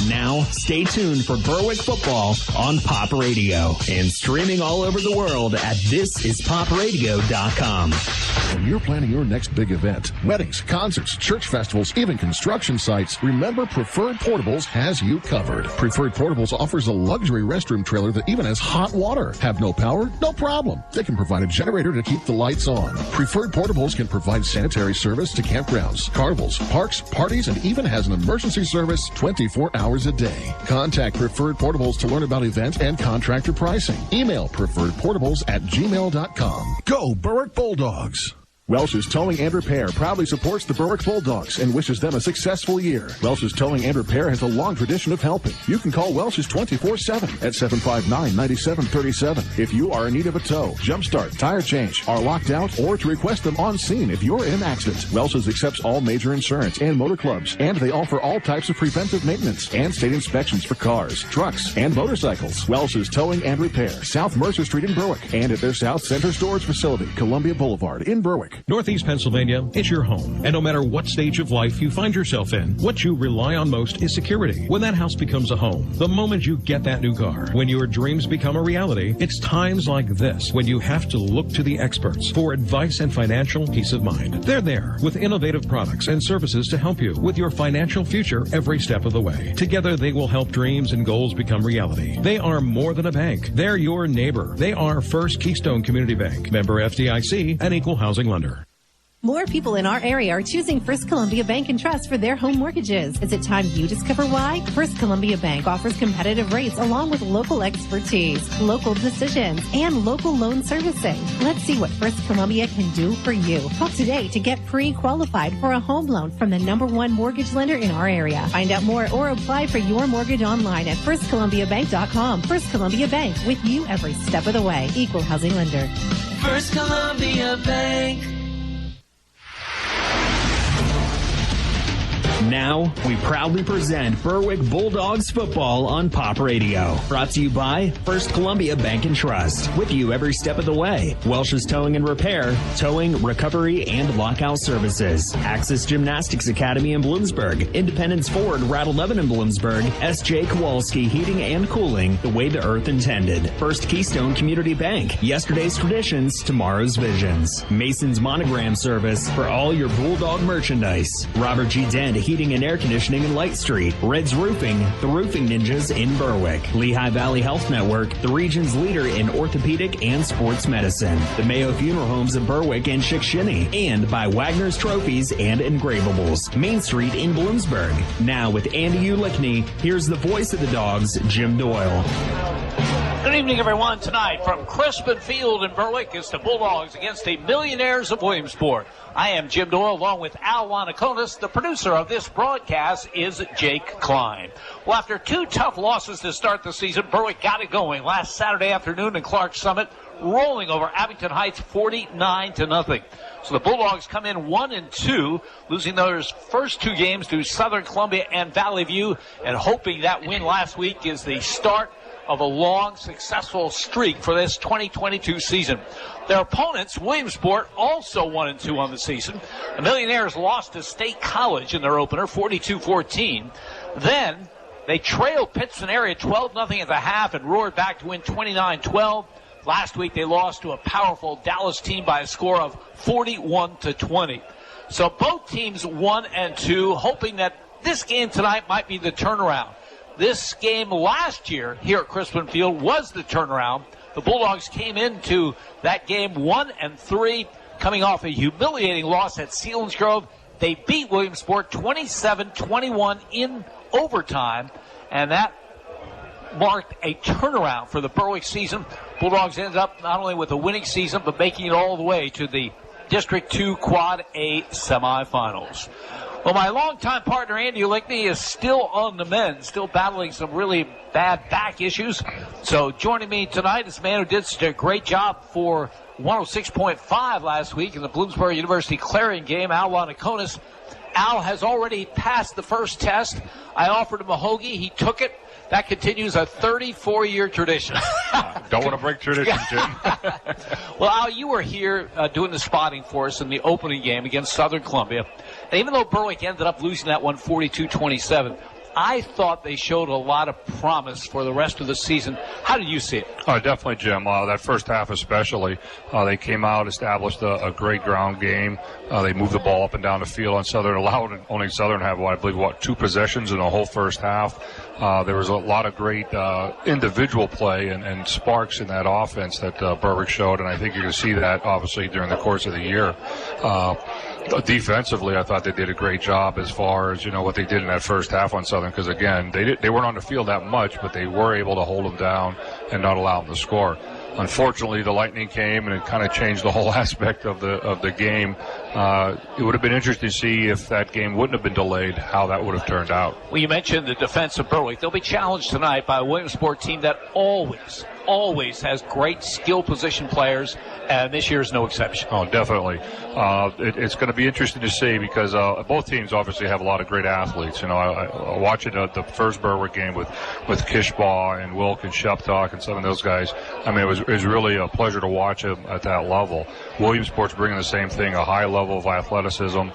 Now, stay tuned for Berwick football on Pop Radio and streaming all over the world at thisispopradio.com. When you're planning your next big event, weddings, concerts, church festivals, even construction sites, remember Preferred Portables has you covered. Preferred Portables offers a luxury restroom trailer that even has hot water. Have no power? No problem. They can provide a generator to keep the lights on. Preferred Portables can provide sanitary service to campgrounds, carnivals, parks, parties, and even has an emergency service 24 hours a day. Contact Preferred Portables to learn about event and contractor pricing. Email preferredportables@gmail.com. Go Berwick Bulldogs! Welsh's Towing and Repair proudly supports the Berwick Bulldogs and wishes them a successful year. Welsh's Towing and Repair has a long tradition of helping. You can call Welsh's 24/7 at 759-9737 if you are in need of a tow, jumpstart, tire change, are locked out, or to request them on scene if you're in an accident. Welsh's accepts all major insurance and motor clubs, and they offer all types of preventive maintenance and state inspections for cars, trucks, and motorcycles. Welsh's Towing and Repair, South Mercer Street in Berwick, and at their South Center Storage Facility, Columbia Boulevard in Berwick. Northeast Pennsylvania is your home, and no matter what stage of life you find yourself in, what you rely on most is security. When that house becomes a home, the moment you get that new car, when your dreams become a reality, it's times like this when you have to look to the experts for advice and financial peace of mind. They're there with innovative products and services to help you with your financial future every step of the way. Together, they will help dreams and goals become reality. They are more than a bank. They're your neighbor. They are First Keystone Community Bank, member FDIC, and equal housing lender. More people in our area are choosing First Columbia Bank and Trust for their home mortgages. Is it time you discover why? First Columbia Bank offers competitive rates along with local expertise, local decisions, and local loan servicing. Let's see what First Columbia can do for you. Call today to get pre-qualified for a home loan from the #1 mortgage lender in our area. Find out more or apply for your mortgage online at firstcolumbiabank.com. First Columbia Bank, with you every step of the way. Equal housing lender. First Columbia Bank. Now, we proudly present Berwick Bulldogs football on Pop Radio. Brought to you by First Columbia Bank and Trust. With you every step of the way. Welsh's Towing and Repair, towing, recovery, and lockout services. Axis Gymnastics Academy in Bloomsburg. Independence Ford, Rattle 11 in Bloomsburg. S.J. Kowalski Heating and Cooling, the way the earth intended. First Keystone Community Bank. Yesterday's traditions, tomorrow's visions. Mason's Monogram Service for all your Bulldog merchandise. Robert G. Dent Heating and Air Conditioning in Light Street. Red's Roofing, the Roofing Ninjas in Berwick. Lehigh Valley Health Network, the region's leader in orthopedic and sports medicine. The Mayo Funeral Homes in Berwick and Chickashinny. And by Wagner's Trophies and Engravables. Main Street in Bloomsburg. Now with Andy Ulickney, here's the voice of the Dogs, Jim Doyle. Good evening, everyone. Tonight from Crispin Field in Berwick, it's the Bulldogs against the Millionaires of Williamsport. I am Jim Doyle, along with Al Wanakonis. The producer of this broadcast is Jake Klein. Well, after two tough losses to start the season, Berwick got it going last Saturday afternoon in Clark Summit, rolling over Abington Heights 49-0. So the Bulldogs come in 1-2, losing those first two games to Southern Columbia and Valley View, and hoping that win last week is the start of a long, successful streak for this 2022 season. Their opponents, Williamsport, also 1-2 on the season. The Millionaires lost to State College in their opener, 42-14. Then they trailed Pittston area 12-0 at the half and roared back to win 29-12. Last week they lost to a powerful Dallas team by a score of 41-20. So both teams 1-2, hoping that this game tonight might be the turnaround. This game last year here at Crispin Field was the turnaround. The Bulldogs came into that game 1-3, coming off a humiliating loss at Selinsgrove. They beat Williamsport 27-21 in overtime, and that marked a turnaround for the Berwick season. Bulldogs ended up not only with a winning season, but making it all the way to the District 2 Quad A semifinals. Well, my longtime partner, Andy Ulickney, is still on the mend, still battling some really bad back issues. So joining me tonight is a man who did such a great job for 106.5 last week in the Bloomsburg University Clarion game, Al Wanakonis. Al has already passed the first test. I offered him a hoagie. He took it. That continues a 34-year tradition. Don't want to break tradition, Jim. Well, Al, you were here doing the spotting for us in the opening game against Southern Columbia. And even though Berwick ended up losing that one 42-27, I thought they showed a lot of promise for the rest of the season. How do you see it? Oh, definitely, Jim. That first half especially, they came out, established a great ground game. They moved the ball up and down the field on Southern, allowed only Southern to have, I believe, 2 possessions in the whole first half. There was a lot of great individual play and sparks in that offense that Berwick showed, and I think you're going to see that, obviously, during the course of the year. Defensively, I thought they did a great job as far as, what they did in that first half on Southern, because, again, they weren't on the field that much, but they were able to hold them down and not allow them to score. Unfortunately, the Lightning came, and it kind of changed the whole aspect of the game. It would have been interesting to see if that game wouldn't have been delayed, how that would have turned out. Well, you mentioned the defense of Berwick. They'll be challenged tonight by a Williamsport team that always has great skill position players, and this year is no exception. Oh, definitely. It's going to be interesting to see because both teams obviously have a lot of great athletes. I watching the first Berwick game with Kishoff and Wilk and Sheptock and some of those guys. I mean, it was really a pleasure to watch them at that level. Williamsport's bringing the same thing, a high level of athleticism.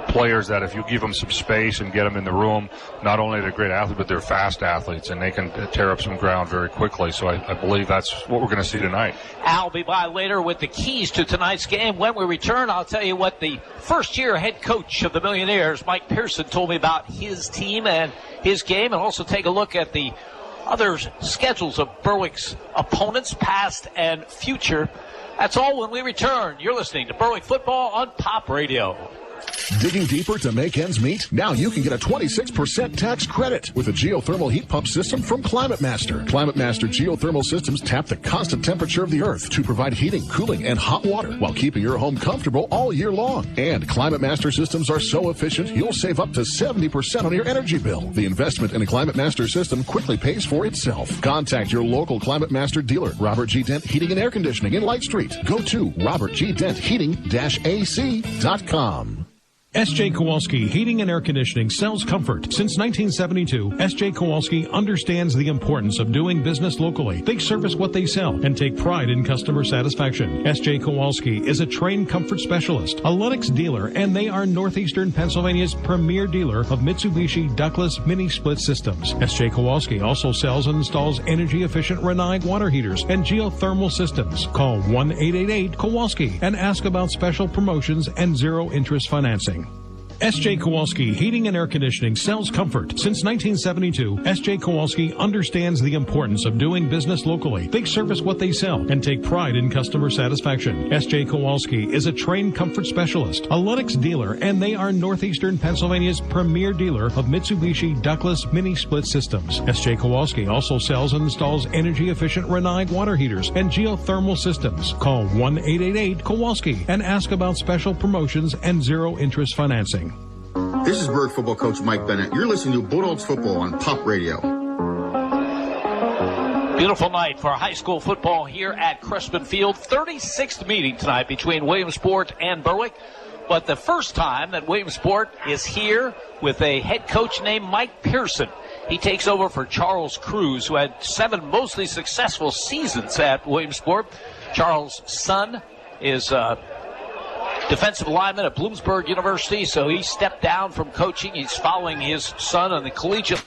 Players that if you give them some space and get them in the room, not only they're great athletes, but they're fast athletes, and they can tear up some ground very quickly. So I believe that's what we're going to see tonight. Al will be by later with the keys to tonight's game. When we return, I'll tell you what the first-year head coach of the Millionaires, Mike Pearson, told me about his team and his game, and also take a look at the other schedules of Berwick's opponents, past and future. That's all when we return. You're listening to Berwick Football on Pop Radio. Digging deeper to make ends meet? Now you can get a 26% tax credit with a geothermal heat pump system from Climate Master. Climate Master geothermal systems tap the constant temperature of the earth to provide heating, cooling, and hot water while keeping your home comfortable all year long. And Climate Master systems are so efficient, you'll save up to 70% on your energy bill. The investment in a Climate Master system quickly pays for itself. Contact your local Climate Master dealer, Robert G. Dent Heating and Air Conditioning in Light Street. Go to robertgdentheating-ac.com. S.J. Kowalski Heating and Air Conditioning sells comfort. Since 1972, S.J. Kowalski understands the importance of doing business locally. They service what they sell and take pride in customer satisfaction. S.J. Kowalski is a trained comfort specialist, a Lennox dealer, and they are Northeastern Pennsylvania's premier dealer of Mitsubishi ductless mini-split systems. S.J. Kowalski also sells and installs energy-efficient Renai water heaters and geothermal systems. Call 1-888-KOWALSKI and ask about special promotions and zero-interest financing. S.J. Kowalski Heating and Air Conditioning sells comfort. Since 1972, S.J. Kowalski understands the importance of doing business locally. They service what they sell and take pride in customer satisfaction. S.J. Kowalski is a trained comfort specialist, a Lennox dealer, and they are Northeastern Pennsylvania's premier dealer of Mitsubishi ductless mini-split systems. S.J. Kowalski also sells and installs energy-efficient Renai water heaters and geothermal systems. Call 1-888-KOWALSKI and ask about special promotions and zero-interest financing. This is Berwick football coach Mike Bennett. You're listening to Bulldogs football on Pop Radio. Beautiful night for high school football here at Crispin Field. 36th meeting tonight between Williamsport and Berwick. But the first time that Williamsport is here with a head coach named Mike Pearson. He takes over for Charles Cruz, who had 7 mostly successful seasons at Williamsport. Charles' son is defensive lineman at Bloomsburg University, so he stepped down from coaching. He's following his son on the collegiate.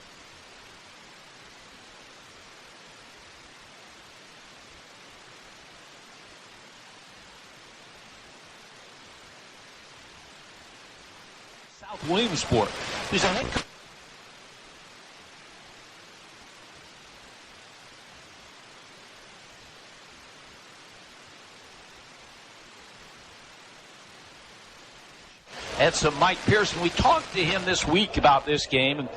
South Williamsport. He's a head coach. And so Mike Pearson, we talked to him this week about this game, and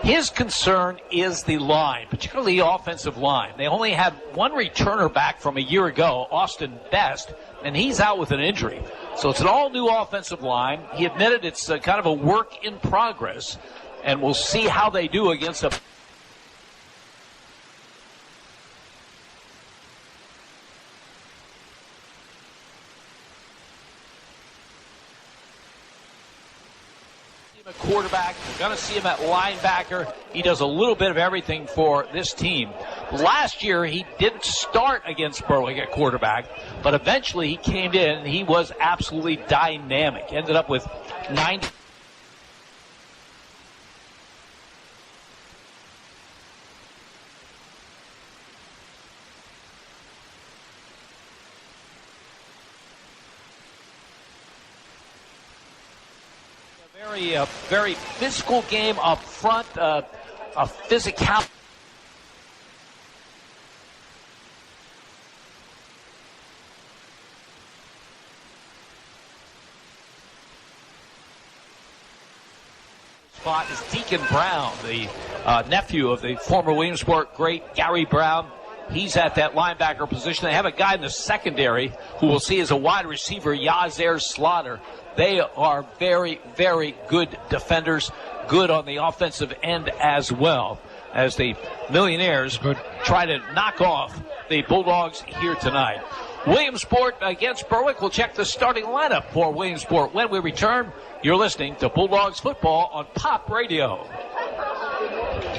his concern is the line, particularly the offensive line. They only had one returner back from a year ago, Austin Best, and he's out with an injury. So it's an all-new offensive line. He admitted it's kind of a work in progress, and we'll see how they do against a quarterback. You're going to see him at linebacker. He does a little bit of everything for this team. Last year, he didn't start against Berwick at quarterback, but eventually he came in and he was absolutely dynamic. Ended up with 90. a very physical game up front, a physical. Spot is Deacon Brown, the nephew of the former Williamsport great Gary Brown. He's at that linebacker position. They have a guy in the secondary who we'll see as a wide receiver, Yazair Slaughter. They are very, very good defenders, good on the offensive end as well, as the Millionaires try to knock off the Bulldogs here tonight. Williamsport against Berwick. We'll check the starting lineup for Williamsport when we return. You're listening to Bulldogs football on Pop Radio.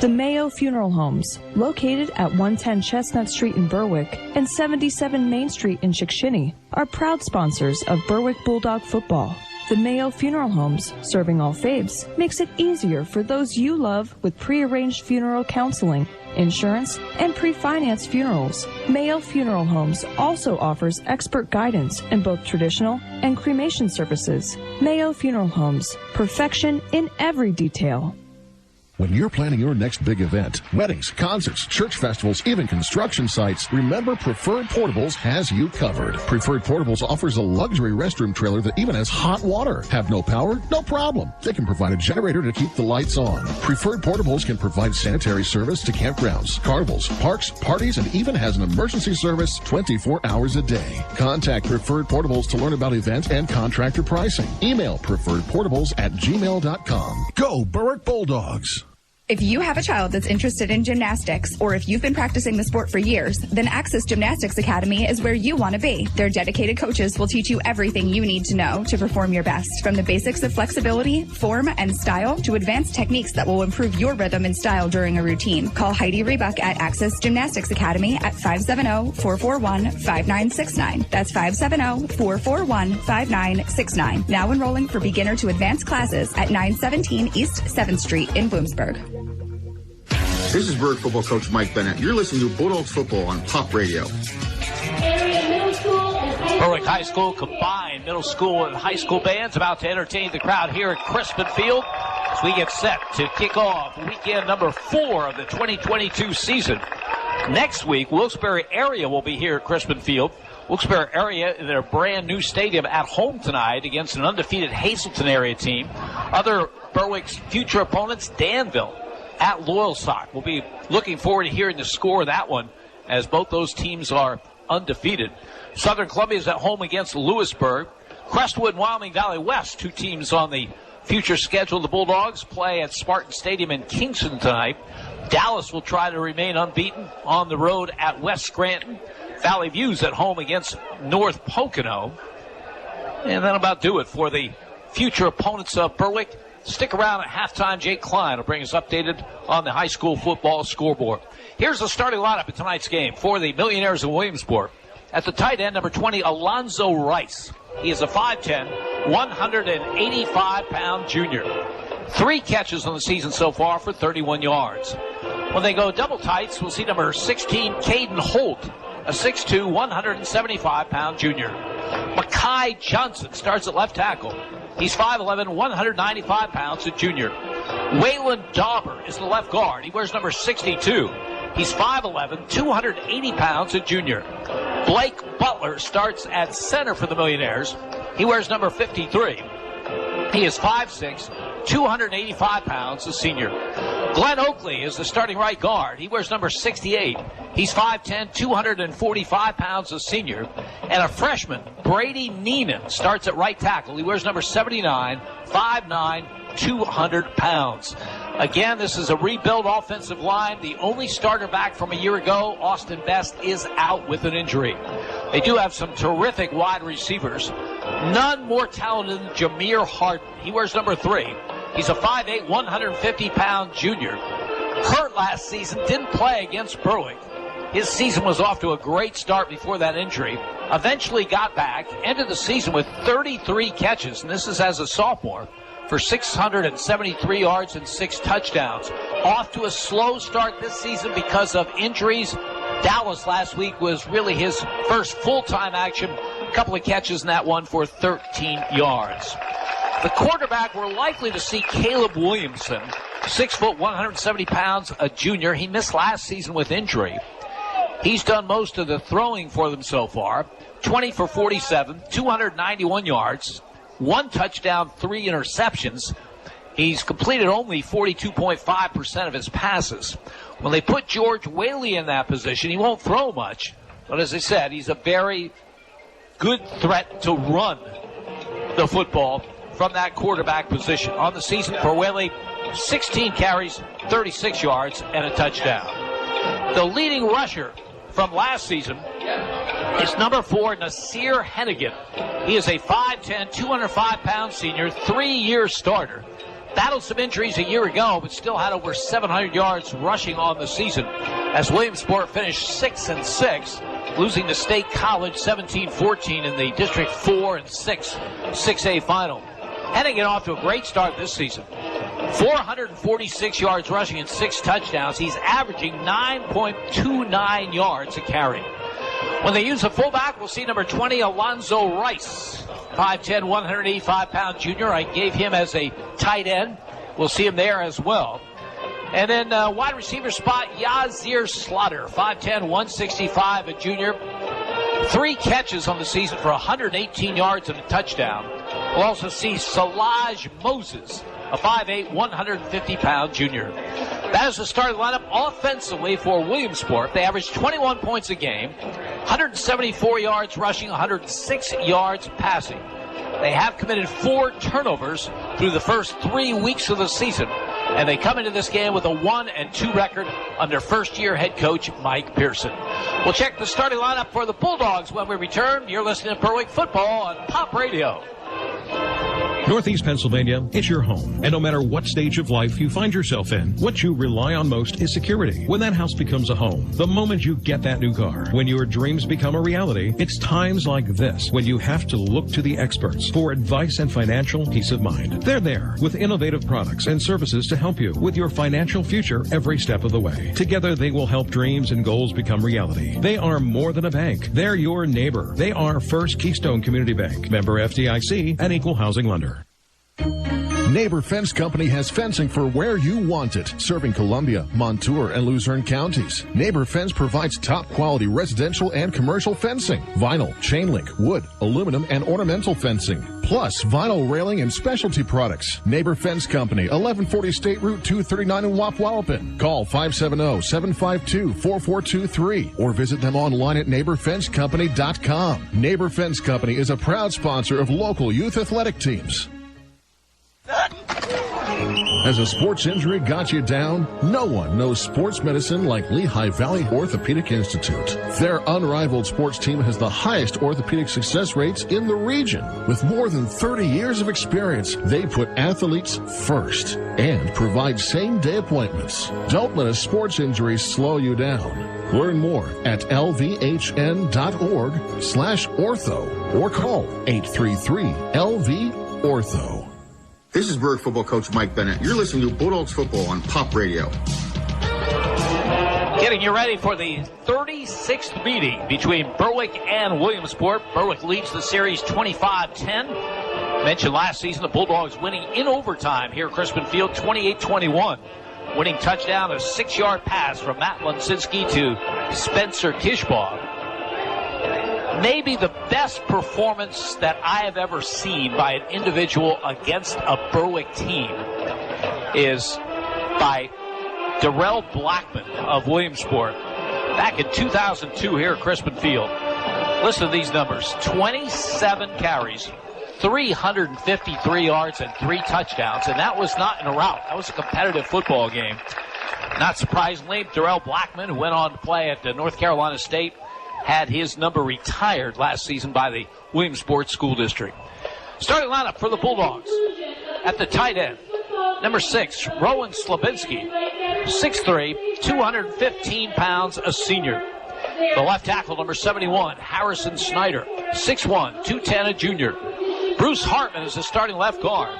The Mayo Funeral Homes, located at 110 Chestnut Street in Berwick and 77 Main Street in Chickashinny, are proud sponsors of Berwick Bulldog football. The Mayo Funeral Homes, serving all faiths, makes it easier for those you love with pre-arranged funeral counseling, insurance, and pre-financed funerals. Mayo Funeral Homes also offers expert guidance in both traditional and cremation services. Mayo Funeral Homes, perfection in every detail. When you're planning your next big event, weddings, concerts, church festivals, even construction sites, remember Preferred Portables has you covered. Preferred Portables offers a luxury restroom trailer that even has hot water. Have no power? No problem. They can provide a generator to keep the lights on. Preferred Portables can provide sanitary service to campgrounds, carnivals, parks, parties, and even has an emergency service 24 hours a day. Contact Preferred Portables to learn about event and contractor pricing. Email preferredportables@gmail.com. Go Berwick Bulldogs! If you have a child that's interested in gymnastics, or if you've been practicing the sport for years, then Access Gymnastics Academy is where you want to be. Their dedicated coaches will teach you everything you need to know to perform your best, from the basics of flexibility, form, and style, to advanced techniques that will improve your rhythm and style during a routine. Call Heidi Rebuck at Access Gymnastics Academy at 570-441-5969. That's 570-441-5969. Now enrolling for beginner to advanced classes at 917 East 7th Street in Williamsport. This is Berwick football coach Mike Bennett. You're listening to Bulldogs football on Pop Radio. Berwick High School combined middle school and high school bands about to entertain the crowd here at Crispin Field as we get set to kick off weekend number 4 of the 2022 season. Next week, Wilkes-Barre area will be here at Crispin Field. Wilkes-Barre area in their brand new stadium at home tonight against an undefeated Hazleton area team. Other Berwick's future opponents, Danville at Loyalsock. We'll be looking forward to hearing the score of that one, as both those teams are undefeated. Southern Columbia is at home against Lewisburg. Crestwood and Wyoming Valley West, two teams on the future schedule. The Bulldogs play at Spartan Stadium in Kingston tonight. Dallas will try to remain unbeaten on the road at West Scranton. Valley View's at home against North Pocono. And that'll about do it for the future opponents of Berwick. Stick around at halftime. Jake Klein will bring us updated on the high school football scoreboard. Here's the starting lineup in tonight's game for the Millionaires of Williamsport. At the tight end, number 20, Alonzo Rice. He is a 5'10", 185-pound junior. 3 catches on the season so far for 31 yards. When they go double tights, we'll see number 16, Caden Holt, a 6'2", 175-pound junior. Makai Johnson starts at left tackle. He's 5'11", 195 pounds, a junior. Waylon Dauber is the left guard. He wears number 62. He's 5'11", 280 pounds, a junior. Blake Butler starts at center for the Millionaires. He wears number 53. He is 5'6", 285 pounds, a senior. Glenn Oakley is the starting right guard. He wears number 68. He's 5'10", 245 pounds, a senior. And a freshman, Brady Neenan, starts at right tackle. He wears number 79, 5'9", 200 pounds. Again, this is a rebuilt offensive line. The only starter back from a year ago, Austin Best, is out with an injury. They do have some terrific wide receivers. None more talented than Jameer Harden. He wears number 3. He's a 5'8", 150-pound junior. Hurt last season, didn't play against Berwick. His season was off to a great start before that injury. Eventually got back, ended the season with 33 catches, and this is as a sophomore, for 673 yards and 6 touchdowns. Off to a slow start this season because of injuries. Dallas last week was really his first full-time action. A couple of catches in that one for 13 yards. The quarterback, we're likely to see Caleb Williamson, 6 foot, 170 pounds, a junior. He missed last season with injury. He's done most of the throwing for them so far. 20 for 47, 291 yards, 1 touchdown, 3 interceptions. He's completed only 42.5% of his passes. When they put George Whaley in that position, he won't throw much. But as I said, he's a very good threat to run the football from that quarterback position. On the season for Whaley, 16 carries, 36 yards, and a touchdown. The leading rusher from last season is number 4, Nasir Hennigan. He is a 5'10", 205-pound senior, 3-year starter. Battled some injuries a year ago, but still had over 700 yards rushing on the season as Williamsport finished 6-6, losing to State College 17-14 in the District 4 and 6A final. Hennigan off to a great start this season. 446 yards rushing and 6 touchdowns. He's averaging 9.29 yards a carry. When they use a fullback, we'll see number 20, Alonzo Rice. 5'10", 185-pound junior. I gave him as a tight end. We'll see him there as well. And then wide receiver spot, Yazir Slaughter. 5'10", 165, a junior. 3 catches on the season for 118 yards and a touchdown. We'll also see Salaj Moses, a 5'8", 150-pound junior. That is the starting lineup offensively for Williamsport. They average 21 points a game, 174 yards rushing, 106 yards passing. They have committed 4 turnovers through the first 3 weeks of the season, and they come into this game with a 1-2 record under first-year head coach Mike Pearson. We'll check the starting lineup for the Bulldogs when we return. You're listening to Berwick Football on Pop Radio. Northeast Pennsylvania, it's your home. And no matter what stage of life you find yourself in, what you rely on most is security. When that house becomes a home, the moment you get that new car, when your dreams become a reality, it's times like this when you have to look to the experts for advice and financial peace of mind. They're there with innovative products and services to help you with your financial future every step of the way. Together, they will help dreams and goals become reality. They are more than a bank. They're your neighbor. They are First Keystone Community Bank, member FDIC, and equal housing lender. Neighbor Fence Company has fencing for where you want it, serving Columbia, Montour, and Luzerne counties. Neighbor Fence provides top-quality residential and commercial fencing, vinyl, chain link, wood, aluminum, and ornamental fencing, plus vinyl railing and specialty products. Neighbor Fence Company, 1140 State Route 239 in Wapwallopen. Call 570-752-4423 or visit them online at neighborfencecompany.com. Neighbor Fence Company is a proud sponsor of local youth athletic teams. Has a sports injury got you down? No one knows sports medicine like Lehigh Valley Orthopedic Institute. Their unrivaled sports team has the highest orthopedic success rates in the region. With more than 30 years of experience, they put athletes first and provide same-day appointments. Don't let a sports injury slow you down. Learn more at lvhn.org/ortho or call 833-LV-ORTHO. This is Berwick football coach Mike Bennett. You're listening to Bulldogs football on Pop Radio. Getting you ready for the 36th meeting between Berwick and Williamsport. Berwick leads the series 25-10. Mentioned last season the Bulldogs winning in overtime here at Crispin Field, 28-21. Winning touchdown, a 6-yard pass from Matt Lunzinski to Spencer Kishoff. Maybe the best performance that I have ever seen by an individual against a Berwick team is by Darrell Blackman of Williamsport back in 2002 here at Crispin Field. Listen to these numbers: 27 carries, 353 yards, and 3 touchdowns. And that was not in a rout. That was a competitive football game. Not surprisingly, Darrell Blackman, who went on to play at North Carolina State, had his number retired last season by the Williamsport School District. Starting lineup for the Bulldogs. At the tight end, number 6, Rowan Slabinski, 6'3", 215 pounds, a senior. The left tackle, number 71, Harrison Snyder, 6'1", 210, a junior. Bruce Hartman is the starting left guard.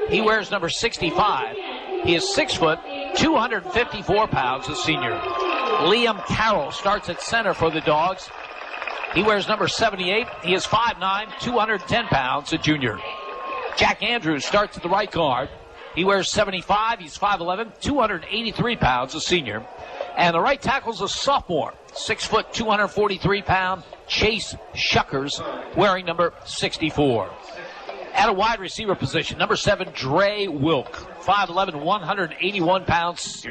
He wears number 65. He is 6 foot, 254 pounds, a senior. Liam Carroll starts at center for the Dogs. He wears number 78. He is 5'9", 210 pounds, a junior. Jack Andrews starts at the right guard. He wears 75. He's 5'11", 283 pounds, a senior. And the right tackle's a sophomore, 6 foot, 243 pound, Chase Shuckers, wearing number 64. At a wide receiver position, number 7, Dre Wilk, 5'11", 181 pounds.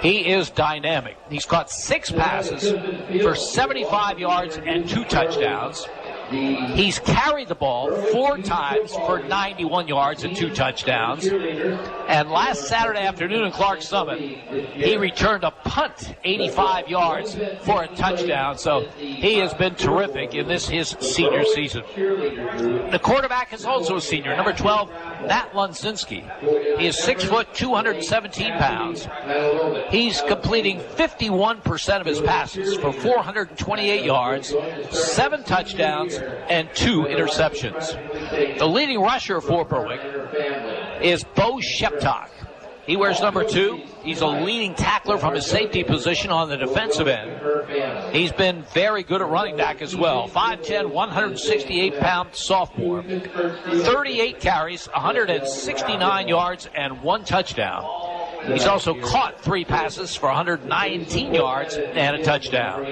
He is dynamic. He's caught 6 passes for 75 yards and 2 touchdowns. He's carried the ball 4 times for 91 yards and 2 touchdowns. And last Saturday afternoon in Clark Summit, he returned a punt 85 yards for a touchdown. So he has been terrific in his senior season. The quarterback is also a senior, number 12, Matt Lunzinski. He is 6 foot, 217 pounds. He's completing 51% of his passes for 428 yards, 7 touchdowns, and 2 interceptions. The leading rusher for Berwick is Bo Sheptok. He wears number 2. He's a leading tackler from his safety position on the defensive end. He's been very good at running back as well. 5'10", 168-pound sophomore. 38 carries, 169 yards, and 1 touchdown. He's also caught 3 passes for 119 yards and a touchdown.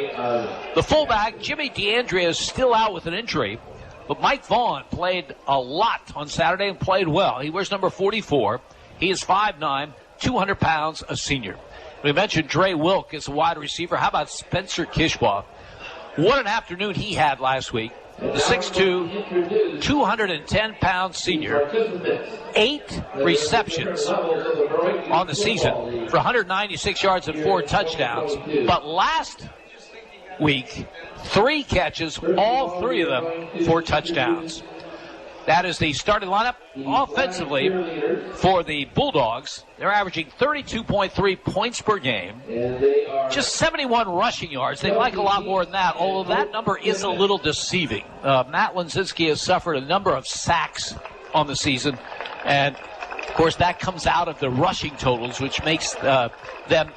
The fullback, Jimmy DeAndrea, is still out with an injury, but Mike Vaughn played a lot on Saturday and played well. He wears number 44. He is 5'9", 200 pounds, a senior. We mentioned Dre Wilk as a wide receiver. How about Spencer Kishoff? What an afternoon he had last week. The 6'2", 210-pound senior, 8 receptions on the season for 196 yards and 4 touchdowns. But last week, 3 catches, all 3 of them for touchdowns. That is the starting lineup offensively for the Bulldogs. They're averaging 32.3 points per game, just 71 rushing yards. They'd like a lot more than that, although that number is a little deceiving. Matt Lunzinski has suffered a number of sacks on the season, and of course that comes out of the rushing totals, which makes them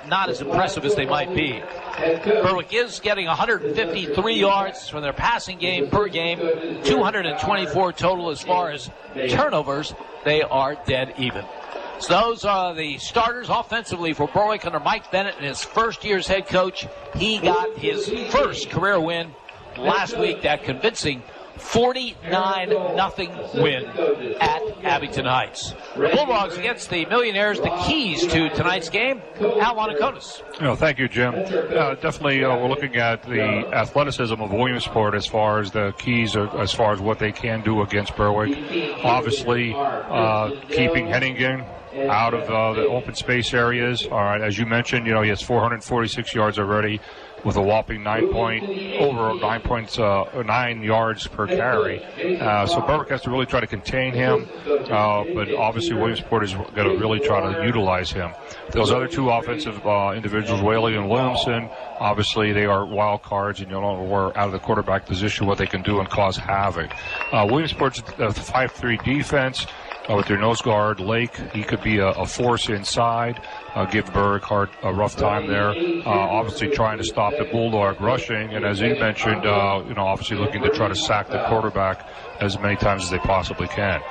not as impressive as they might be. Berwick is getting 153 yards from their passing game per game, 224 total as far as turnovers. They are dead even. So those are the starters offensively for Berwick under Mike Bennett and his first year's head coach. He got his first career win last week, that convincing 49-0 win at Abington Heights. The Bulldogs against the Millionaires, the keys to tonight's game. Al Wanakonis. Thank you, Jim. Definitely, we're looking at the athleticism of Williamsport as far as the keys, as far as what they can do against Berwick. Obviously, keeping Hennigan out of the open space areas. All right, as you mentioned, he has 446 yards already, with a whopping 9 yards per carry. So Berwick has to really try to contain him, but obviously Williamsport is going to really try to utilize him. Those other 2 offensive individuals, Whaley and Williamson, obviously they are wild cards, and you don't know where out of the quarterback position what they can do and cause havoc. Williamsport's 5-3 defense. With their nose guard, Lake, he could be a force inside, give Berwick a rough time there. Obviously trying to stop the Bulldog rushing, and as you mentioned, obviously looking to try to sack the quarterback as many times as they possibly can.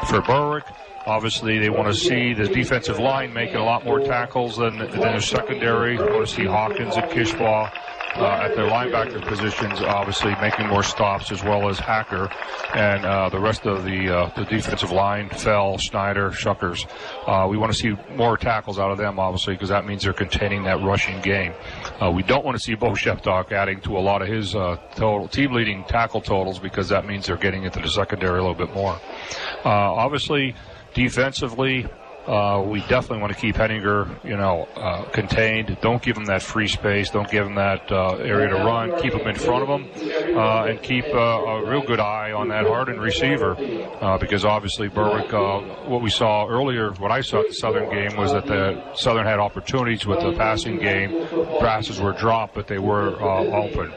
For Berwick, obviously they want to see the defensive line making a lot more tackles than their secondary. They want to see Hawkins and Kishoff at their linebacker positions, obviously making more stops, as well as Hacker and the rest of the defensive line, Fell, Schneider, Shuckers. We want to see more tackles out of them, obviously, because that means they're containing that rushing game. We don't want to see Bo Sheptok adding to a lot of his team-leading tackle totals, because that means they're getting into the secondary a little bit more. Obviously, defensively, we definitely want to keep Hennigan, contained. Don't give him that free space. Don't give him that area to run. Keep him in front of him, and keep a real good eye on that Harden receiver, because obviously Berwick, what we saw earlier, what I saw at the Southern game, was that the Southern had opportunities with the passing game. Passes were dropped, but they were open.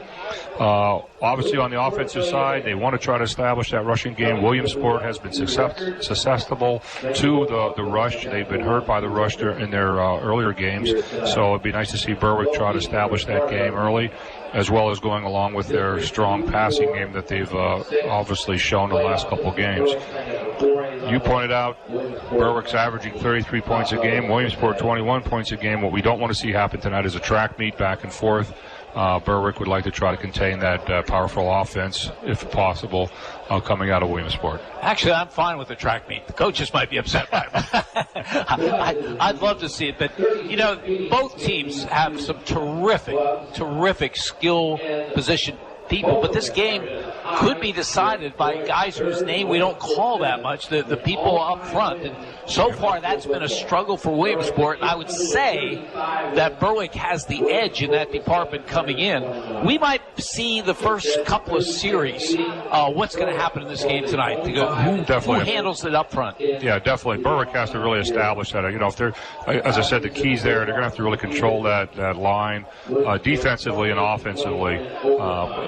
Obviously, on the offensive side, they want to try to establish that rushing game. Williamsport has been susceptible to the rush. rush. They've been hurt by the rush in their earlier games, so it'd be nice to see Berwick try to establish that game early, as well as going along with their strong passing game that they've obviously shown the last couple of games. You pointed out Berwick's averaging 33 points a game, Williamsport 21 points a game. What we don't want to see happen tonight is a track meet back and forth. Berwick would like to try to contain that powerful offense, if possible, coming out of Williamsport. Actually, I'm fine with the track meet. The coaches might be upset by it. I'd love to see it, but, you know, both teams have some terrific skill position people, but this game could be decided by guys whose name we don't call that much, the people up front. And so far, that's been a struggle for Williamsport. And I would say that Berwick has the edge in that department coming in. We might see the first couple of series what's going to happen in this game tonight. Who handles it up front? Yeah, definitely. Berwick has to really establish that. You know, if they're, as I said, the keys there, they're going to have to really control that line defensively and offensively.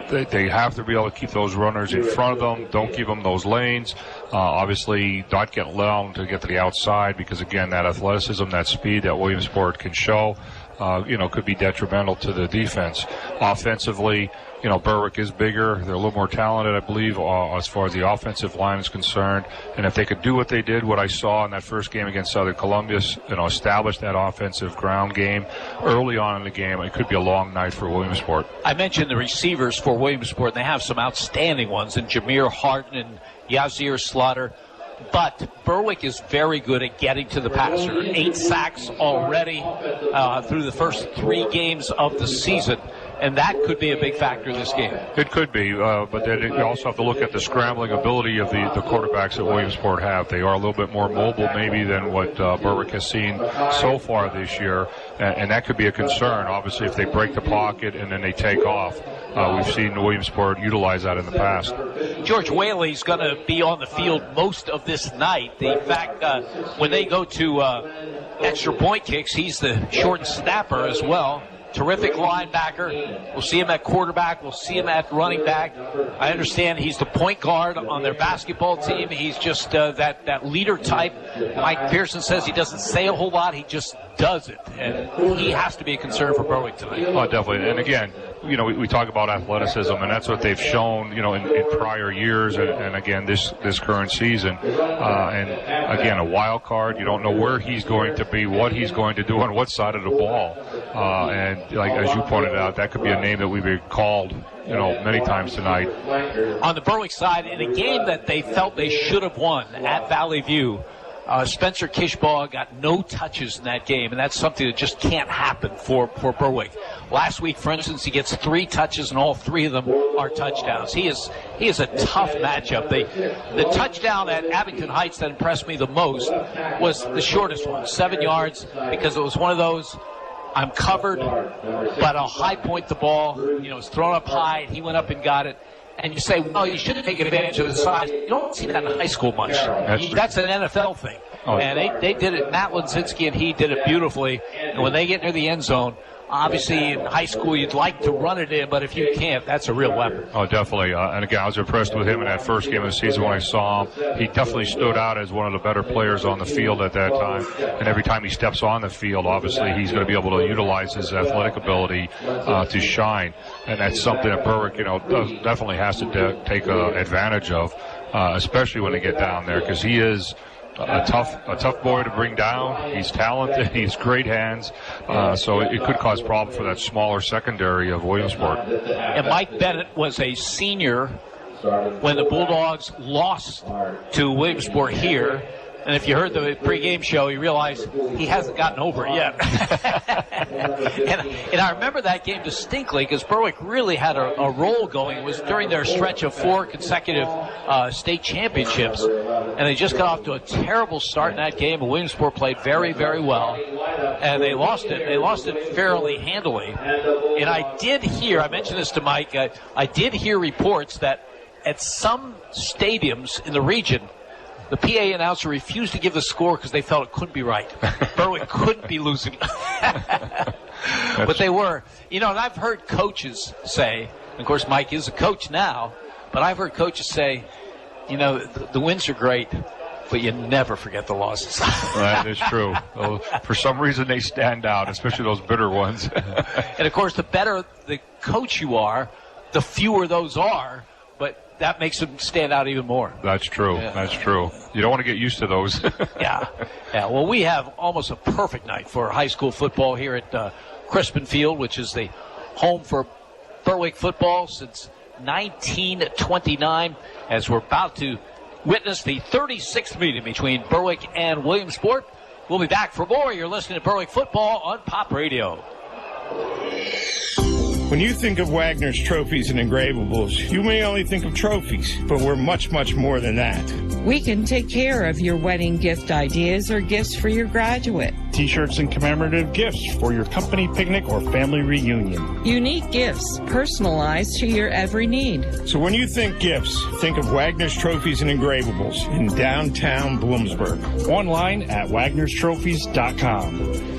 They have to be able to keep those runners in front of them. Don't give them those lanes. Obviously, not get allowed to get to the outside because, again, that athleticism, that speed that Williamsport can show, could be detrimental to the defense. Offensively, Berwick is bigger. They're a little more talented, I believe, as far as the offensive line is concerned. And if they could do what they did, what I saw in that first game against Southern Columbia, establish that offensive ground game early on in the game, it could be a long night for Williamsport. I mentioned the receivers for Williamsport, and they have some outstanding ones in Jameer Harden and Nasir Hennigan. But Berwick is very good at getting to the passer. 8 sacks already through the first 3 games of the season. And that could be a big factor in this game. It could be, but then you also have to look at the scrambling ability of the quarterbacks that Williamsport have. They are a little bit more mobile maybe than what Berwick has seen so far this year, and that could be a concern. Obviously, if they break the pocket and then they take off, we've seen Williamsport utilize that in the past. George Whaley's going to be on the field most of this night. In fact, when they go to extra point kicks, he's the short snapper as well. Terrific linebacker. We'll see him at quarterback. We'll see him at running back. I understand he's the point guard on their basketball team. He's just that leader type. Mike Pearson says he doesn't say a whole lot. He just does it. And he has to be a concern for Berwick tonight. Oh, definitely. And again, we talk about athleticism, and that's what they've shown, in prior years, and again, this current season. And again, a wild card. You don't know where he's going to be, what he's going to do on what side of the ball. And like as you pointed out, that could be a name that we've been called, many times tonight. On the Berwick side, in a game that they felt they should have won at Valley View, Spencer Kishoff got no touches in that game, and that's something that just can't happen for Berwick. Last week, for instance, he gets 3 touches, and all 3 of them are touchdowns. He is a tough matchup. The touchdown at Abington Heights that impressed me the most was the shortest one, 7 yards, because it was one of those, I'm covered, but I'll high point the ball. It's thrown up high, and he went up and got it. And you say, well, you should take advantage of the size. You don't see that in high school much. That's an NFL thing. And they did it. Matt Lunzinski and he did it beautifully. And when they get near the end zone, obviously in high school you'd like to run it in, but if you can't, that's a real weapon. Oh, definitely. And again, I was impressed with him in that first game of the season when I saw him. He definitely stood out as one of the better players on the field at that time. And every time he steps on the field, obviously he's going to be able to utilize his athletic ability to shine. And that's something that Berwick, definitely has to take advantage of, especially when they get down there, because he is a tough boy to bring down. He's talented. He has great hands. So it could cause problems for that smaller secondary of Williamsport. And Mike Bennett was a senior when the Bulldogs lost to Williamsport here. And if you heard the pregame show, you realize he hasn't gotten over it yet. and I remember that game distinctly because Berwick really had a roll going. It was during their stretch of 4 consecutive state championships. And they just got off to a terrible start in that game. And Williamsport played very, very well. And they lost it. They lost it fairly handily. And I did hear, I mentioned this to Mike, I did hear reports that at some stadiums in the region, the PA announcer refused to give the score because they felt it couldn't be right. Berwick couldn't be losing. But they were. And I've heard coaches say, of course Mike is a coach now, but I've heard coaches say, the wins are great, but you never forget the losses. That is true. For some reason, they stand out, especially those bitter ones. And, of course, the better the coach you are, the fewer those are, but that makes them stand out even more. That's true. Yeah. That's true. You don't want to get used to those. Yeah. Well, we have almost a perfect night for high school football here at Crispin Field, which is the home for Berwick football since 1929, as we're about to witness the 36th meeting between Berwick and Williamsport. We'll be back for more. You're listening to Berwick football on Pop Radio. When you think of Wagner's Trophies and Engravables, you may only think of trophies, but we're much, much more than that. We can take care of your wedding gift ideas or gifts for your graduate. T-shirts and commemorative gifts for your company picnic or family reunion. Unique gifts, personalized to your every need. So when you think gifts, think of Wagner's Trophies and Engravables in downtown Bloomsburg. Online at wagnerstrophies.com.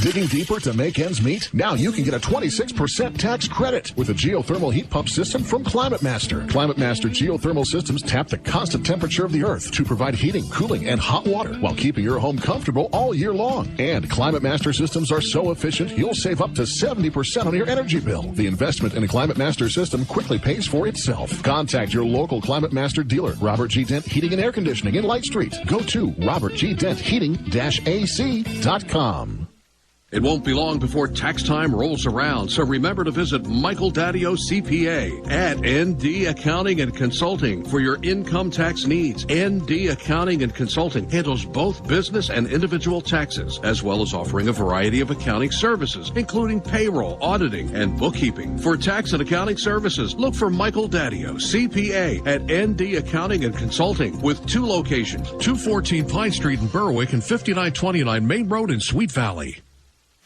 Digging deeper to make ends meet? Now you can get a 26% tax credit with a geothermal heat pump system from Climate Master. Climate Master geothermal systems tap the constant temperature of the earth to provide heating, cooling, and hot water while keeping your home comfortable all year long. And Climate Master systems are so efficient, you'll save up to 70% on your energy bill. The investment in a Climate Master system quickly pays for itself. Contact your local Climate Master dealer, Robert G. Dent Heating and Air Conditioning in Light Street. Go to robertgdentheating-ac.com. It won't be long before tax time rolls around, so remember to visit Michael Daddio CPA at ND Accounting and Consulting for your income tax needs. ND Accounting and Consulting handles both business and individual taxes, as well as offering a variety of accounting services, including payroll, auditing, and bookkeeping. For tax and accounting services, look for Michael Daddio CPA at ND Accounting and Consulting with 2 locations, 214 Pine Street in Berwick and 5929 Main Road in Sweet Valley.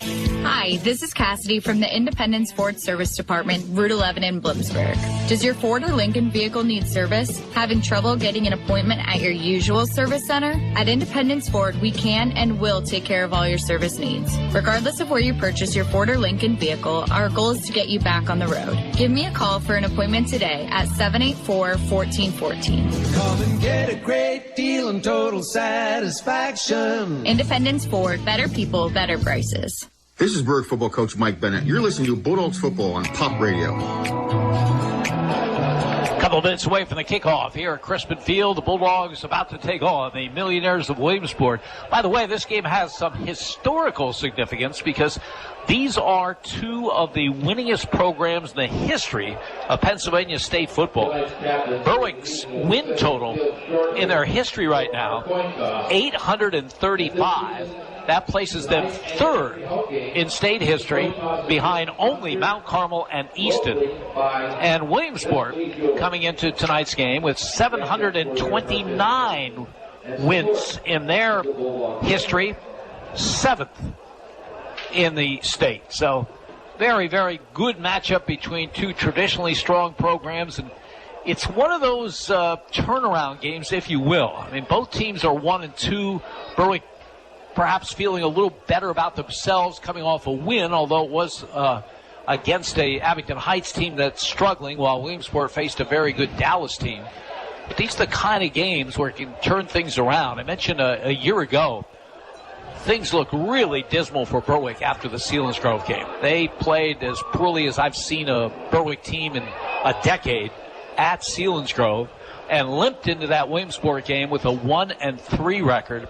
Hi, this is Cassidy from the Independence Ford Service Department, Route 11 in Bloomsburg. Does your Ford or Lincoln vehicle need service? Having trouble getting an appointment at your usual service center? At Independence Ford, we can and will take care of all your service needs. Regardless of where you purchase your Ford or Lincoln vehicle, our goal is to get you back on the road. Give me a call for an appointment today at 784-1414. Come and get a great deal and total satisfaction. Independence Ford, better people, better prices. This is Berwick football coach Mike Bennett. You're listening to Bulldogs football on Pop Radio. A couple of minutes away from the kickoff here at Crispin Field. The Bulldogs about to take on the Millionaires of Williamsport. By the way, this game has some historical significance because these are 2 of the winningest programs in the history of Pennsylvania State football. Berwick's win total in their history right now, 835. That places them 3rd in state history, behind only Mount Carmel and Easton. And Williamsport coming into tonight's game with 729 wins in their history, 7th in the state. So very, very good matchup between 2 traditionally strong programs. And it's one of those turnaround games, if you will. I mean, both teams are 1-2. Berwick perhaps feeling a little better about themselves coming off a win, although it was against a Abington Heights team that's struggling, while Williamsport faced a very good Dallas team. But these are the kind of games where you can turn things around. I mentioned a year ago, things look really dismal for Berwick after the Selinsgrove game. They played as poorly as I've seen a Berwick team in a decade at Selinsgrove, and limped into that Williamsport game with a 1-3 record.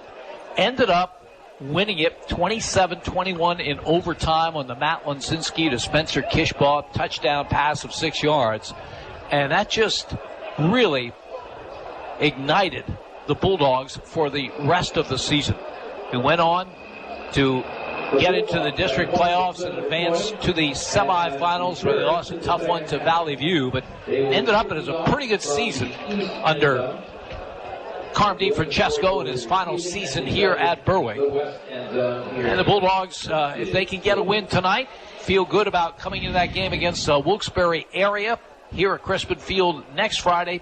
Ended up winning it 27-21 in overtime on the Matt Lunzinski to Spencer Kishoff touchdown pass of 6 yards. And that just really ignited the Bulldogs for the rest of the season. Who went on to get into the district playoffs and advance to the semifinals, where they lost a tough one to Valley View, but ended up as a pretty good season under Carm DiFrancesco in his final season here at Berwick. And the Bulldogs, if they can get a win tonight, feel good about coming into that game against Wilkes-Barre area here at Crispin Field next Friday.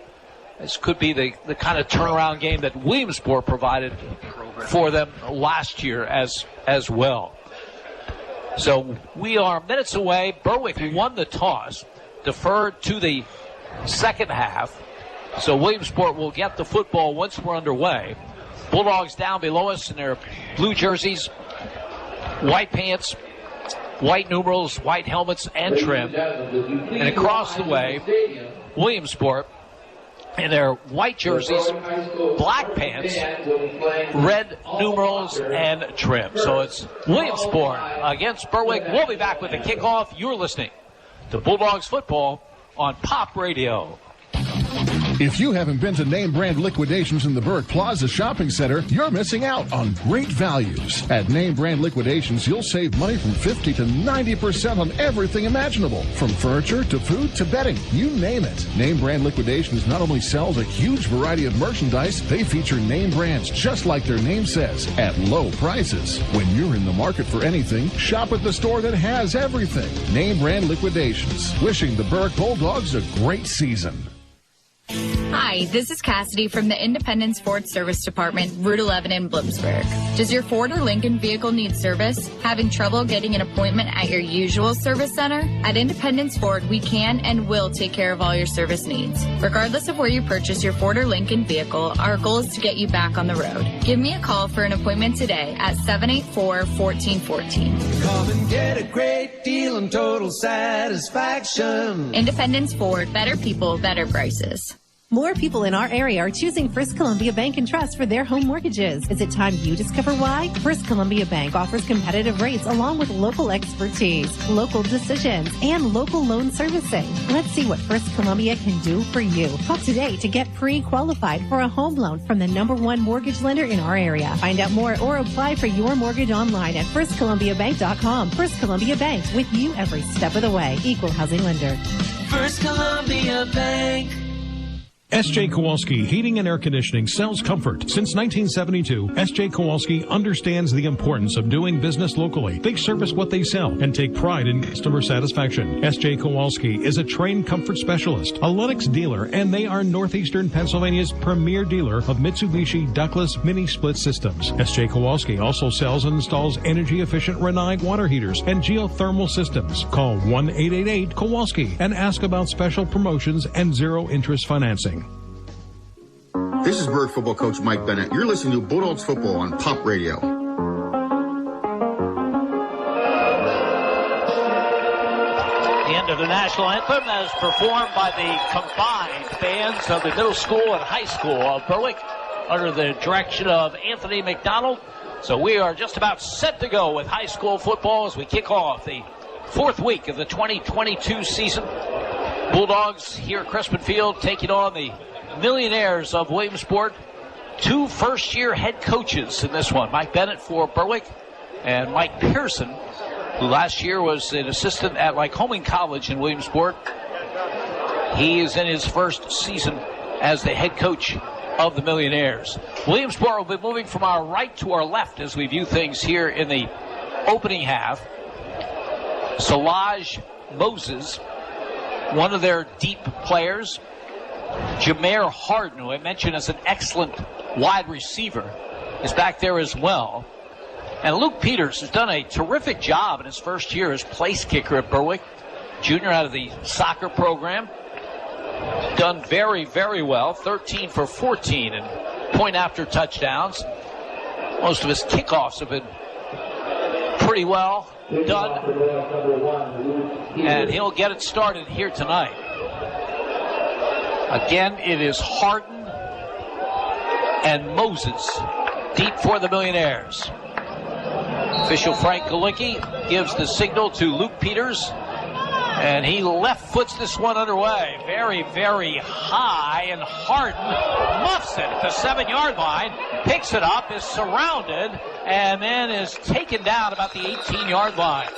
This could be the kind of turnaround game that Williamsport provided for them last year as well. So we are minutes away. Berwick won the toss, deferred to the second half, So Williamsport will get the football once we're underway. Bulldogs down below us in their blue jerseys, white pants, white numerals, white helmets, and trim. And across the way, Williamsport in their white jerseys, black pants, red numerals, and trim. So it's Williamsport against Berwick. We'll be back with the kickoff. You're listening to Bulldogs football on Pop Radio. If you haven't been to name brand liquidations in the Berwick Plaza Shopping Center, you're missing out on great values. At name brand liquidations, you'll save money from 50 to 90% on everything imaginable. From furniture to food to bedding, you name it. Name brand liquidations not only sells a huge variety of merchandise, they feature name brands just like their name says, at low prices. When you're in the market for anything, shop at the store that has everything. Name brand liquidations. Wishing the Berwick Bulldogs a great season. Hi, this is Cassidy from the Independence Ford Service Department, Route 11 in Williamsport. Does your Ford or Lincoln vehicle need service? Having trouble getting an appointment at your usual service center? At Independence Ford, we can and will take care of all your service needs. Regardless of where you purchase your Ford or Lincoln vehicle, our goal is to get you back on the road. Give me a call for an appointment today at 784-1414. Come and get a great deal and total satisfaction. Independence Ford, better people, better prices. More people in our area are choosing First Columbia Bank and Trust for their home mortgages. Is it time you discover why? First Columbia Bank offers competitive rates along with local expertise, local decisions, and local loan servicing. Let's see what First Columbia can do for you. Call today to get pre-qualified for a home loan from the #1 mortgage lender in our area. Find out more or apply for your mortgage online at firstcolumbiabank.com. First Columbia Bank, with you every step of the way. Equal housing lender. First Columbia Bank. S.J. Kowalski Heating and Air Conditioning sells comfort. Since 1972, S.J. Kowalski understands the importance of doing business locally. They service what they sell and take pride in customer satisfaction. S.J. Kowalski is a trained comfort specialist, a Lennox dealer, and they are Northeastern Pennsylvania's premier dealer of Mitsubishi ductless mini-split systems. S.J. Kowalski also sells and installs energy-efficient Rinnai water heaters and geothermal systems. Call 1-888-KOWALSKI and ask about special promotions and zero-interest financing. This is Berwick football coach Mike Bennett. You're listening to Bulldogs football on Pop Radio. The end of the national anthem as performed by the combined bands of the middle school and high school of Berwick under the direction of Anthony McDonald. So we are just about set to go with high school football as we kick off the fourth week of the 2022 season. Bulldogs here at Crispin Field taking on the Millionaires of Williamsport. Two first-year head coaches in this one. Mike Bennett for Berwick and Mike Pearson, who last year was an assistant at Lycoming College in Williamsport. He is in his first season as the head coach of the Millionaires. Williamsport will be moving from our right to our left as we view things here in the opening half. Solage Moses, one of their deep players. Jameer Harden, who I mentioned as an excellent wide receiver, is back there as well. And Luke Peters has done a terrific job in his first year as place kicker at Berwick, junior out of the soccer program. Done very, very well, 13 for 14 and point after touchdowns. Most of his kickoffs have been pretty well done. And he'll get it started here tonight. Again, it is Harden and Moses deep for the Millionaires. Official Frank Galicki gives the signal to Luke Peters, and he left foots this one underway. Very, very high, and Harden muffs it at the 7-yard line, picks it up, is surrounded, and then is taken down about the 18-yard line.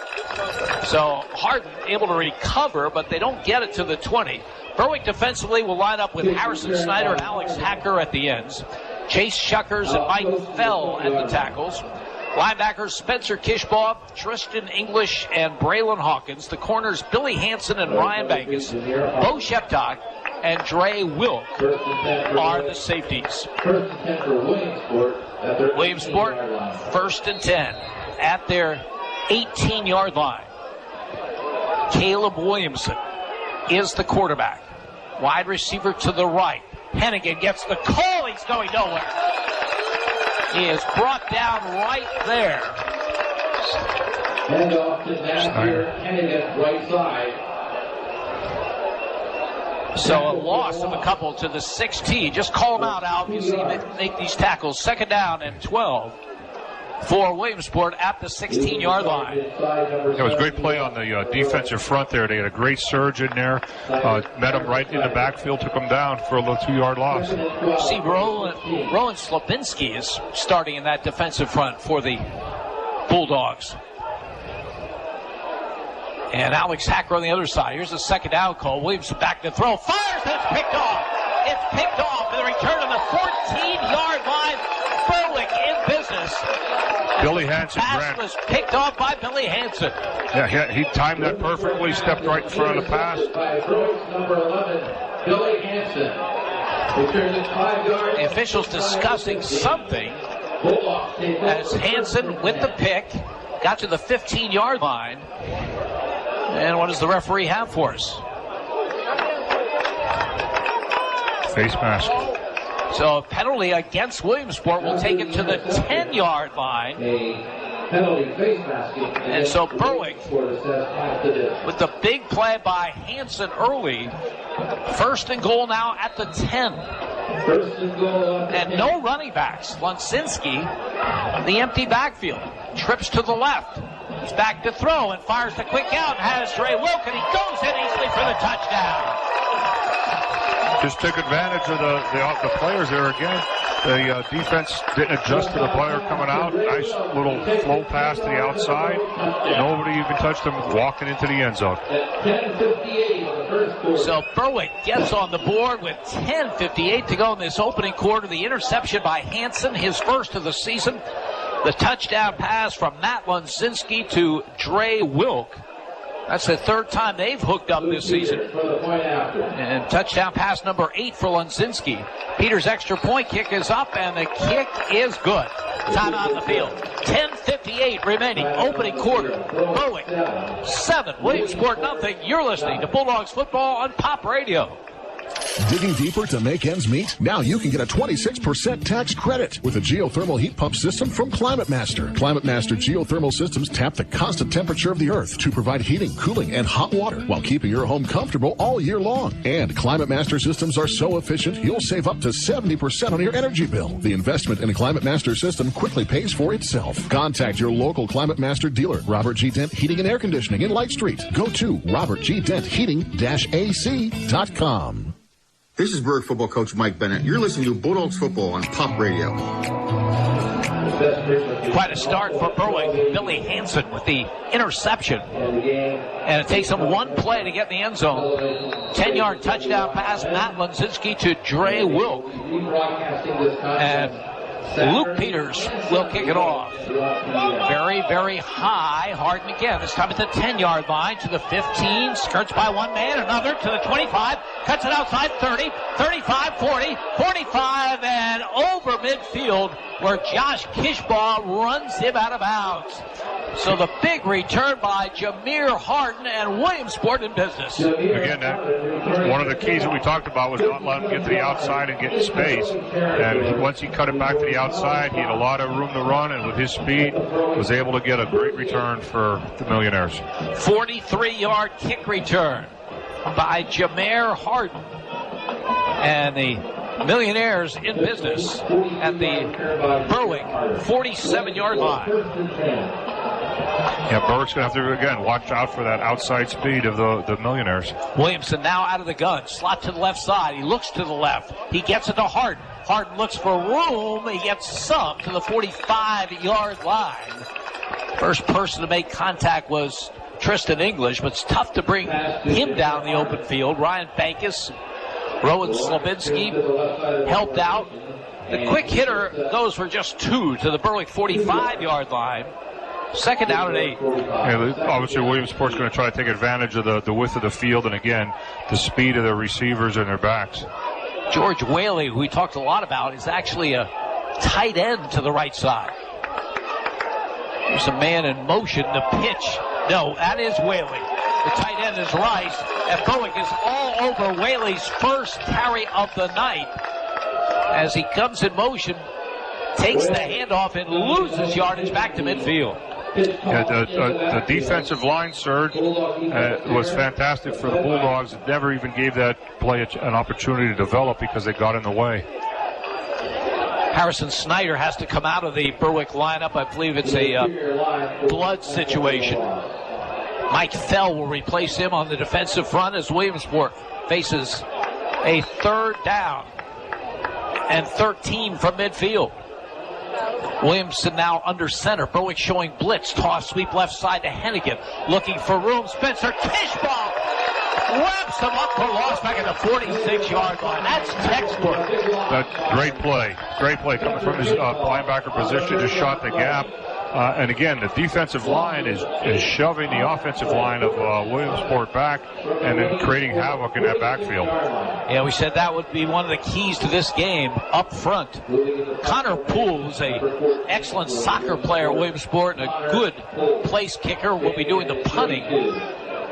So Harden able to recover, but they don't get it to the 20. Berwick defensively will line up with Harrison Snyder and Alex Hacker at the ends. Chase Shuckers and Mike Fell at the tackles. Linebackers Spencer Kishoff, Tristan English, and Braylon Hawkins. The corners Billy Hansen and Ryan Bankus. Bo Sheptock and Dre Wilk are the safeties. Williamsport, 1st and 10 at their 18-yard line. Caleb Williamson is the quarterback. Wide receiver to the right. Hennigan gets the call. He's going nowhere. He is brought down right there. Hand off to Nasir Hennigan, right side. So a loss of a couple to the 16. Just call them out, Al, if you see them make these tackles. 2nd down and 12 for Williamsport at the 16-yard line. It was a great play on the defensive front there. They had a great surge in there. Met him right in the backfield, took him down for a little 2-yard loss. See, Rowan Slopinski is starting in that defensive front for the Bulldogs. And Alex Hacker on the other side. Here's the 2nd down call. Williamson back to throw. Fires, and it's picked off. It's picked off for the return to the 14-yard line. Berwick in business. Billy Hansen pass was picked off by Billy Hansen. Yeah, he timed that perfectly, stepped right in front of the pass. Number 11, Billy Hansen. Returns it 5 yards. The officials discussing something as Hansen with the pick got to the 15-yard line. And what does the referee have for us? Face mask. So a penalty against Williamsport will take it to the 10-yard line. And so Berwick, with the big play by Hansen early, 1st and goal now at the 10. And no running backs. Lunzinski, the empty backfield, trips to the left. He's back to throw and fires the quick out and has Dre Wilk, and he goes in easily for the touchdown. Just took advantage of the players there again. The defense didn't adjust to the player coming out. Nice little flow pass to the outside. Nobody even touched him walking into the end zone. So Berwick gets on the board with 10:58 to go in this opening quarter. The interception by Hansen, his first of the season. The touchdown pass from Matt Lunzinski to Dre Wilk. That's the 3rd time they've hooked up this season. And touchdown pass number 8 for Lunzinski. Peter's extra point kick is up, and the kick is good. Time out on the field. 10:58 remaining. Opening quarter. Berwick 7, Williamsport nothing. You're listening to Bulldogs football on Pop Radio. Digging deeper to make ends meet? Now you can get a 26% tax credit with a geothermal heat pump system from Climate Master. Climate Master geothermal systems tap the constant temperature of the earth to provide heating, cooling, and hot water while keeping your home comfortable all year long. And Climate Master systems are so efficient, you'll save up to 70% on your energy bill. The investment in a Climate Master system quickly pays for itself. Contact your local Climate Master dealer, Robert G. Dent Heating and Air Conditioning in Light Street. Go to robertgdentheating-ac.com. This is Berwick football coach Mike Bennett. You're listening to Bulldogs football on Pop Radio. Quite a start for Berwick. Billy Hansen with the interception. And it takes him one play to get in the end zone. 10-yard touchdown pass, Matt Lunzinski to Dre Wilk. And Luke Peters will kick it off. Very, very high. Harden again. This time at the 10-yard line to the 15. Skirts by one man. Another to the 25. Cuts it outside 30, 35, 40, 45, and over midfield where Josh Kishoff runs him out of bounds. So the big return by Jameer Harden and Williamsport in business. Again, one of the keys that we talked about was not letting him get to the outside and get in space. And once he cut it back to the outside, he had a lot of room to run, and with his speed, was able to get a great return for the Millionaires. 43-yard kick return by Jameer Harden. And the Millionaires in business at the Berwick 47-yard line. Yeah, Berwick's going to have to, again, watch out for that outside speed of the Millionaires. Williamson now out of the gun. Slot to the left side. He looks to the left. He gets it to Harden. Harden looks for room. He gets some to the 45-yard line. First person to make contact was Tristan English, but it's tough to bring him down the open field. Ryan Bankus, Rowan Slobinski helped out. The quick hitter goes for just 2 to the Berwick 45-yard line. 2nd down and 8. Yeah, obviously, Williamsport's going to try to take advantage of the width of the field and, again, the speed of their receivers and their backs. George Whaley, who we talked a lot about, is actually a tight end to the right side. There's a man in motion. The pitch. No, that is Whaley. The tight end is Rice, and Berwick is all over Whaley's first carry of the night. As he comes in motion, takes the handoff and loses yardage back to midfield. Yeah, the defensive line surge was fantastic for the Bulldogs. It never even gave that play an opportunity to develop because they got in the way. Harrison Snyder has to come out of the Berwick lineup. I believe it's a blood situation. Mike Fell will replace him on the defensive front as Williamsport faces a 3rd down and 13 from midfield. Williamson now under center. Berwick showing blitz. Toss sweep left side to Hennigan. Looking for room. Spencer Kishoff wraps him up for loss back at the 46-yard line. That's textbook. That great play. Great play coming from his linebacker position. Just shot the gap. And again, the defensive line is shoving the offensive line of Williamsport back and then creating havoc in that backfield. Yeah, we said that would be one of the keys to this game up front. Connor Poole is an excellent soccer player at Williamsport and a good place kicker, will be doing the punting.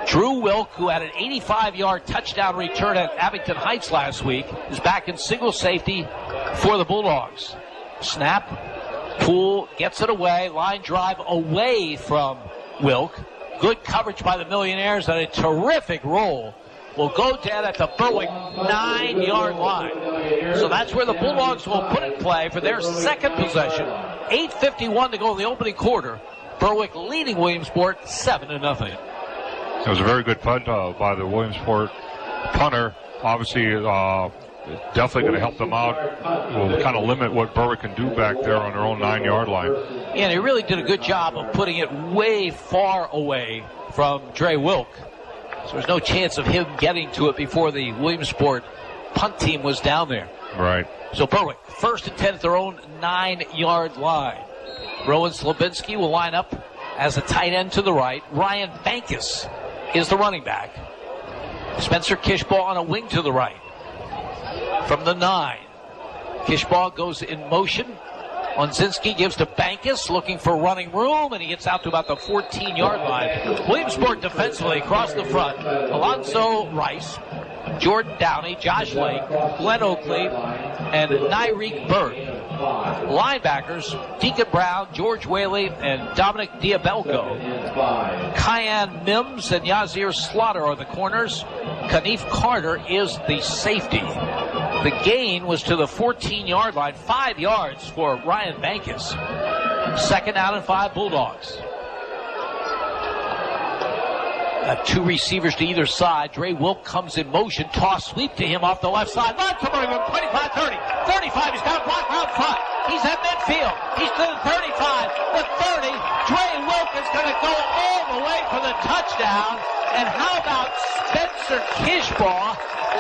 Drew Wilk, who had an 85-yard touchdown return at Abington Heights last week, is back in single safety for the Bulldogs. Snap. Poole gets it away. Line drive away from Wilk. Good coverage by the Millionaires and a terrific roll. Will go down at the Berwick 9-yard line. So that's where the Bulldogs will put it in play for their second possession. 8:51 to go in the opening quarter. Berwick leading Williamsport 7-0. It was a very good punt by the Williamsport punter. Obviously, definitely going to help them out. Will kind of limit what Berwick can do back there on their own 9-yard line. Yeah, and he really did a good job of putting it way far away from Dre Wilk. So there's no chance of him getting to it before the Williamsport punt team was down there. Right. So Berwick, 1st and 10 at their own 9-yard line. Rowan Slabinski will line up as a tight end to the right. Ryan Bankus is the running back. Spencer Kishbaugh on a wing to the right. From the 9, Kishbaugh goes in motion. Lunzinski gives to Bankus, looking for running room, and he gets out to about the 14-yard line. Williamsport defensively across the front. Alonzo Rice, Jordan Downey, Josh Lake, Glenn Oakley, and Nyreek Berg. Linebackers, Deacon Brown, George Whaley, and Dominic Diabelko. Kyan Mims and Yazir Slaughter are the corners. Kanief Carter is the safety. The gain was to the 14-yard line, 5 yards for Ryan Bankus. 2nd down and 5 Bulldogs. Got 2 receivers to either side. Dre Wilk comes in motion. Toss sweep to him off the left side. Run to running room. 25, 30, 35. He's got a block out front. He's at midfield. He's to the 35, the 30. Dre Wilk is going to go all the way for the touchdown. And how about Spencer Kishbaugh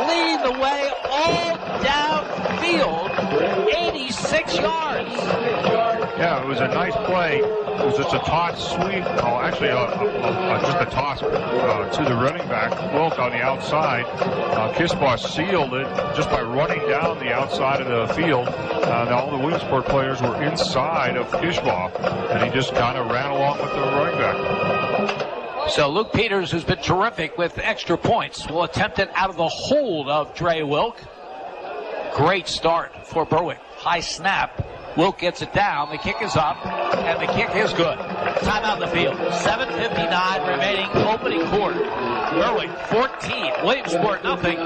leading the way all downfield, 86 yards. Yeah, it was a nice play. It was just a toss sweep. Oh, actually, just a toss to the running back. Wilk on the outside. Kishbaugh sealed it just by running down the outside of the field. All the Williamsport players were inside of Kishbaugh, and he just kind of ran along with the running back. So Luke Peters, who's been terrific with extra points, will attempt it out of the hold of Dre Wilk. Great start for Berwick. High snap. Wilk gets it down. The kick is up, and the kick is good. Timeout in the field. 7:59 remaining opening quarter. Berwick 14, Williamsport nothing.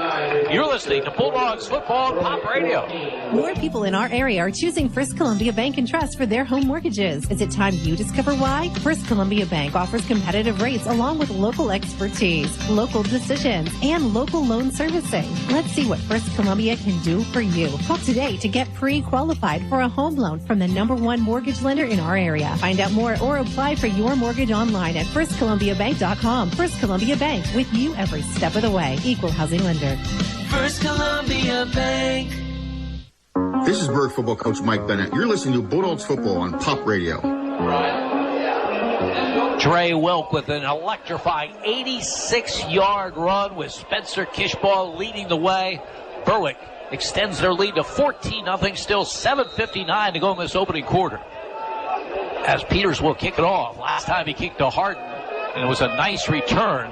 You're listening to Bulldogs Football on Pop Radio. More people in our area are choosing First Columbia Bank and Trust for their home mortgages. Is it time you discover why? First Columbia Bank offers competitive rates along with local expertise, local decisions, and local loan servicing. Let's see what First Columbia can do for you. Call today to get pre-qualified for a home loan from the #1 mortgage lender in our area. Find out more or apply for your mortgage online at firstcolumbiabank.com. First Columbia Bank, with you every step of the way. Equal housing lender. First Columbia Bank. This is Berwick football coach Mike Bennett. You're listening to Bulldogs football on Pop Radio. Dre Wilk with an electrifying 86-yard run with Spencer Kishbaugh leading the way. Berwick extends their lead to 14-0, still 7:59 to go in this opening quarter. As Peters will kick it off. Last time he kicked to Harden, and it was a nice return.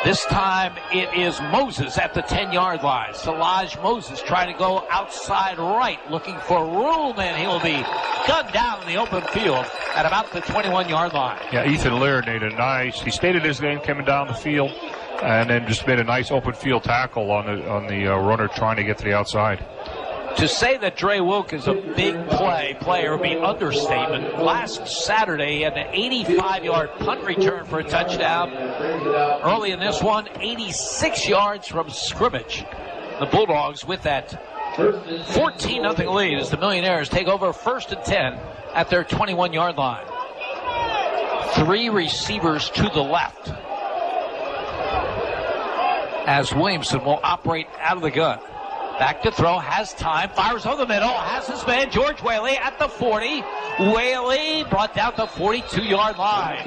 This time it is Moses at the 10-yard line. Salaj Moses trying to go outside right, looking for room, and he'll be gunned down in the open field at about the 21-yard line. Yeah, Ethan Laird made a nice, he stated his name coming down the field, and then just made a nice open field tackle on the runner trying to get to the outside. To say that Dre Wilk is a big player would be an understatement. Last Saturday, he had an 85-yard punt return for a touchdown. Early in this one, 86 yards from scrimmage. The Bulldogs with that 14-0 lead as the Millionaires take over 1st and 10 at their 21-yard line. 3 receivers to the left, as Williamson will operate out of the gun. Back to throw, has time, fires over the middle, has his man, George Whaley at the 40. Whaley brought down the 42-yard line.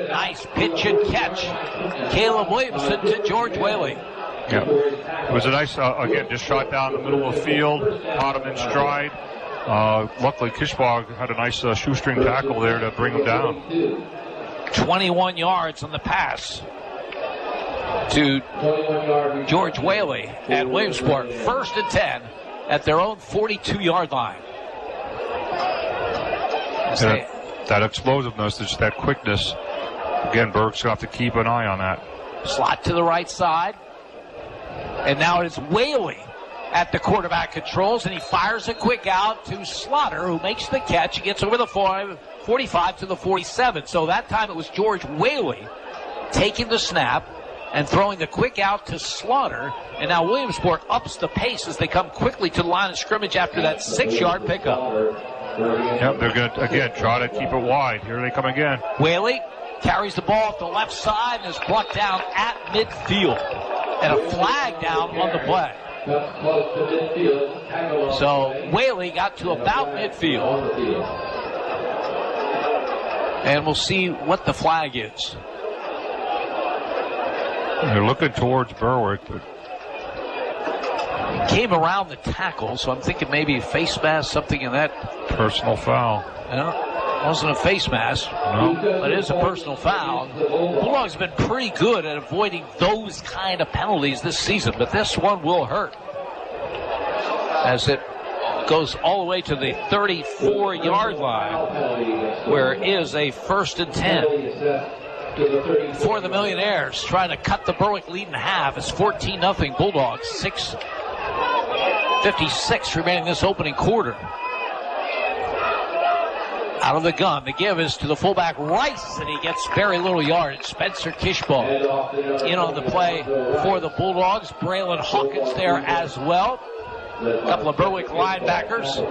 Nice pitch and catch. Caleb Williamson to George Whaley. Yeah, it was a nice, again, just shot down the middle of the field, caught him in stride. Luckily, Kishoff had a nice shoestring tackle there to bring him down. 21 yards on the pass to George Whaley at Williamsport. 1st and 10 at their own 42-yard line. That explosiveness, just that quickness. Again, Berwick's going to have to keep an eye on that. Slot to the right side. And now it is Whaley at the quarterback controls, and he fires a quick out to Slaughter, who makes the catch. He gets over the 45 to the 47. So that time it was George Whaley taking the snap and throwing the quick out to Slaughter. And now Williamsport ups the pace as they come quickly to the line of scrimmage after that 6-yard pickup. Yep, they're going to, again, try to keep it wide. Here they come again. Whaley carries the ball off the left side and is brought down at midfield. And a flag down on the play. So Whaley got to about midfield. And we'll see what the flag is. They're looking towards Berwick, but came around the tackle, so I'm thinking maybe face mask, something in that. Personal foul. It wasn't a face mask, no, but it is a personal foul. Bulldogs have been pretty good at avoiding those kind of penalties this season, but this one will hurt as it goes all the way to the 34-yard line, where it is a 1st and 10. For the Millionaires, trying to cut the Berwick lead in half. It's 14-0 Bulldogs. 6:56 remaining this opening quarter. Out of the gun, the give is to the fullback Rice, and he gets very little yardage. Spencer Kishoff in on the play for the Bulldogs. Braylon Hawkins there as well. A couple of Berwick linebackers.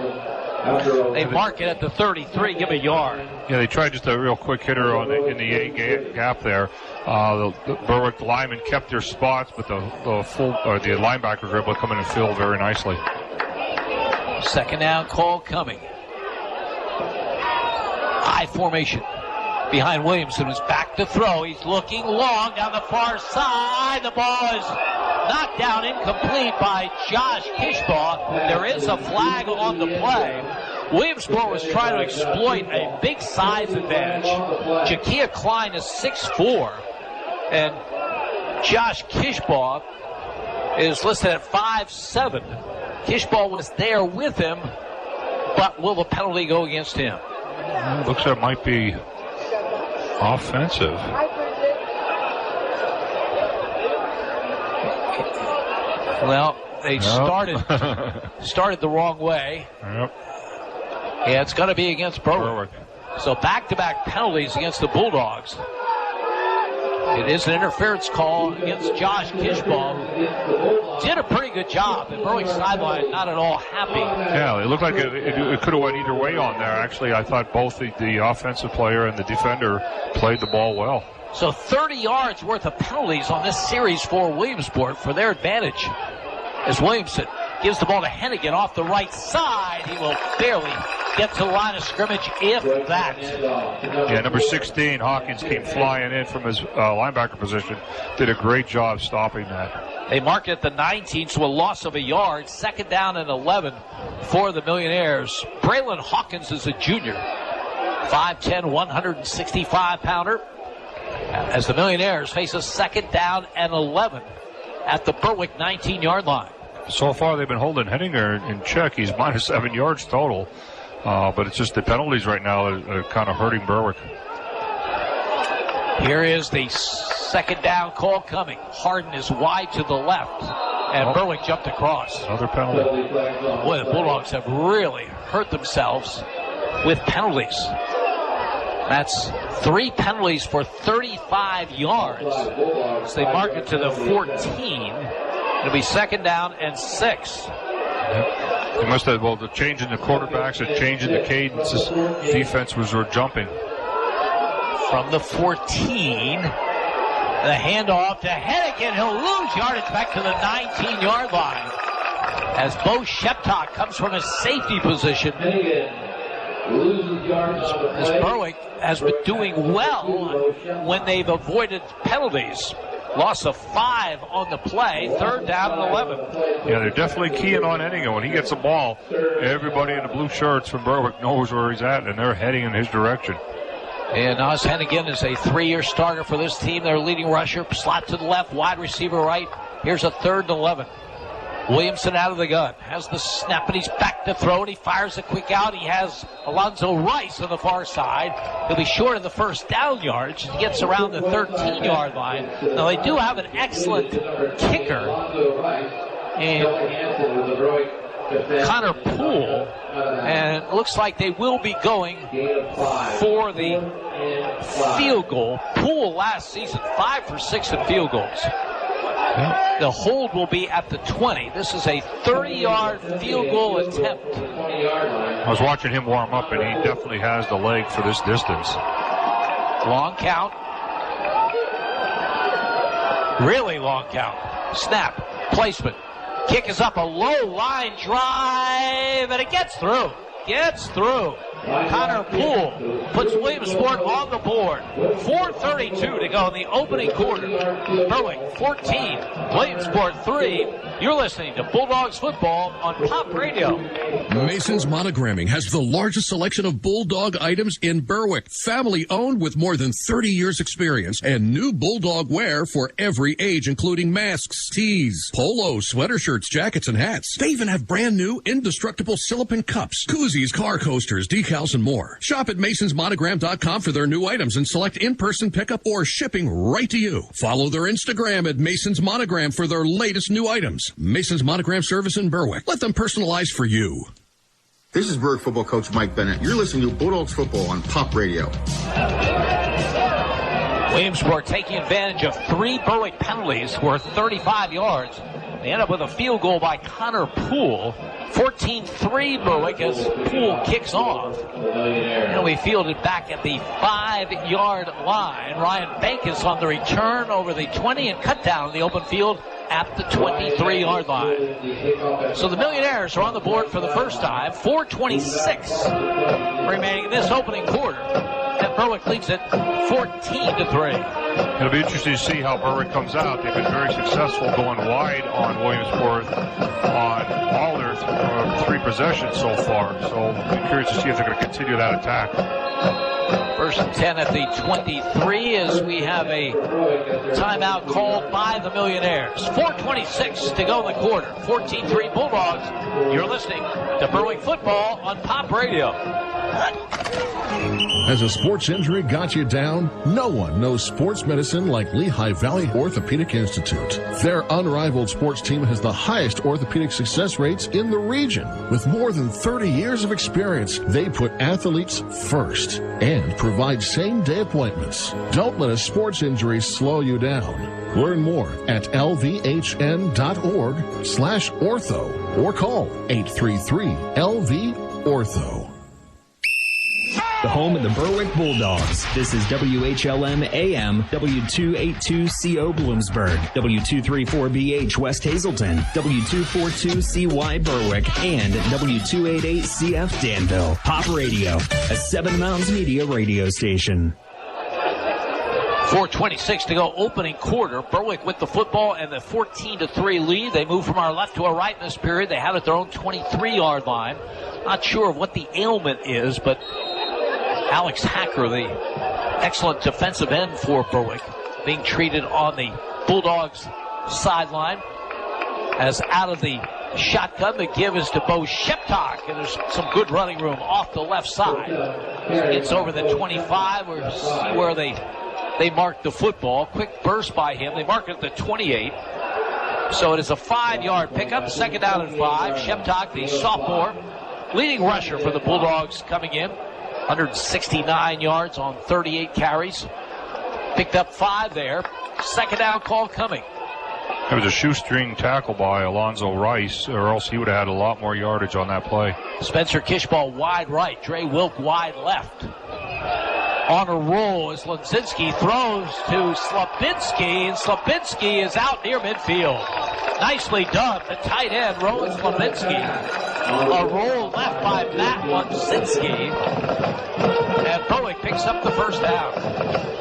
They mark it at the 33, give a yard. Yeah, they tried just a real quick hitter in the A gap there. The Berwick linemen kept their spots, but the linebackers were able to come in and fill very nicely. 2nd down call coming. High formation behind Williamson, who's back to throw. He's looking long down the far side. The ball is knocked down incomplete by Josh Kishoff. There is a flag on the play. Williamsport was trying to exploit a big size advantage. Jakia Klein is 6'4", and Josh Kishoff is listed at 5'7". Kishoff was there with him, but will the penalty go against him? Looks like it might be offensive. Well, they started the wrong way. Yep. Yeah, it's going to be against Berwick. So back-to-back penalties against the Bulldogs. It is an interference call against Josh Kishoff. Did a pretty good job. The Berwick sideline not at all happy. Yeah, it looked like it could have went either way on there. Actually, I thought both the offensive player and the defender played the ball well. So 30 yards worth of penalties on this series for Williamsport for their advantage. As Williamson gives the ball to Hennigan off the right side. He will barely get to the line of scrimmage, if that. Yeah, number 16, Hawkins, came flying in from his linebacker position. Did a great job stopping that. They mark it at the 19, so a loss of a yard. 2nd down and 11 for the Millionaires. Braylon Hawkins is a junior. 5'10", 165-pounder. as the Millionaires face a 2nd down and 11 at the Berwick 19-yard line. So far, they've been holding Hennigan in check. He's minus 7 yards total. But it's just the penalties right now are kind of hurting Berwick. Here is the 2nd down call coming. Harden is wide to the left, and Berwick jumped across. Another penalty. Boy, the Bulldogs have really hurt themselves with penalties. That's 3 penalties for 35 yards. So they mark it to the 14. It'll be 2nd down and 6. They must have, the change in the quarterbacks, the change in the cadences, defense was jumping. From the 14, the handoff to Hennigan. He'll lose yardage back to the 19-yard line as Bo Sheptock comes from a safety position. As Berwick has been doing well when they've avoided penalties. Loss of 5 on the play, 3rd down and 11. Yeah, they're definitely keying on Hennigan. When he gets the ball, everybody in the blue shirts from Berwick knows where he's at, and they're heading in his direction. And Nasir Hennigan is a 3-year starter for this team. Their leading rusher, slot to the left, wide receiver right. Here's a 3rd and 11. Williamson out of the gun, has the snap, and he's back to throw, and he fires a quick out. He has Alonzo Rice on the far side. He'll be short of the 1st down yards. He gets around the 13-yard line. Now, they do have an excellent kicker in Connor Poole, and it looks like they will be going for the field goal. Poole last season, 5 for 6 in field goals. The hold will be at the 20. This is a 30-yard field goal attempt. I was watching him warm up, and he definitely has the leg for this distance. Long count. Really long count. Snap. Placement. Kick is up a low line drive, and it gets through. Gets through. Connor Poole puts Williamsport on the board. 4:32 to go in the opening quarter. Berwick 14, Williamsport 3. You're listening to Bulldogs football on Pop Radio. Mason's Monogramming has the largest selection of Bulldog items in Berwick. Family owned with more than 30 years experience and new Bulldog wear for every age, including masks, tees, polos, sweater shirts, jackets, and hats. They even have brand new indestructible silicone cups, koozies, car coasters, decals, and more. Shop at masonsmonogram.com for their new items and select in-person pickup or shipping right to you. Follow their Instagram at Mason's Monogram for their latest new items. Mason's Monogram service in Berwick. Let them personalize for you. This is Berwick football coach Mike Bennett. You're listening to Bulldogs football on Pop Radio. Williamsport taking advantage of 3 Berwick penalties worth 35 yards. They end up with a field goal by Connor Poole. 14-3 Berwick as Poole kicks off. And we fielded back at the 5-yard line. Ryan Bankus on the return over the 20 and cut down in the open field at the 23-yard line. So the Millionaires are on the board for the first time. 4:26 remaining in this opening quarter. And Berwick leads it 14-3. It'll be interesting to see how Berwick comes out. They've been very successful going wide on Williamsport on all their 3 possessions so far. So I'm curious to see if they're going to continue that attack. 1st and 10 at the 23 as we have a timeout called by the Millionaires. 4:26 to go in the quarter. 14-3 Bulldogs. You're listening to Berwick football on Pop Radio. Has a sports injury got you down? No one knows sports medicine like Lehigh Valley Orthopedic Institute. Their unrivaled sports team has the highest orthopedic success rates in the region. With more than 30 years of experience, they put athletes first and provide same-day appointments. Don't let a sports injury slow you down. Learn more at lvhn.org/ortho or call 833-LV-ORTHO. The home of the Berwick Bulldogs. This is WHLM AM, W282CO Bloomsburg, W234BH West Hazelton, W242CY Berwick, and W288CF Danville. Pop Radio, a Seven Mountains Media radio station. 4:26 to go, opening quarter. Berwick with the football and the 14-3 lead. They move from our left to our right in this period. They have it at their own 23-yard line. Not sure of what the ailment is, but Alex Hacker, the excellent defensive end for Berwick, being treated on the Bulldogs sideline. As out of the shotgun, the give is to Bo Sheptock, and there's some good running room off the left side. So he gets over the 25. We'll see where they mark the football. Quick burst by him. They mark it at the 28. So it is a 5-yard pickup. Second down and 5. Sheptock, the sophomore, leading rusher for the Bulldogs, coming in. 169 yards on 38 carries. Picked up 5 there. Second down call coming. It was a shoestring tackle by Alonzo Rice, or else he would have had a lot more yardage on that play. Spencer Kishball wide right. Dre Wilk wide left. On a roll as Lunzinski throws to Slabinski, and Slabinski is out near midfield. Nicely done. The tight end, Rowan Slabinski. A roll left by Matt Lunzinski. And Berwick picks up the first down.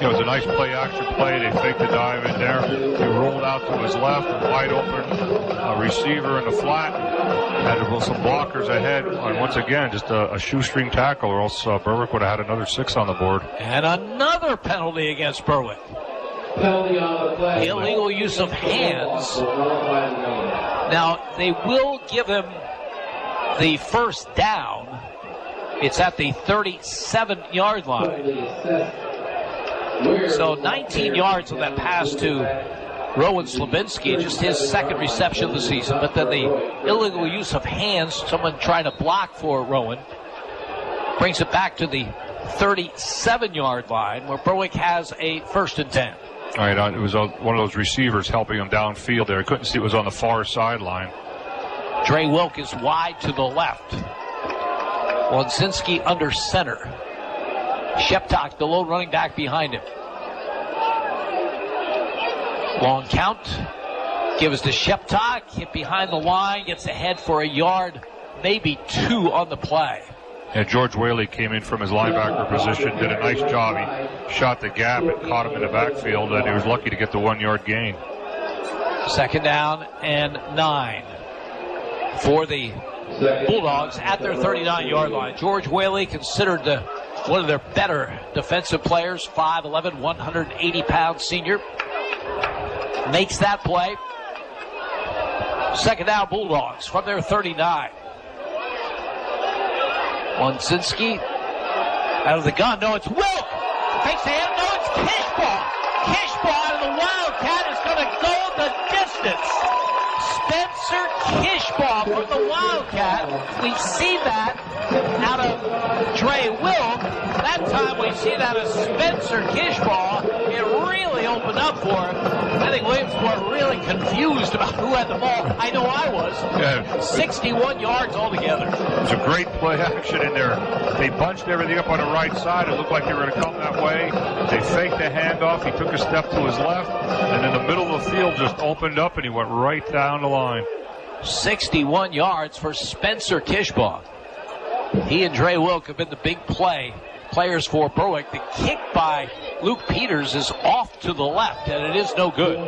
It was a nice play-action play. They faked the dive in there. He rolled out to his left, a wide open receiver in the flat. Had some blockers ahead. And once again, just a shoestring tackle, or else Berwick would have had another 6 on the board. And another penalty against Berwick. Penalty on the play. Illegal use of hands. Now, they will give him the first down. It's at the 37-yard line. So 19 yards of that pass to Rowan Slabinski, just his second reception of the season. But then the illegal use of hands, someone trying to block for Rowan, brings it back to the 37-yard line where Berwick has a 1st and 10. All right, it was one of those receivers helping him downfield there. I couldn't see it was on the far sideline. Dre Wilk is wide to the left. Lunzinski under center. Sheptock, the lone running back behind him. Long count. Gives to Sheptock. Hit behind the line. Gets ahead for a yard, maybe 2 on the play. And George Whaley came in from his linebacker position, did a nice job. He shot the gap and caught him in the backfield, and he was lucky to get the 1-yard gain. Second down and 9 for the Bulldogs at their 39-yard line. George Whaley, considered one of their better defensive players, 5'11", 180-pound senior, makes that play. Second down, Bulldogs from their 39. Lunzinski out of the gun. No, it's Wilk. Fakes the hand. No, it's Kishball. Kishball out of the Wildcat is going to go the distance. Spencer Kishball from the Wildcat. We've seen that out of Dre Wilk. That time we've seen out of Spencer Kishball. It really opened up for him. I think Williamsport really confused about who had the ball. I know I was. Yeah. 61 yards altogether. It was a great play action in there. They bunched everything up on the right side. It looked like they were going to come that way. They faked the handoff. He took a step to his left, and then the middle of the field just opened up, and he went right down the line. 61 yards for Spencer Kishball. He and Dre Wilk have been the big players for Berwick. The kick by Luke Peters is off to the left, and it is no good.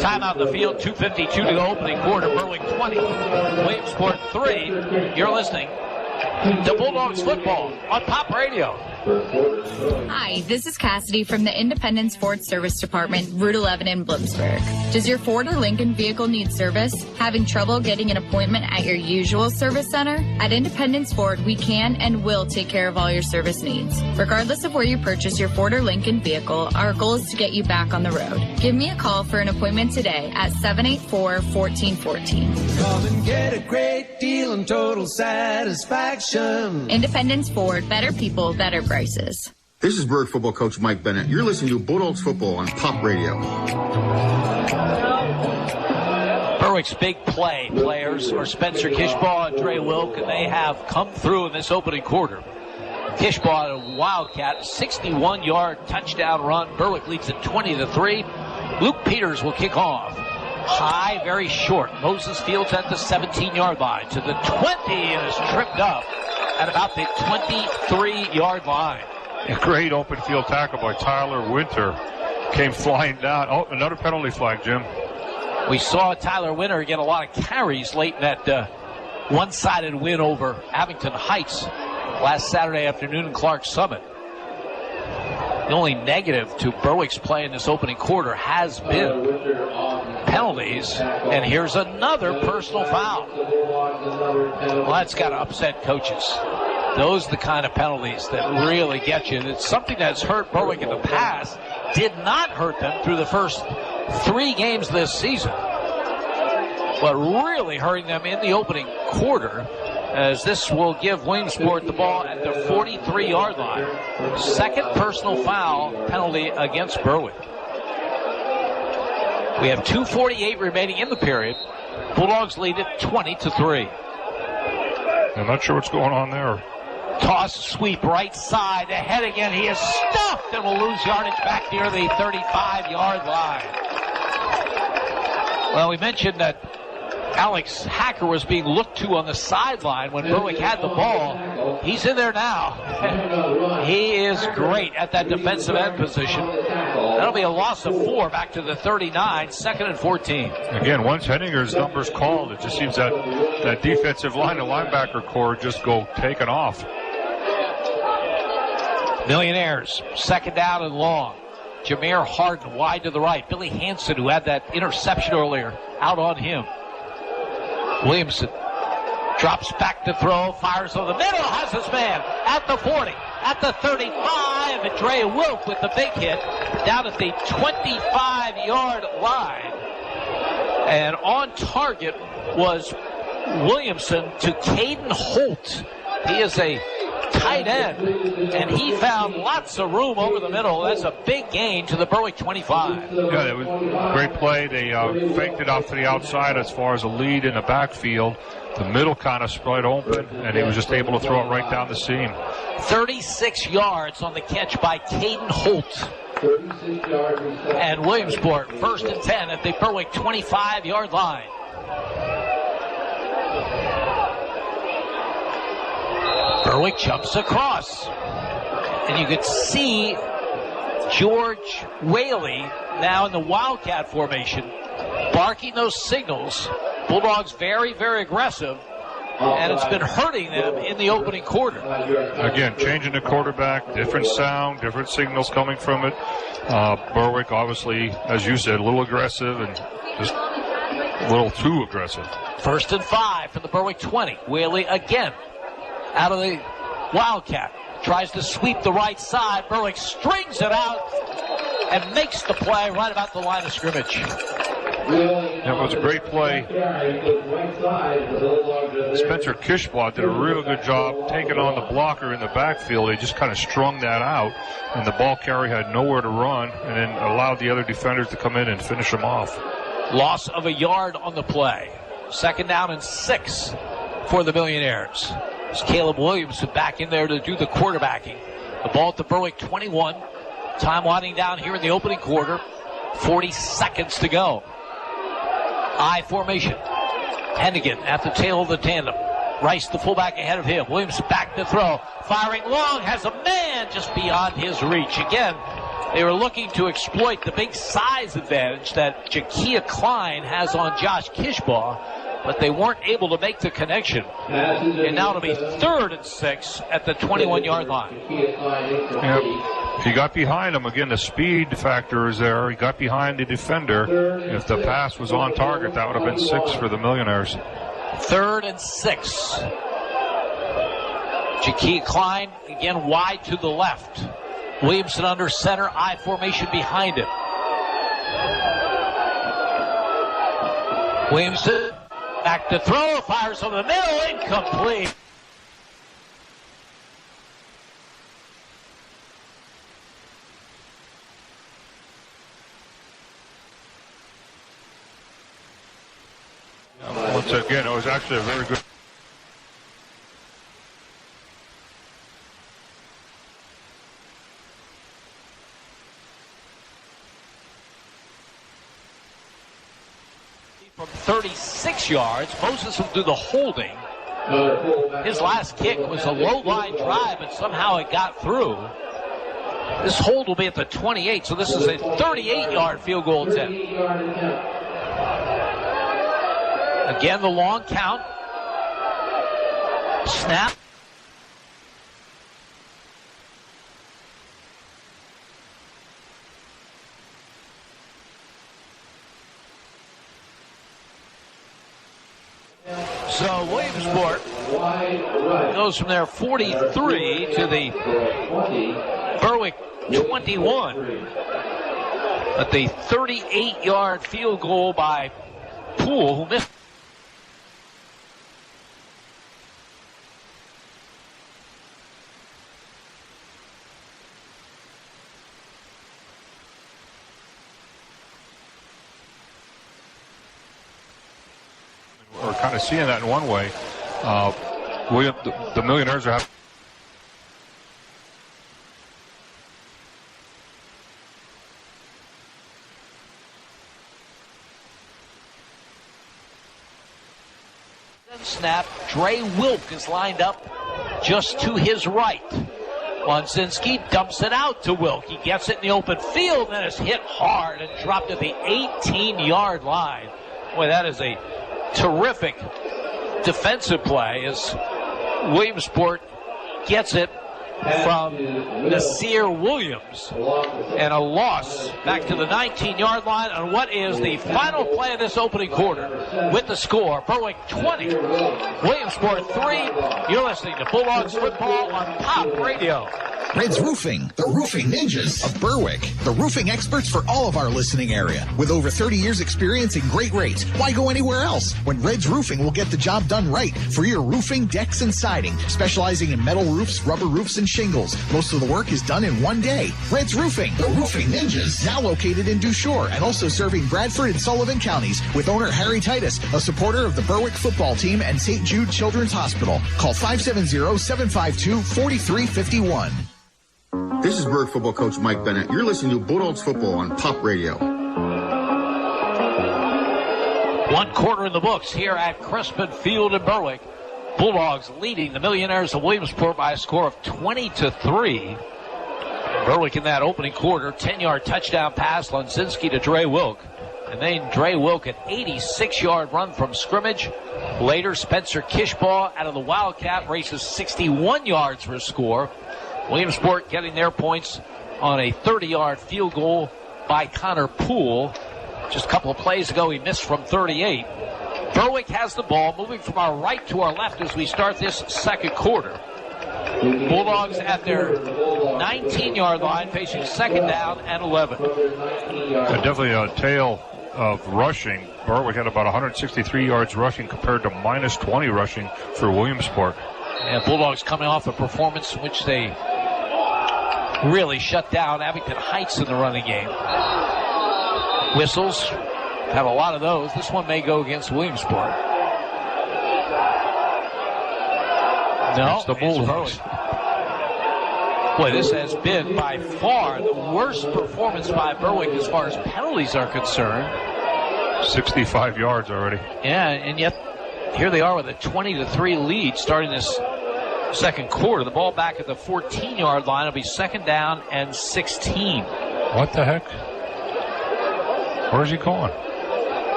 Timeout in the field, 2:52 to go, opening quarter. Berwick 20, Williamsport 3. You're listening to Bulldogs football on Pop Radio. Hi, this is Cassidy from the Independence Ford Service Department, Route 11 in Bloomsburg. Does your Ford or Lincoln vehicle need service? Having trouble getting an appointment at your usual service center? At Independence Ford, we can and will take care of all your service needs. Regardless of where you purchase your Ford or Lincoln vehicle, our goal is to get you back on the road. Give me a call for an appointment today at 784-1414. Come and get a great deal and total satisfaction. Independence Ford, better people, better prices. This is Berwick football coach Mike Bennett. You're listening to Bulldogs football on Pop Radio. Berwick's big players are Spencer Kishball and Dre Wilk, and they have come through in this opening quarter. Kishball, a Wildcat, 61-yard touchdown run. Berwick leads at 20-3. Luke Peters will kick off. High, very short. Moses Fields at the 17-yard line to the 20 and is tripped up at about the 23-yard line. A great open field tackle by Tyler Winter. Came flying down. Oh, another penalty flag, Jim. We saw Tyler Winter get a lot of carries late in that one-sided win over Abington Heights last Saturday afternoon in Clark Summit. The only negative to Berwick's play in this opening quarter has been penalties. And here's another personal foul. Well, that's got to upset coaches. Those are the kind of penalties that really get you. And it's something that's hurt Berwick in the past. Did not hurt them through the first 3 games this season. But really hurting them in the opening quarter, as this will give Williamsport the ball at the 43-yard line. Second personal foul penalty against Berwick. We have 2:48 remaining in the period. Bulldogs lead it 20-3. I'm not sure what's going on there. Toss, sweep, right side, ahead again. He is stuffed and will lose yardage back near the 35-yard line. Well, we mentioned that Alex Hacker was being looked to on the sideline when Berwick had the ball. He's in there now. He is great at that defensive end position. That'll be a loss of 4 back to the 39, 2nd and 14. Again, once Hennigan's number's called, it just seems that defensive line and linebacker core just go taking off. Millionaires, 2nd down and long. Jameer Harden wide to the right. Billy Hansen, who had that interception earlier, out on him. Williamson drops back to throw, fires over the middle, has his man at the 40, at the 35, and Dre Wilk with the big hit down at the 25-yard line. And on target was Williamson to Caden Holt. He is a tight end, and he found lots of room over the middle. That's a big gain to the Berwick 25. Yeah, it was a great play. They faked it out to the outside as far as a lead in the backfield. The middle kind of spread open, and he was just able to throw it right down the seam. 36 yards on the catch by Caden Holt. And Williamsport, 1st and 10 at the Berwick 25-yard line. Berwick jumps across. And you could see George Whaley now in the Wildcat formation, barking those signals. Bulldogs very, very aggressive. And it's been hurting them in the opening quarter. Again, changing the quarterback, different sound, different signals coming from it. Berwick, obviously, as you said, a little aggressive and just a little too aggressive. 1st and 5 from the Berwick 20. Whaley again out of the Wildcat. Tries to sweep the right side. Berwick strings it out and makes the play right about the line of scrimmage. That was a great play. Spencer Kishoff did a real good job taking on the blocker in the backfield. He just kind of strung that out, and the ball carrier had nowhere to run, and then allowed the other defenders to come in and finish him off. Loss of a yard on the play. 2nd down and 6 for the Millionaires. It's Caleb Williamson back in there to do the quarterbacking. The ball at the Berwick 21. Time winding down here in the opening quarter. 40 seconds to go. I formation. Hennigan at the tail of the tandem. Rice, the fullback, ahead of him. Williams back to throw. Firing long. Has a man just beyond his reach. Again, they were looking to exploit the big size advantage that Jakia Klein has on Josh Kishoff, but they weren't able to make the connection. And now it'll be 3rd and 6 at the 21-yard line. Yep. He got behind him. Again, the speed factor is there. He got behind the defender. If the pass was on target, that would have been 6 for the Millionaires. 3rd and 6. Jakia Klein again wide to the left. Williamson under center, I formation behind him. Williamson back to throw, fires over the middle, incomplete. Once again, it was actually a very good. From 36 yards, Moses will do the holding. His last kick was a low-line drive, but somehow it got through. This hold will be at the 28, so this is a 38-yard field goal attempt. Again, the long count. Snap. So Williamsport goes from their 43 to the Berwick 21. But the 38-yard field goal by Poole, who missed. We're kind of seeing that in one way. The Millionaires are having. Snap. Dre Wilk is lined up just to his right. Lunzinski dumps it out to Wilk. He gets it in the open field and is hit hard and dropped at the 18-yard line. Boy, that is a terrific defensive play as Williamsport gets it from Nasir Williams, and a loss back to the 19-yard line on what is the final play of this opening quarter. With the score, Berwick 20, Williamsport 3. You're listening to Bulldogs football on Pop Radio. Red's Roofing, the roofing ninjas of Berwick. The roofing experts for all of our listening area. With over 30 years experience and great rates, why go anywhere else when Red's Roofing will get the job done right for your roofing, decks, and siding. Specializing in metal roofs, rubber roofs, and shingles. Most of the work is done in one day. Red's Roofing, the roofing ninjas. Now located in Dushore and also serving Bradford and Sullivan counties with owner Harry Titus, a supporter of the Berwick football team and St. Jude Children's Hospital. Call 570-752-4351. This is Berwick football coach Mike Bennett. You're listening to Bulldogs football on Pop Radio. One quarter in the books here at Crispin Field in Berwick. Bulldogs leading the Millionaires of Williamsport by a score of 20-3. Berwick in that opening quarter, 10-yard touchdown pass, Lunzinski to Dre Wilk. And then Dre Wilk, an 86-yard run from scrimmage. Later, Spencer Kishoff out of the Wildcat races 61 yards for a score. Williamsport getting their points on a 30-yard field goal by Connor Poole. Just a couple of plays ago, he missed from 38. Berwick has the ball, moving from our right to our left as we start this second quarter. Bulldogs at their 19-yard line, facing second down and 11. Definitely a tale of rushing. Berwick had about 163 yards rushing compared to minus 20 rushing for Williamsport. And Bulldogs coming off a performance in which they really shut down Abington Heights in the running game. Whistles, have a lot of those. This one may go against Williamsport. No, it's the Bulldogs. Boy, this has been by far the worst performance by Berwick as far as penalties are concerned. 65 yards already. Yeah, and yet here they are with a 20-3 lead starting this second quarter. The ball back at the 14-yard line. It'll be second down and 16. What the heck? Where's he going?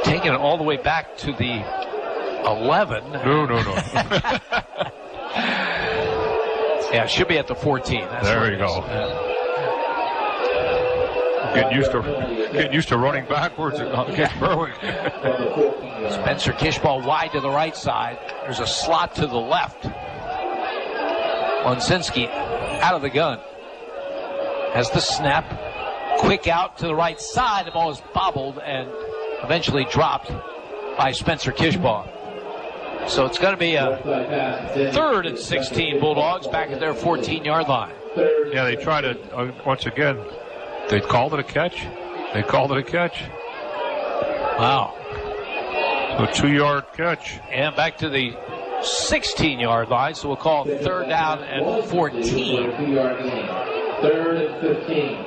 Taking it all the way back to the 11. No. Yeah, it should be at the 14. That's there you go. Getting used to running backwards against Berwick. Spencer Kishoff wide to the right side. There's a slot to the left. Lunzinski out of the gun. Has the snap. Quick out to the right side. The ball is bobbled and eventually dropped by Spencer Kishoff. So it's going to be a 3rd and 16 Bulldogs back at their 14-yard line. Yeah, they try to, once again, they called it a catch. Wow. So a 2-yard catch. And back to the 16-yard line, so we'll call 3rd down and 14. 3rd and 15.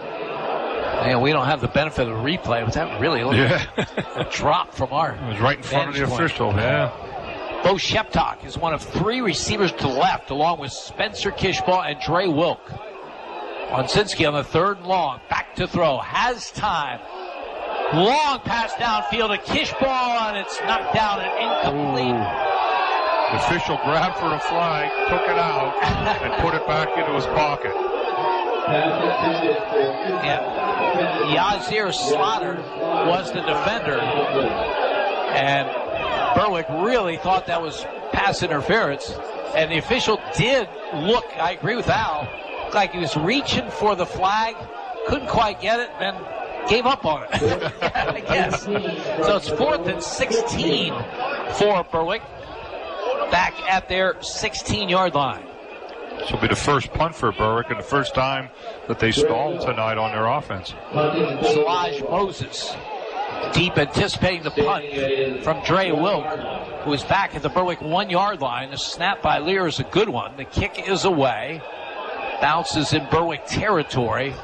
Man, we don't have the benefit of the replay, but that really looked like a drop from our. It was right in front of the official, yeah. Bo Sheptok is one of 3 receivers to the left, along with Spencer Kishoff and Dre Wilk. Lunzinski on the 3rd and long, back to throw, has time. Long pass downfield to Kishoff, and it's knocked down and incomplete. The official grabbed for the flag, took it out, and put it back into his pocket. Yeah. Yazir Slaughter was the defender, and Berwick really thought that was pass interference, and the official did look, I agree with Al, looked like he was reaching for the flag, couldn't quite get it, and gave up on it, I guess. So it's 4th and 16 for Berwick, back at their 16-yard line. This will be the first punt for Berwick and the first time that they stalled tonight on their offense. Solage Moses, deep anticipating the punt from Dre Wilk, who is back at the Berwick 1-yard line. The snap by Lear is a good one. The kick is away. Bounces in Berwick territory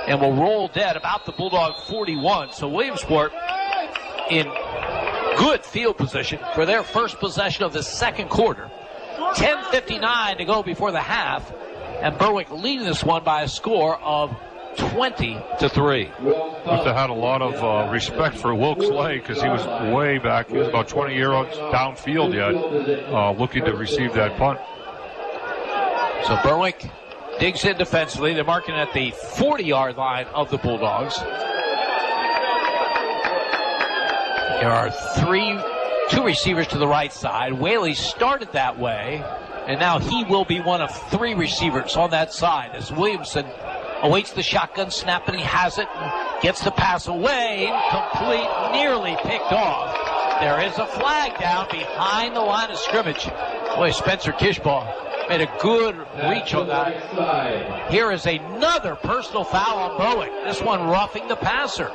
and will roll dead about the Bulldog 41. So Williamsport in good field position for their first possession of the second quarter. 10:59 to go before the half, and Berwick leading this one by a score of 20-3. Must have had a lot of respect for Wilk's leg because he was way back. He was about 20 yards downfield yet, looking to receive that punt. So Berwick digs in defensively. They're marking at the 40-yard line of the Bulldogs. There are two receivers to the right side. Whaley started that way, and now he will be one of 3 receivers on that side as Williamson awaits the shotgun snap, and he has it, and gets the pass away, incomplete, nearly picked off. There is a flag down behind the line of scrimmage. Boy, Spencer Kishoff made a good reach on that. Here is another personal foul on Berwick. This one roughing the passer.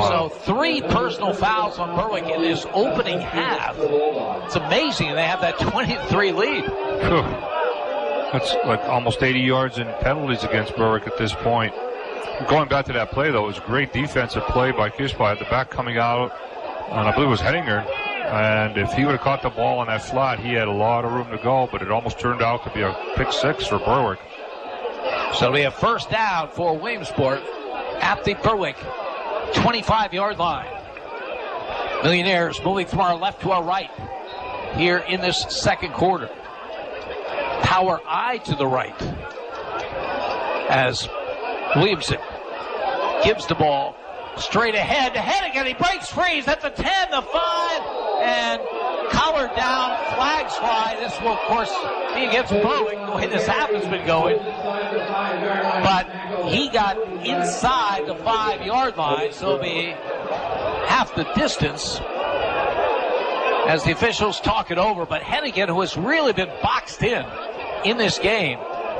So 3 personal fouls on Berwick in this opening half. It's amazing they have that 23 lead. That's like almost 80 yards in penalties against Berwick at this point. Going back to that play, though, it was a great defensive play by Kishoff at the back coming out, and I believe it was Hennigan. And if he would have caught the ball on that flat, he had a lot of room to go, but it almost turned out to be a pick 6 for Berwick. So we have first down for Williamsport at the Berwick 25-yard line. Millionaires moving from our left to our right here in this second quarter. Power I to the right as Williamson gives the ball straight ahead to Hennigan. He breaks free. He's at the 10, the 5, and collared down, flags fly. This will, of course, be against Berwick, the way this half has been going. But he got inside the 5-yard line, so it'll be half the distance as the officials talk it over. But Hennigan, who has really been boxed in this game,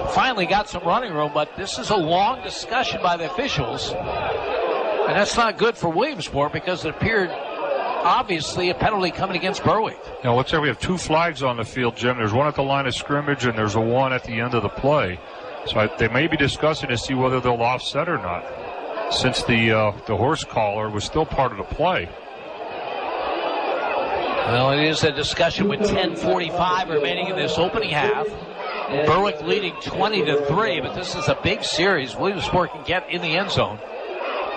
finally got some running room, but this is a long discussion by the officials. And that's not good for Williamsport because it appeared obviously a penalty coming against Berwick. Now, let's say we have 2 flags on the field, Jim. There's one at the line of scrimmage and there's one at the end of the play. So they may be discussing to see whether they'll offset or not, since the horse collar was still part of the play. Well, it is a discussion with 10:45 remaining in this opening half. Berwick leading 20-3, but this is a big series. Williamsport can get in the end zone.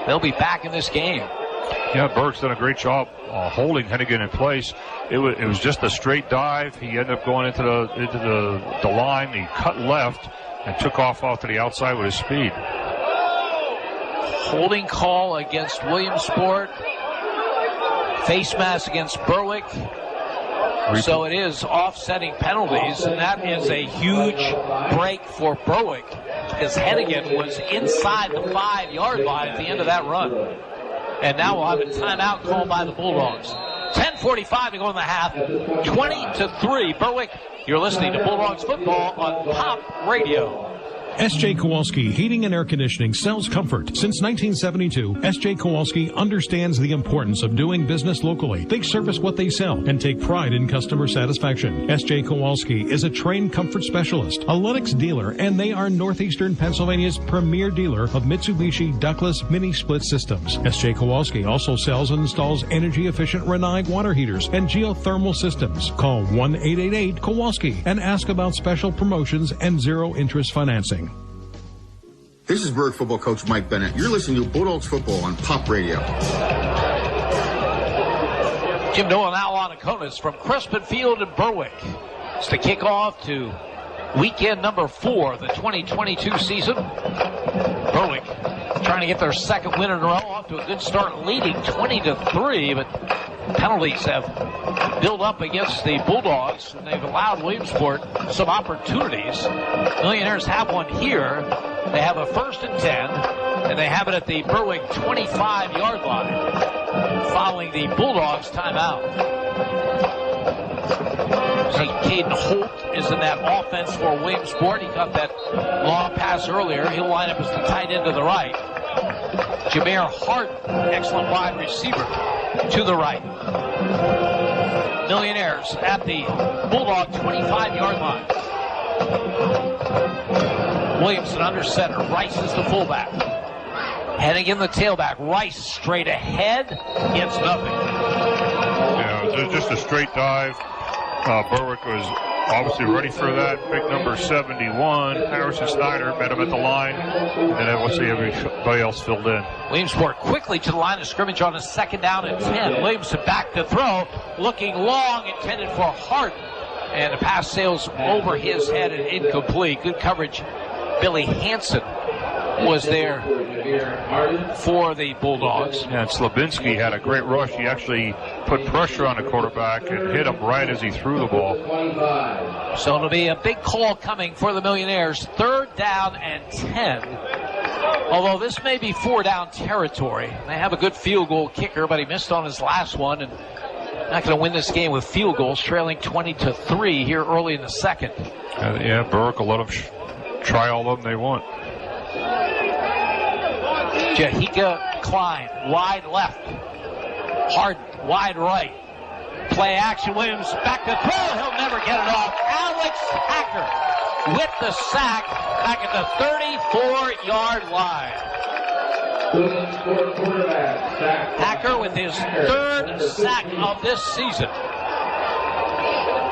They'll be back in this game. Yeah, Berwick's done a great job holding Hennigan in place. It was just a straight dive. He ended up going into the line. He cut left and took off to the outside with his speed. Holding call against Williamsport. Face mask against Berwick. So it is offsetting penalties, and that is a huge break for Berwick because Hennigan was inside the 5-yard line at the end of that run. And now we'll have a timeout called by the Bulldogs. 10:45 to go in the half. 20-3. Berwick, you're listening to Bulldogs football on Pop Radio. S.J. Kowalski Heating and Air Conditioning sells comfort. Since 1972, S.J. Kowalski understands the importance of doing business locally. They service what they sell and take pride in customer satisfaction. S.J. Kowalski is a trained comfort specialist, a Lennox dealer, and they are Northeastern Pennsylvania's premier dealer of Mitsubishi ductless mini-split systems. S.J. Kowalski also sells and installs energy-efficient Rinnai water heaters and geothermal systems. Call 1-888-KOWALSKI and ask about special promotions and zero-interest financing. This is Berwick football coach Mike Bennett. You're listening to Bulldogs football on Pop Radio. Jim Doyle and Al Anaconis from Crispin Field in Berwick. It's the kickoff to weekend number 4 of the 2022 season. Berwick trying to get their second win in a row, off to a good start, leading 20-3, but penalties have built up against the Bulldogs, and they've allowed Williamsport some opportunities. Millionaires have one here. They have a 1st and 10, and they have it at the Berwick 25-yard line following the Bulldogs timeout. See, Caden Holt is in that offense for Williamsport. He got that long pass earlier. He'll line up as the tight end to the right. Jameer Harden, excellent wide receiver, to the right. Millionaires at the Bulldog 25-yard line. Williamson under center. Rice is the fullback. Hennigan the tailback. Rice straight ahead. Gets nothing. Yeah, it was just a straight dive. Berwick was obviously ready for that. Big number 71. Harrison Snyder met him at the line. And then we'll see everybody else filled in. Williamsport quickly to the line of scrimmage on a 2nd down and 10. Williamson back to throw. Looking long, intended for Harden. And the pass sails over his head and incomplete. Good coverage. Billy Hansen was there for the Bulldogs. And Slabinski had a great rush. He actually put pressure on the quarterback and hit him right as he threw the ball. So it'll be a big call coming for the Millionaires. 3rd down and 10. Although this may be 4-down territory. They have a good field goal kicker, but he missed on his last one. And not going to win this game with field goals, trailing 20-3 here early in the 2nd. Yeah, Berwick will let them try all of them they want. Jahika Klein, wide left. Harden, wide right. Play action, Williams back to throw. He'll never get it off. Alex Hacker with the sack back at the 34-yard line. Hacker with his 3rd sack of this season.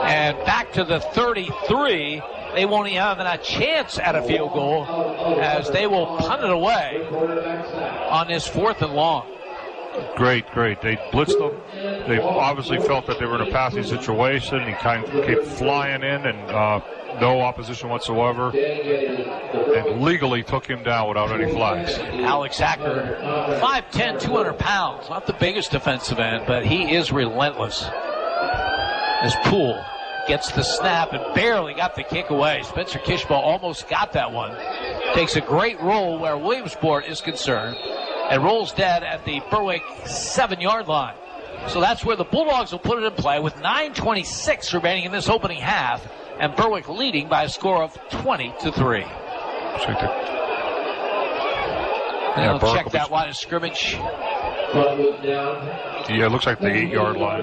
And back to the 33. They won't even have a chance at a field goal as they will punt it away on this 4th and long. Great. They blitzed them. They obviously felt that they were in a passing situation. He kind of kept flying in and no opposition whatsoever. And legally took him down without any flags. Alex Hacker, 5'10", 200 pounds. Not the biggest defensive end, but he is relentless. As Poole gets the snap and barely got the kick away. Spencer Kishoff almost got that one. Takes a great roll where Williamsport is concerned and rolls dead at the Berwick 7-yard line. So that's where the Bulldogs will put it in play with 9:26 remaining in this opening half, and Berwick leading by a score of 20-3. They'll check that line of scrimmage. Yeah, it looks like the 8-yard line.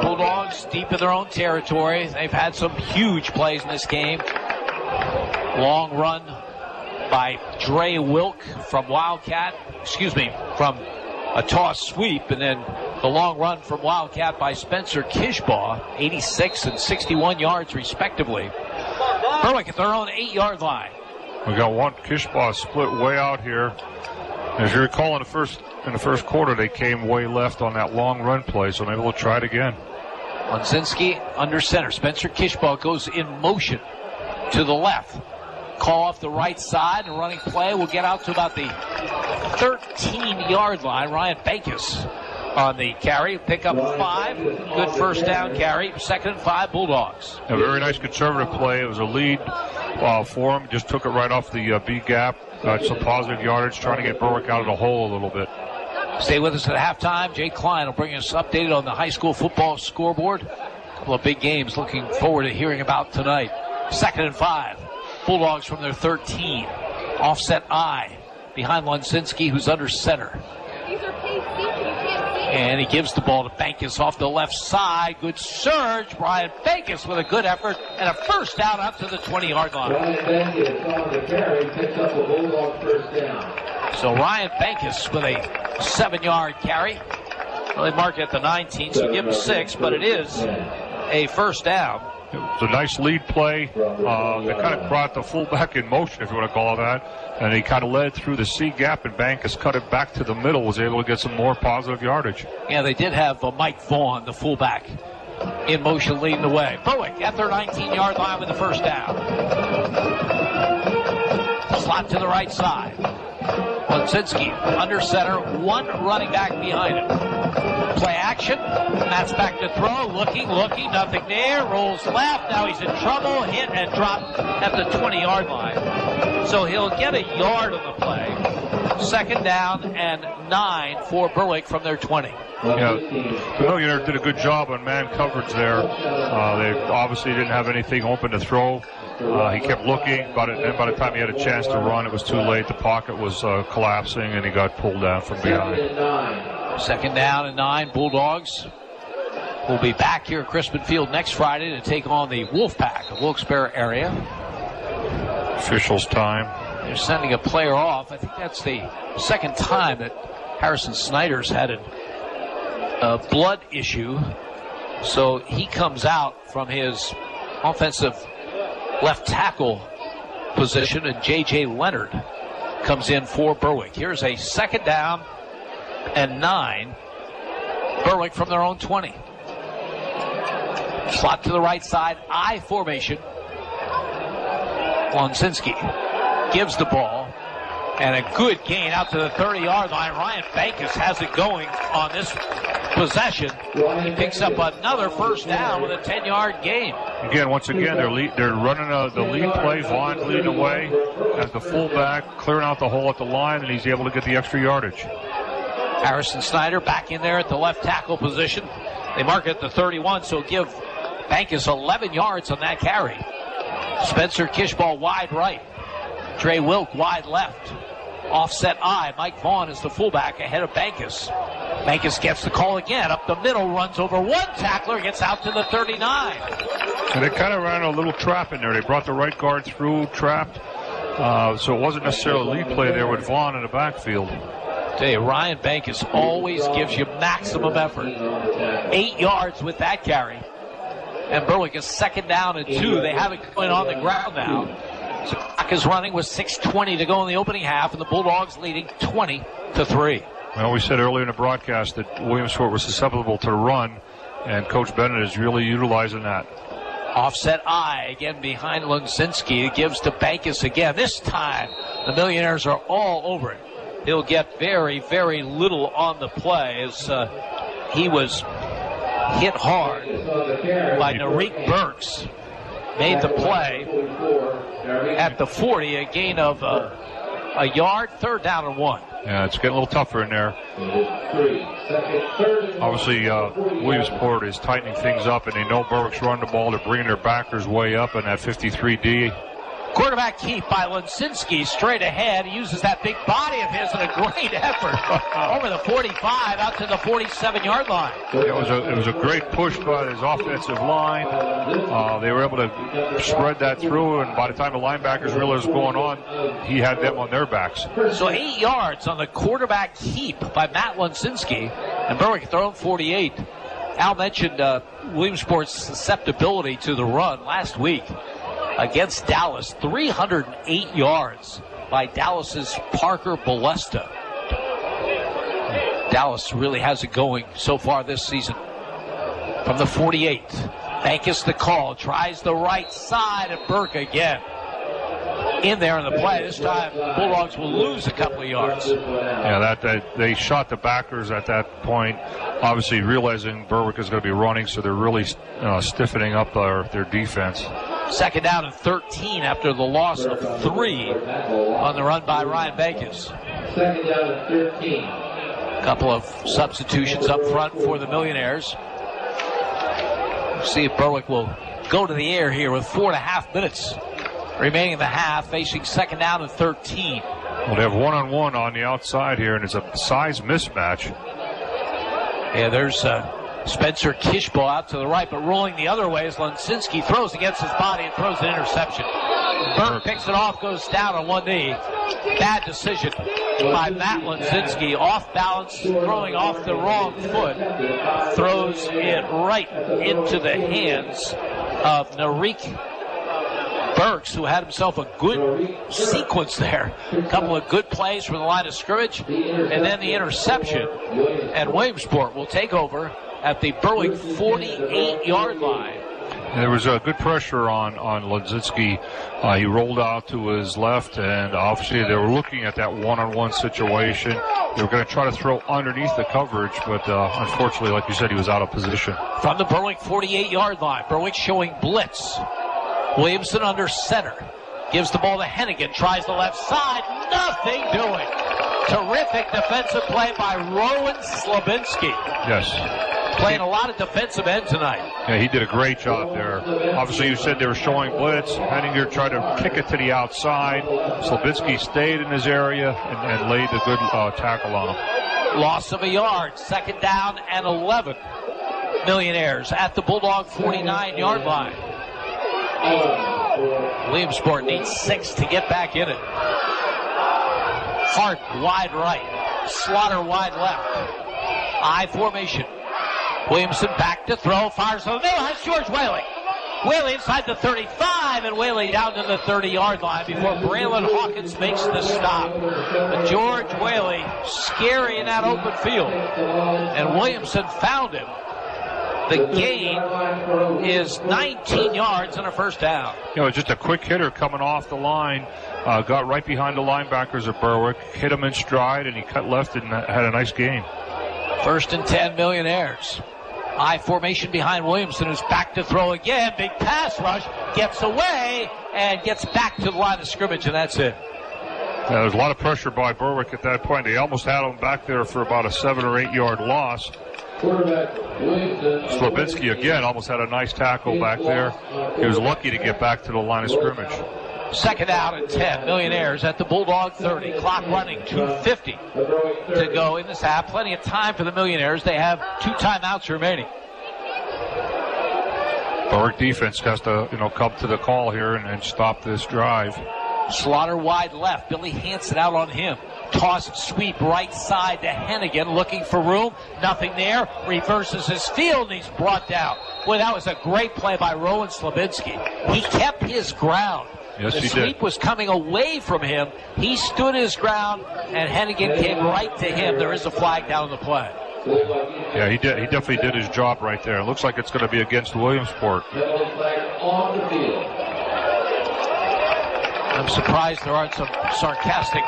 Bulldogs deep in their own territory. They've had some huge plays in this game. Long run by Dre Wilk from from a toss sweep, and then the long run from Wildcat by Spencer Kishoff, 86 and 61 yards respectively. Berwick at their own 8-yard line. We got one Kishoff split way out here. As you recall, in the first quarter, they came way left on that long run play, so maybe we'll try it again. Lunzinski under center. Spencer Kishoff goes in motion to the left. Call off the right side, and running play will get out to about the 13-yard line. Ryan Bankus on the carry. Pick up 5. Good 1st down carry. 2nd and 5, Bulldogs. A very nice conservative play. It was a lead for him. Just took it right off the B gap. Some positive yardage, trying to get Berwick out of the hole a little bit. Stay with us at halftime. Jay Klein will bring us updated on the high school football scoreboard. A couple of big games looking forward to hearing about tonight. 2nd and 5. Bulldogs from their 13. Offset I behind Lunzinski, who's under center. And he gives the ball to Bankus off the left side. Good surge. Brian Bankus with a good effort and a 1st down up to the 20-yard line. Brian Bankus on the carry picks up a Bulldog 1st down. So Ryan Bankus with a 7-yard carry. Well, they mark it at the 19, so give him 6, but it is a 1st down. It was a nice lead play. They kind of brought the fullback in motion, if you want to call it that. And he kind of led through the C gap, and Bankus cut it back to the middle, was able to get some more positive yardage. Yeah, they did have Mike Vaughn, the fullback, in motion leading the way. Berwick at their 19-yard line with the 1st down. Slot to the right side. Lunzinski under center, one running back behind him. Play action. Matt's back to throw. Looking, nothing there. Rolls left. Now he's in trouble. Hit and dropped at the 20-yard line. So he'll get a yard on the play. 2nd down and 9 for Berwick from their 20. Yeah, the Millionaires did a good job on man coverage there. They obviously didn't have anything open to throw. He kept looking, but then by the time he had a chance to run, it was too late. The pocket was collapsing, and he got pulled down from behind. 2nd down and 9. Bulldogs will be back here at Crispin Field next Friday to take on the Wolfpack of Wilkes-Barre area. Officials' time. They're sending a player off. I think that's the 2nd time that Harrison Snyder's had a blood issue. So he comes out from his offensive left tackle position, and J.J. Leonard comes in for Berwick. Here's a 2nd down and 9. Berwick from their own 20. Slot to the right side, I formation. Lunzinski gives the ball, and a good gain out to the 30-yard line. Ryan Bankus has it going on this possession. He picks up another 1st down with a 10-yard gain. Again, once again, they're running the lead play. Vaughn leading away as the fullback, clearing out the hole at the line, and he's able to get the extra yardage. Harrison Snyder back in there at the left tackle position. They mark it at the 31, so give Bankus 11 yards on that carry. Spencer Kishball wide right. Trey Wilk wide left. Offset I. Mike Vaughn is the fullback ahead of Bankus. Bankus gets the call again. Up the middle, runs over one tackler, gets out to the 39. And they kind of ran a little trap in there. They brought the right guard through, trapped. So it wasn't necessarily a lead play there with Vaughn in the backfield. Tell you, Ryan Bankus always gives you maximum effort. 8 yards with that carry. And Berwick is 2nd down and 2. They have it going on the ground now. So clock is running with 6:20 to go in the opening half, and the Bulldogs leading 20-3. Well, we said earlier in the broadcast that Williamsport was susceptible to the run, and Coach Bennett is really utilizing that. Offset I again behind Lunzinski. It gives to Bankus again. This time, the Millionaires are all over it. He'll get very, very little on the play as he was hit hard by Narik Burks. Made the play at the 40, a gain of a yard, 3rd down and 1. Yeah, it's getting a little tougher in there. Obviously, Williamsport is tightening things up, and they know Berwick's run the ball. They're bringing their backers way up in that 53D. Quarterback keep by Lunzinski straight ahead. He uses that big body of his in a great effort over the 45 out to the 47-yard line. It was a great push by his offensive line. They were able to spread that through, and by the time the linebackers realized what was going on, he had them on their backs. So 8 yards on the quarterback keep by Matt Lunzinski, and Berwick at their own 48. Al mentioned Williamsport's susceptibility to the run last week against Dallas. 308 yards by Dallas's Parker Balesta. Dallas really has it going so far this season. From the 48, Bankus the call, tries the right side, and Burke again in there in the play. This time, Bulldogs will lose a couple of yards. Yeah, they shot the backers at that point, obviously realizing Berwick is going to be running, so they're really stiffening up their defense. 2nd down and 13 after the loss of 3 on the run by Ryan Bankus. 2nd down and 13. A couple of substitutions up front for the Millionaires. We'll see if Berwick will go to the air here with 4.5 minutes remaining in the half, facing 2nd down and 13. Well, they have one-on-one on the outside here, and it's a size mismatch. Yeah, there's Spencer Kishball out to the right, but rolling the other way as Lunzinski throws against his body and throws an interception. Burke picks it off, goes down on one knee. Bad decision by Matt Lunzinski. Off balance, throwing off the wrong foot. Throws it right into the hands of Narik Burks, who had himself a good sequence there. A couple of good plays from the line of scrimmage, and then the interception. And Williamsport will take over at the Berwick 48-yard line And there was good pressure on Lunzinski. He rolled out to his left, and obviously they were looking at that one-on-one situation. They were going to try to throw underneath the coverage, but unfortunately, like you said, he was out of position. From the Berwick 48-yard line, Berwick showing blitz. Williamson under center. Gives the ball to Hennigan. Tries the left side. Nothing doing. Terrific defensive play by Rowan Slabinski. Yes. Playing a lot of defensive end tonight. Yeah, he did a great job there. Obviously, you said they were showing blitz. Hennigan tried to kick it to the outside. Slabinski stayed in his area and laid a good tackle on him. Loss of a yard. 2nd down and 11. Millionaires at the Bulldog 49-yard line. Williamsport needs 6 to get back in it. Harden wide right. Slaughter wide left. I formation. Williamson back to throw. Fires on the middle. Has George Whaley. Whaley inside the 35, and Whaley down to the 30-yard line before Braylon Hawkins makes the stop. But George Whaley scary in that open field. And Williamson found him. The gain is 19 yards and a 1st down. You know, just a quick hitter coming off the line. Got right behind the linebackers of Berwick. Hit him in stride, and he cut left and had a nice gain. 1st and 10, Millionaires. I formation behind Williamson, who's back to throw again. Big pass rush. Gets away and gets back to the line of scrimmage, and that's it. Yeah, there was a lot of pressure by Berwick at that point. They almost had him back there for about a 7 or 8 yard loss. Slabinski again almost had a nice tackle back there. He was lucky to get back to the line of scrimmage. 2nd down and 10. Millionaires at the Bulldog 30. Clock running. 2:50 to go in this half. Plenty of time for the Millionaires. They have 2 timeouts remaining. Berwick defense has to, come to the call here and stop this drive. Slaughter wide left. Billy Hansen out on him. Toss sweep right side to Hennigan, looking for room. Nothing there. Reverses his field, and he's brought down. Boy, that was a great play by Rowan Slabinski. He kept his ground. Yes, the he sweep did. Was coming away from him. He stood his ground, and Hennigan came right to him. There is a flag down the play. Yeah, he did. He definitely did his job right there. It looks like it's going to be against Williamsport. I'm surprised there aren't some sarcastic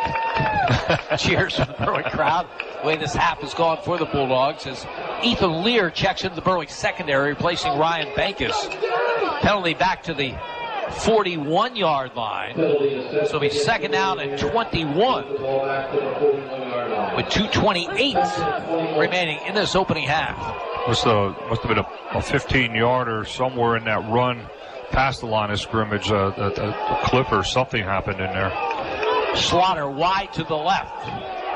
cheers from the Berwick crowd. The way this half has gone for the Bulldogs as Ethan Lear checks into the Berwick secondary, replacing Ryan Bankus. Penalty back to the 41-yard line. So it'll be 2nd down and 21 with 2:28 remaining in this opening half. Must have been a 15-yarder somewhere in that run past the line of scrimmage. A clip or something happened in there. Slaughter wide to the left.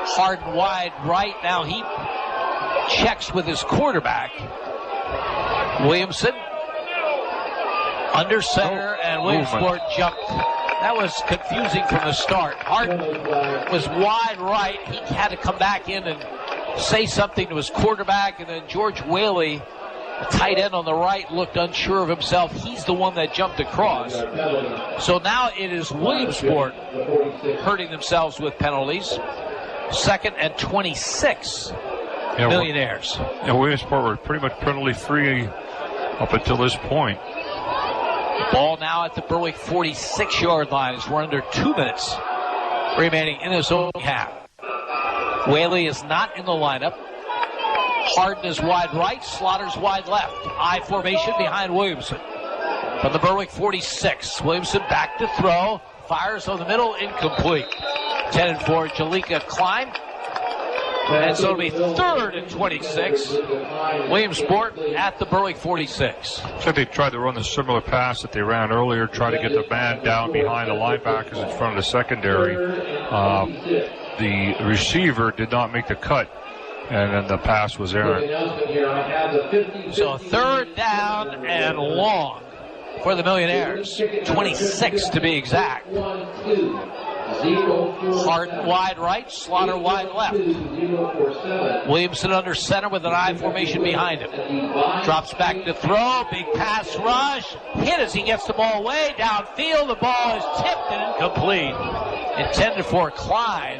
Harden wide right. Now he checks with his quarterback. Williamson under center, and Williamsport jumped. That was confusing from the start. Harden was wide right. He had to come back in and say something to his quarterback, and then George Whaley, the tight end on the right, looked unsure of himself. He's the one that jumped across. So now it is Williamsport hurting themselves with penalties. 2nd and 26. Millionaires. Yeah, Williamsport were pretty much penalty-free up until this point. Ball now at the Berwick 46-yard line as we're under 2 minutes remaining in this opening half. Whaley is not in the lineup. Harden is wide right. Slaughter's wide left. I formation behind Williamson. From the Berwick 46, Williamson back to throw. Fires on the middle, incomplete. 10 and 4, Jalika Klein. And so it'll be 3rd and 26. Williamsport at the Berwick 46. I think they tried to run the similar pass that they ran earlier, try to get the man down behind the linebackers in front of the secondary. The receiver did not make the cut, and then the pass was errant. So 3rd down and long for the Millionaires. 26 to be exact. Harden wide right, Slaughter wide left. Williamson under center with an I formation behind him. Drops back to throw, big pass rush. Hit as he gets the ball way downfield. The ball is tipped and incomplete. Intended for Klein.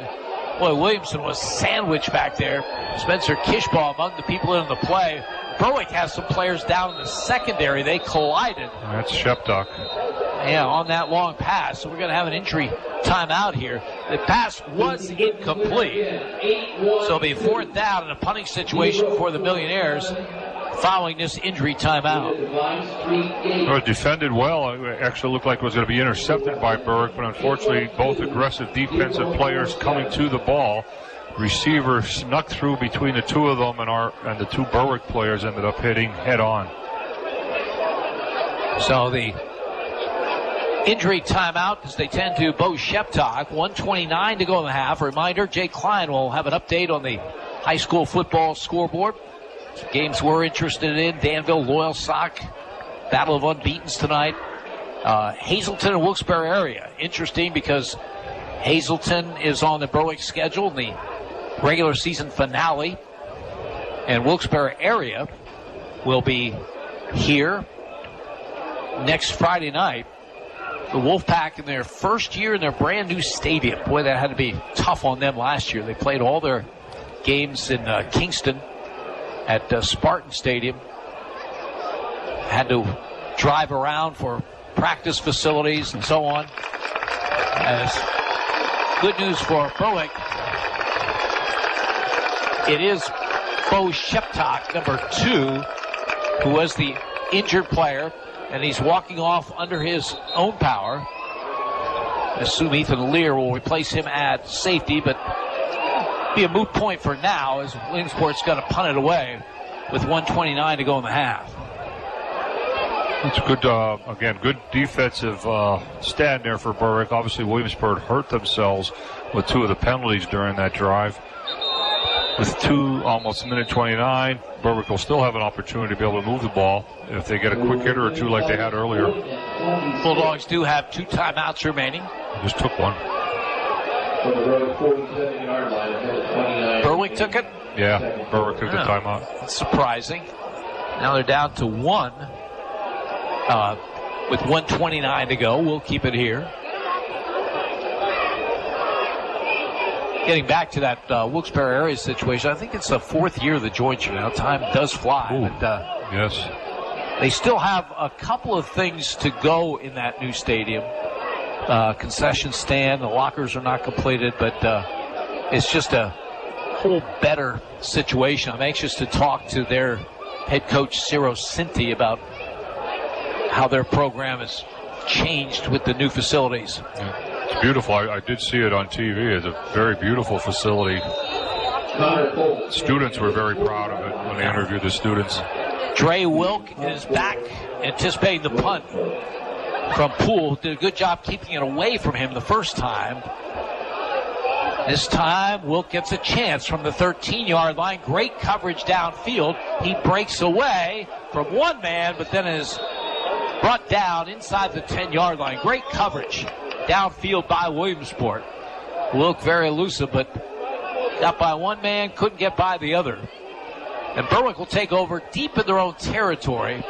Boy, Williamson was sandwiched back there. Spencer Kishoff among the people in the play. Berwick has some players down in the secondary. They collided. That's Sheptuck. Yeah, on that long pass. So we're going to have an injury timeout here. The pass was incomplete. So it'll be 4th down in a punting situation for the Millionaires following this injury timeout. It was defended well. It actually looked like it was going to be intercepted by Berwick, but unfortunately both aggressive defensive players coming to the ball. Receiver snuck through between the two of them, and the two Berwick players ended up hitting head on. So the injury timeout as they tend to Bo Sheptock. 1:29 to go in the half. A reminder, Jay Klein will have an update on the high school football scoreboard. Some games we're interested in. Danville, Loyal Sock, Battle of Unbeatens tonight. Hazleton and Wilkes-Barre area. Interesting because Hazleton is on the Berwick schedule in the regular season finale. And Wilkes-Barre area will be here next Friday night. The Wolfpack in their first year in their brand new stadium. Boy, that had to be tough on them last year. They played all their games in Kingston at Spartan Stadium. Had to drive around for practice facilities and so on. As good news for Berwick, it is Bo Sheptock, number 2, who was the injured player, and he's walking off under his own power. I assume Ethan Lear will replace him at safety, but be a moot point for now as Williamsport's got to punt it away with 1:29 to go in the half. It's good, again, good defensive stand there for Berwick. Obviously, Williamsport hurt themselves with 2 of the penalties during that drive. With almost a minute 29, Berwick will still have an opportunity to be able to move the ball if they get a quick hitter or 2 like they had earlier. Bulldogs do have 2 timeouts remaining. Just took one. Berwick took it? Yeah, Berwick took the timeout. That's surprising. Now they're down to 1 with 1:29 to go. We'll keep it here. Getting back to that Wilkes-Barre area situation, I think it's the 4th year of the jointure now. Time does fly. But, yes. They still have a couple of things to go in that new stadium. Concession stand, the lockers are not completed, but it's just a whole better situation. I'm anxious to talk to their head coach, Ciro Cinti, about how their program has changed with the new facilities. Yeah. It's beautiful. I did see it on TV. It's a very beautiful facility. Students were very proud of it when they interviewed the students. Dre Wilk is back, anticipating the punt from Poole. Did a good job keeping it away from him the first time. This time, Wilk gets a chance from the 13-yard line. Great coverage downfield. He breaks away from one man, but then is brought down inside the 10-yard line. Great coverage downfield by Williamsport. Wilk very elusive, but got by one man, couldn't get by the other. And Berwick will take over deep in their own territory.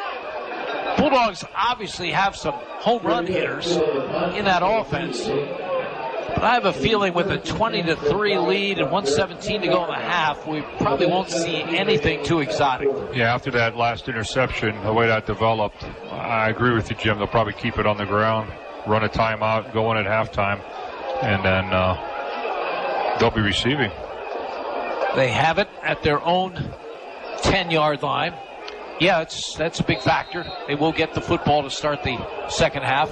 Bulldogs obviously have some home run hitters in that offense. But I have a feeling with a 20-3 lead and 1:17 to go in the half, we probably won't see anything too exotic. Yeah, after that last interception, the way that developed, I agree with you, Jim. They'll probably keep it on the ground, run a timeout, go in at halftime, and then they'll be receiving. They have it at their own 10-yard line. Yeah, that's a big factor. They will get the football to start the second half.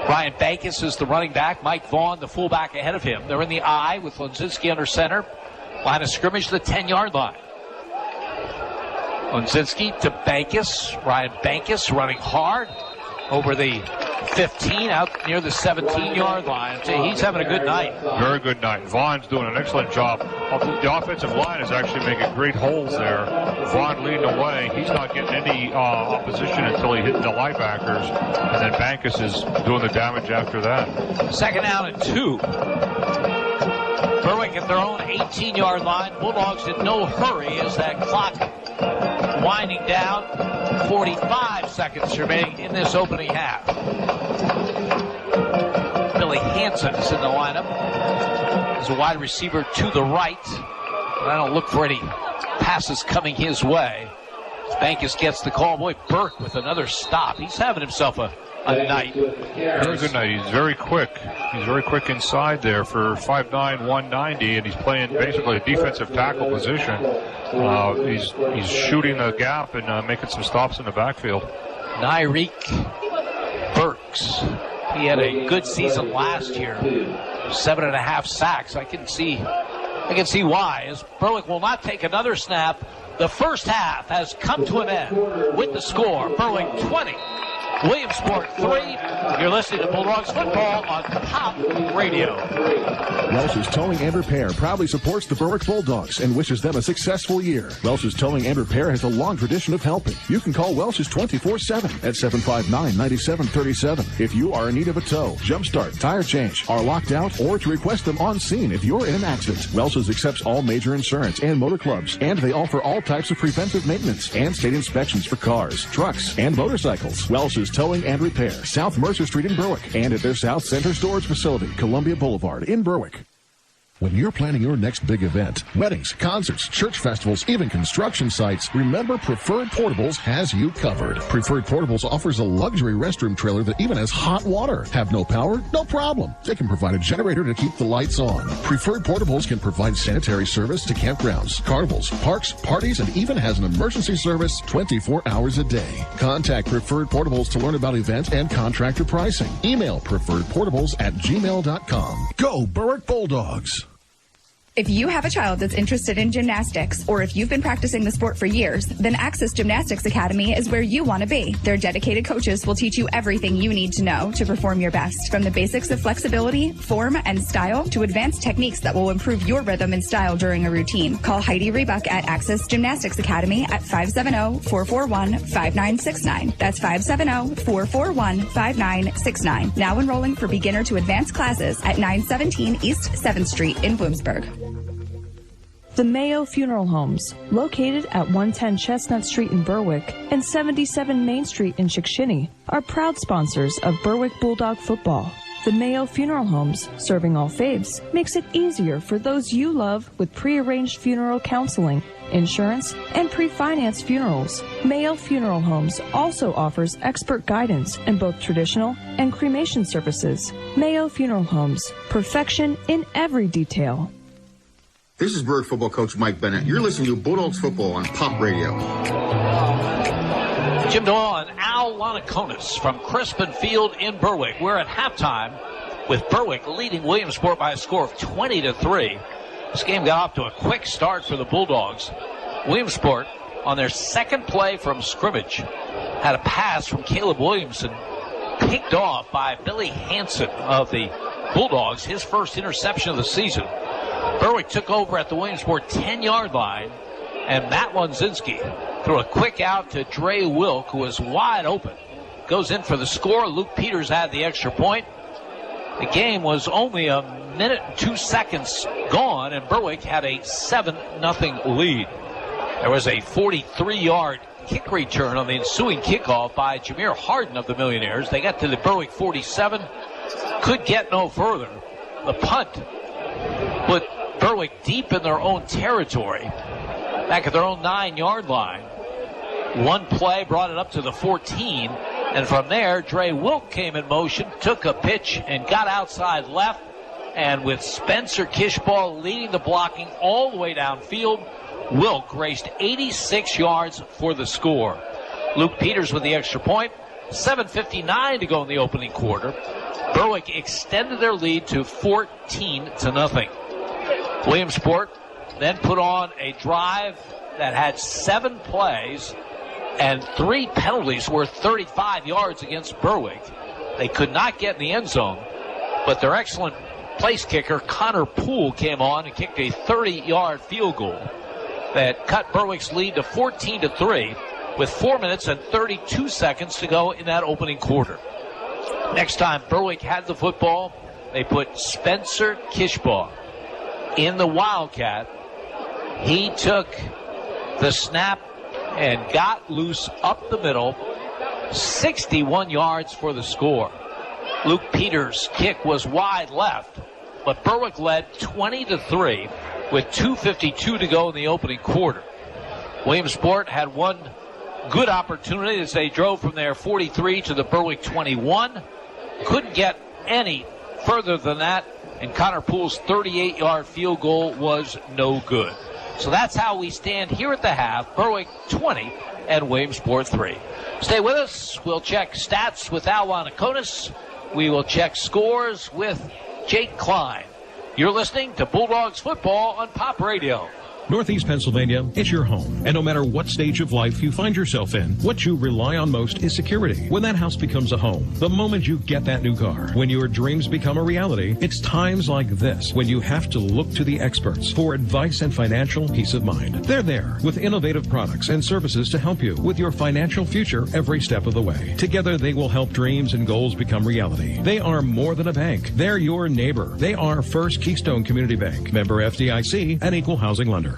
Ryan Bankus is the running back. Mike Vaughn, the fullback, ahead of him. They're in the I with Lunzinski under center. Line of scrimmage to the 10-yard line. Lunzinski to Bankus. Ryan Bankus running hard over the 15 out near the 17-yard line. He's having a good night. Very good night. Vaughn's doing an excellent job. The offensive line is actually making great holes there. Vaughn leading away. He's not getting any opposition until he hit the linebackers. And then Bankus is doing the damage after that. Second down and 2. Berwick at their own 18-yard line. Bulldogs in no hurry as that clock winding down. 45 seconds remaining in this opening half. Billy Hansen is in the lineup. There's a wide receiver to the right. But I don't look for any passes coming his way. Bankus gets the call. Boy, Burke with another stop. He's having himself a night. Very good night. He's very quick. He's very quick inside there for 5'9", 190, and he's playing basically a defensive tackle position. He's shooting the gap and making some stops in the backfield. Nyreek Burks. He had a good season last year. 7.5 sacks. I can see why, as Berwick will not take another snap. The first half has come to an end with the score. Berwick 20, Williamsport 3. You're listening to Bulldogs football on Pop Radio. Welsh's Towing and Repair proudly supports the Berwick Bulldogs and wishes them a successful year. Welsh's Towing and Repair has a long tradition of helping. You can call Welsh's 24/7 at 759-9737 if you are in need of a tow, jump start, tire change, are locked out, or to request them on scene if you're in an accident. Welsh's accepts all major insurance and motor clubs, and they offer all types of preventive maintenance and state inspections for cars, trucks, and motorcycles. Welsh's Towing and Repair, South Mercer Street in Berwick, and at their South Center Storage Facility, Columbia Boulevard in Berwick. When you're planning your next big event, weddings, concerts, church festivals, even construction sites, remember Preferred Portables has you covered. Preferred Portables offers a luxury restroom trailer that even has hot water. Have no power? No problem. They can provide a generator to keep the lights on. Preferred Portables can provide sanitary service to campgrounds, carnivals, parks, parties, and even has an emergency service 24 hours a day. Contact Preferred Portables to learn about event and contractor pricing. Email preferredportables@gmail.com. Go Berwick Bulldogs! If you have a child that's interested in gymnastics, or if you've been practicing the sport for years, then Access Gymnastics Academy is where you want to be. Their dedicated coaches will teach you everything you need to know to perform your best, from the basics of flexibility, form, and style to advanced techniques that will improve your rhythm and style during a routine. Call Heidi Rebuck at Access Gymnastics Academy at 570-441-5969. That's 570-441-5969. Now enrolling for beginner to advanced classes at 917 East 7th Street in Bloomsburg. The Mayo Funeral Homes, located at 110 Chestnut Street in Berwick and 77 Main Street in Chickashinny, are proud sponsors of Berwick Bulldog football. The Mayo Funeral Homes, serving all faiths, makes it easier for those you love with pre-arranged funeral counseling, insurance, and pre-financed funerals. Mayo Funeral Homes also offers expert guidance in both traditional and cremation services. Mayo Funeral Homes, perfection in every detail. This is Berwick football coach Mike Bennett. You're listening to Bulldogs football on Pop Radio. Jim Doyle and Al Lanaconis from Crispin Field in Berwick. We're at halftime with Berwick leading Williamsport by a score of 20-3. This game got off to a quick start for the Bulldogs. Williamsport, on their second play from scrimmage, had a pass from Caleb Williamson picked off by Billy Hansen of the Bulldogs, his first interception of the season. Berwick took over at the Williamsport 10-yard line, and Matt Lunzinski threw a quick out to Dre Wilk, who was wide open. Goes in for the score. Luke Peters had the extra point. The game was only a minute and 2 seconds gone, and Berwick had a 7-0 lead. There was a 43-yard kick return on the ensuing kickoff by Jameer Harden of the Millionaires. They got to the Berwick 47, could get no further. The punt put Berwick deep in their own territory, back at their own 9-yard line. One play brought it up to the 14, and from there, Dre Wilk came in motion, took a pitch, and got outside left, and with Spencer Kishoff leading the blocking all the way downfield, Wilk raced 86 yards for the score. Luke Peters with the extra point. 7:59 to go in the opening quarter. Berwick extended their lead to 14-0. Williamsport then put on a drive that had 7 plays and 3 penalties worth 35 yards against Berwick. They could not get in the end zone, but their excellent place kicker, Connor Poole, came on and kicked a 30-yard field goal that cut Berwick's lead to 14-3 with 4 minutes and 32 seconds to go in that opening quarter. Next time Berwick had the football, they put Spencer Kishoff in the Wildcat. He took the snap and got loose up the middle, 61 yards for the score. Luke Peters' kick was wide left, but Berwick led 20-3 with 2:52 to go in the opening quarter. Williamsport had one good opportunity as they drove from their 43 to the Berwick 21. Couldn't get any further than that, and Connor Poole's 38-yard field goal was no good. So that's how we stand here at the half. Berwick 20 and Williamsport 3. Stay with us. We'll check stats with Al Wanakonis. We will check scores with Jake Klein. You're listening to Bulldogs football on Pop Radio. Northeast Pennsylvania, it's your home. And no matter what stage of life you find yourself in, what you rely on most is security. When that house becomes a home, the moment you get that new car, when your dreams become a reality, it's times like this when you have to look to the experts for advice and financial peace of mind. They're there with innovative products and services to help you with your financial future every step of the way. Together, they will help dreams and goals become reality. They are more than a bank. They're your neighbor. They are First Keystone Community Bank, member FDIC, and equal housing lender.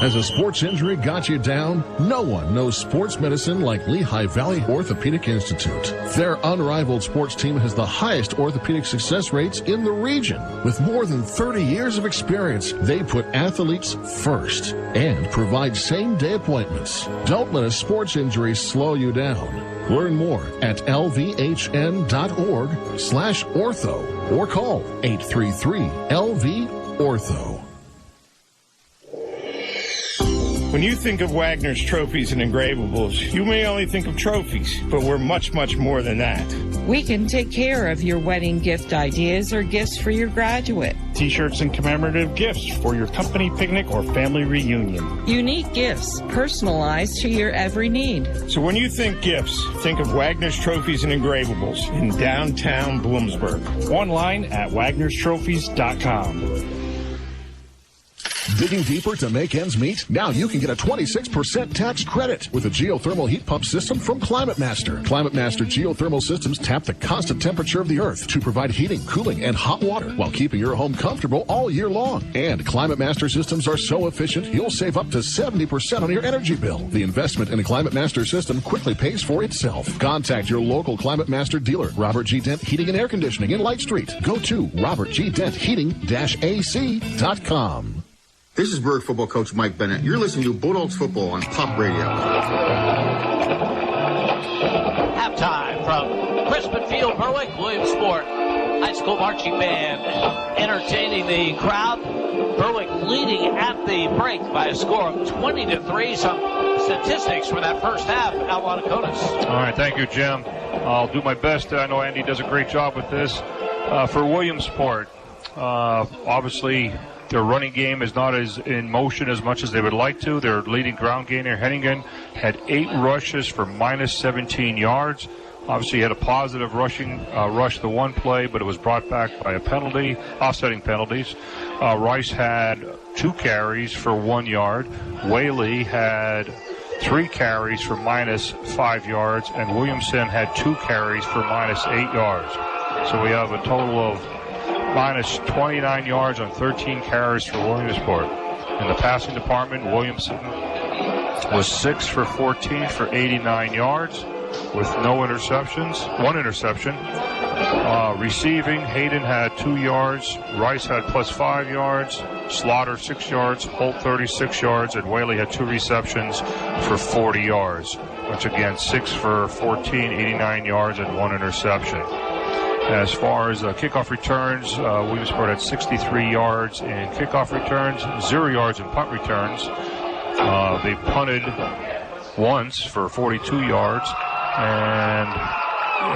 Has a sports injury got you down? No one knows sports medicine like Lehigh Valley Orthopedic Institute. Their unrivaled sports team has the highest orthopedic success rates in the region. With more than 30 years of experience, they put athletes first and provide same-day appointments. Don't let a sports injury slow you down. Learn more at lvhn.org/ortho or call 833-LV-ORTHO. When you think of Wagner's Trophies and Engravables, you may only think of trophies, but we're much, much more than that. We can take care of your wedding gift ideas or gifts for your graduate. T-shirts and commemorative gifts for your company picnic or family reunion. Unique gifts, personalized to your every need. So when you think gifts, think of Wagner's Trophies and Engravables in downtown Williamsport. Online at wagnerstrophies.com. Digging deeper to make ends meet? Now you can get a 26% tax credit with a geothermal heat pump system from Climate Master. Climate Master geothermal systems tap the constant temperature of the earth to provide heating, cooling, and hot water while keeping your home comfortable all year long. And Climate Master systems are so efficient, you'll save up to 70% on your energy bill. The investment in a Climate Master system quickly pays for itself. Contact your local Climate Master dealer, Robert G. Dent Heating and Air Conditioning in Light Street. Go to robertgdentheating-ac.com. This is Berwick football coach Mike Bennett. You're listening to Bulldogs football on Pop Radio. Halftime from Crispin Field, Berwick, Williamsport High School Marching Band entertaining the crowd. Berwick leading at the break by a score of 20-3. Some statistics for that first half. Al Wanakonis. All right, thank you, Jim. I'll do my best. I know Andy does a great job with this. For Williamsport, obviously, their running game is not as in motion as much as they would like to. Their leading ground gainer, Hennigan, had 8 rushes for minus 17 yards. Obviously, he had a positive rush the one play, but it was brought back by a penalty, offsetting penalties. Rice had 2 carries for 1 yard. Whaley had 3 carries for minus 5 yards, and Williamson had 2 carries for minus 8 yards. So we have a total of minus 29 yards on 13 carries for Williamsport. In the passing department, Williamson was 6 for 14 for 89 yards with no interceptions, 1 interception. Receiving, Hayden had 2 yards, Rice had plus 5 yards, Slaughter 6 yards, Holt 36 yards, and Whaley had 2 receptions for 40 yards. Once again, 6 for 14, 89 yards, and 1 interception. As far as kickoff returns, Williamsport had 63 yards in kickoff returns, 0 yards in punt returns. They punted once for 42 yards. And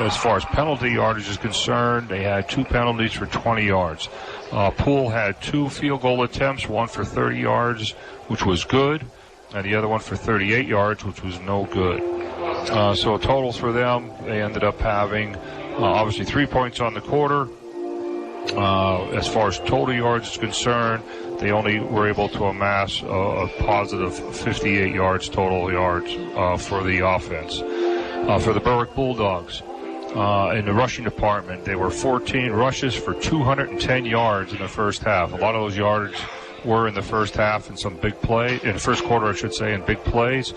as far as penalty yardage is concerned, they had 2 penalties for 20 yards. Poole had 2 field goal attempts, 1 for 30 yards, which was good, and the other one for 38 yards, which was no good. So totals for them, they ended up having obviously 3 points on the quarter. As far as total yards is concerned, they only were able to amass a positive 58 yards total yards for the offense. For the Berwick Bulldogs, in the rushing department, they were 14 rushes for 210 yards in the first half. A lot of those yards were in the first half in some big play, in the first quarter, I should say, in big plays.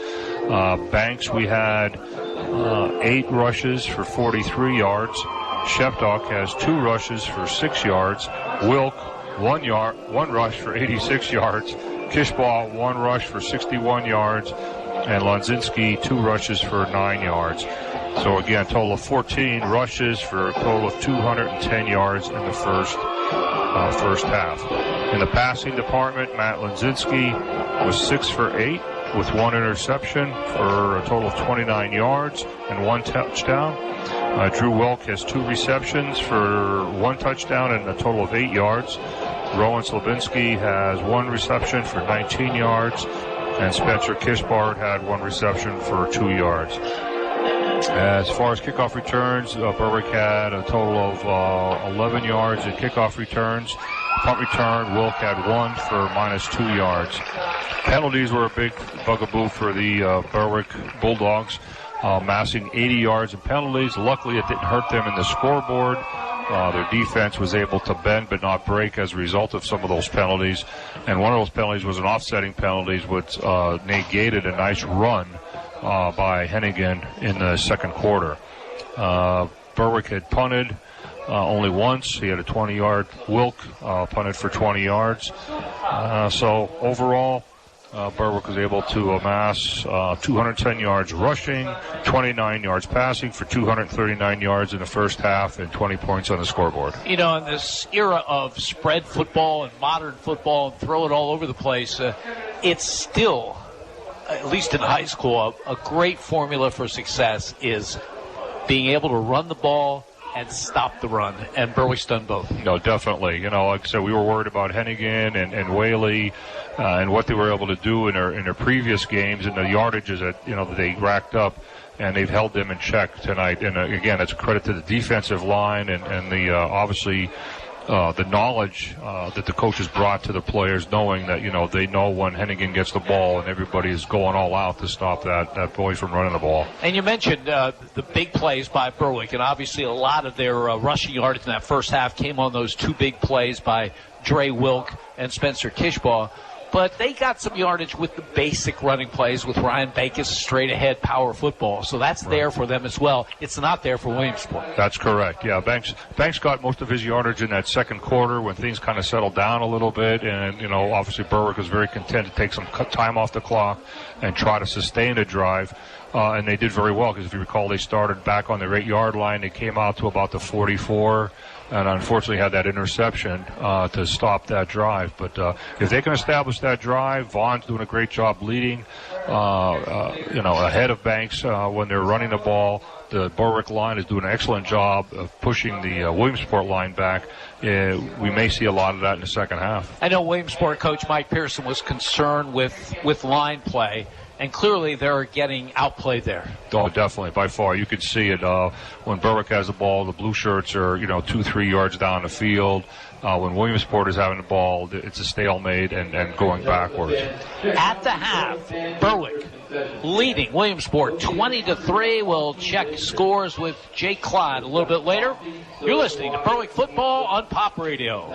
Banks, we had 8 rushes for 43 yards. Shepdock has 2 rushes for 6 yards. Wilk one rush for 86 yards. Kishoff, one rush for 61 yards. And Lunzinski, 2 rushes for 9 yards. So again, a total of 14 rushes for a total of 210 yards in the first half. In the passing department, Matt Lunzinski was 6 for 8 with 1 interception for a total of 29 yards and 1 touchdown. Drew Wilk has 2 receptions for 1 touchdown and a total of 8 yards. Rowan Slavinsky has 1 reception for 19 yards, and Spencer Kishoff had 1 reception for 2 yards. As far as kickoff returns, Berwick had a total of 11 yards in kickoff returns. Punt return, Wilk had 1 for -2 yards. Penalties were a big bugaboo for the Berwick Bulldogs, amassing 80 yards in penalties. Luckily, it didn't hurt them in the scoreboard. Their defense was able to bend but not break as a result of some of those penalties. And one of those penalties was an offsetting penalty, which negated a nice run by Hennigan in the second quarter. Berwick had punted only once. He had a 20-yard. Wilk punted for 20 yards. So overall, Berwick was able to amass 210 yards rushing, 29 yards passing for 239 yards in the first half, and 20 points on the scoreboard. You know, in this era of spread football and modern football and throw it all over the place, it's still, at least in high school, a great formula for success is being able to run the ball and stop the run, and Berwick's done both. No, definitely. You know, like I said, we were worried about Hennigan and Whaley and what they were able to do in their previous games and the yardages that they racked up, and they've held them in check tonight. And again, it's a credit to the defensive line and the obviously the knowledge that the coaches brought to the players, knowing that they know when Hennigan gets the ball and everybody is going all out to stop that boy from running the ball. And you mentioned the big plays by Berwick, and obviously a lot of their rushing yardage in that first half came on those 2 big plays by Dre Wilk and Spencer Kishoff. But they got some yardage with the basic running plays with Ryan Backus, straight ahead power football. So that's there for them as well. It's not there for Williamsport. That's correct. Yeah, Banks got most of his yardage in that second quarter when things kind of settled down a little bit. And, obviously Berwick was very content to take some time off the clock and try to sustain a drive. And they did very well because if you recall, they started back on their 8-yard line. They came out to about the 44. And unfortunately had that interception to stop that drive. But if they can establish that drive, Vaughn's doing a great job leading, ahead of Banks when they're running the ball. The Berwick line is doing an excellent job of pushing the Williamsport line back. We may see a lot of that in the second half. I know Williamsport coach Mike Pearson was concerned with line play. And clearly they're getting outplayed there. Oh, definitely, by far. You could see it when Berwick has the ball. The blue shirts are, 2-3 yards down the field. When Williamsport is having the ball, it's a stalemate and going backwards. At the half, Berwick leading Williamsport 20-3. We'll check scores with Jake Clyde a little bit later. You're listening to Berwick Football on Pop Radio.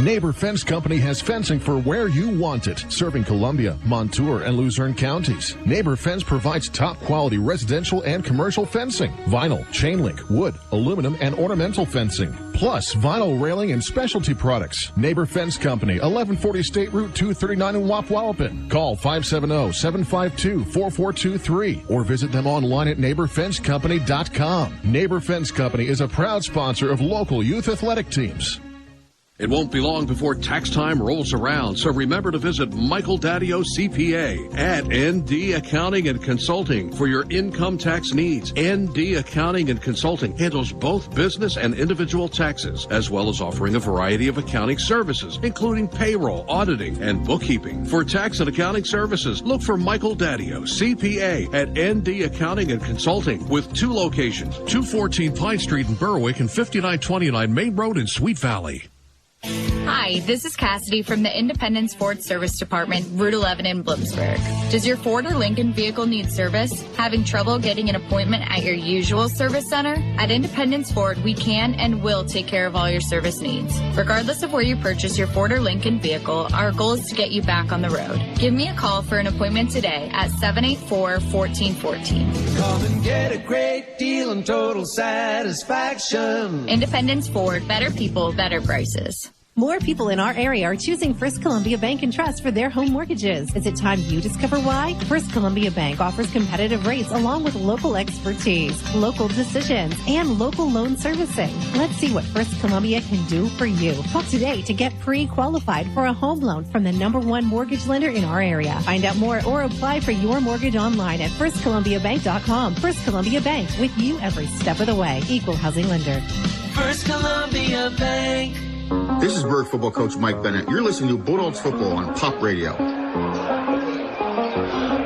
Neighbor Fence Company has fencing for where you want it, serving Columbia, Montour, and Luzerne counties. Neighbor Fence provides top-quality residential and commercial fencing, vinyl, chain link, wood, aluminum, and ornamental fencing, plus vinyl railing and specialty products. Neighbor Fence Company, 1140 State Route 239 in Wapwallopen. Call 570-752-4423 or visit them online at neighborfencecompany.com. Neighbor Fence Company is a proud sponsor of local youth athletic teams. It won't be long before tax time rolls around, so remember to visit Michael Daddio CPA at ND Accounting and Consulting for your income tax needs. ND Accounting and Consulting handles both business and individual taxes, as well as offering a variety of accounting services, including payroll, auditing, and bookkeeping. For tax and accounting services, look for Michael Daddio CPA at ND Accounting and Consulting with 2 locations, 214 Pine Street in Berwick and 5929 Main Road in Sweet Valley. Hi, this is Cassidy from the Independence Ford Service Department, Route 11 in Williamsport. Does your Ford or Lincoln vehicle need service? Having trouble getting an appointment at your usual service center? At Independence Ford, we can and will take care of all your service needs. Regardless of where you purchase your Ford or Lincoln vehicle, our goal is to get you back on the road. Give me a call for an appointment today at 784-1414. Come and get a great deal and total satisfaction. Independence Ford, better people, better prices. More people in our area are choosing First Columbia Bank and Trust for their home mortgages. Is it time you discover why? First Columbia Bank offers competitive rates along with local expertise, local decisions, and local loan servicing. Let's see what First Columbia can do for you. Call today to get pre-qualified for a home loan from the #1 mortgage lender in our area. Find out more or apply for your mortgage online at firstcolumbiabank.com. First Columbia Bank, with you every step of the way. Equal housing lender. First Columbia Bank. This is Berwick football coach Mike Bennett. You're listening to Bulldogs football on Pop Radio.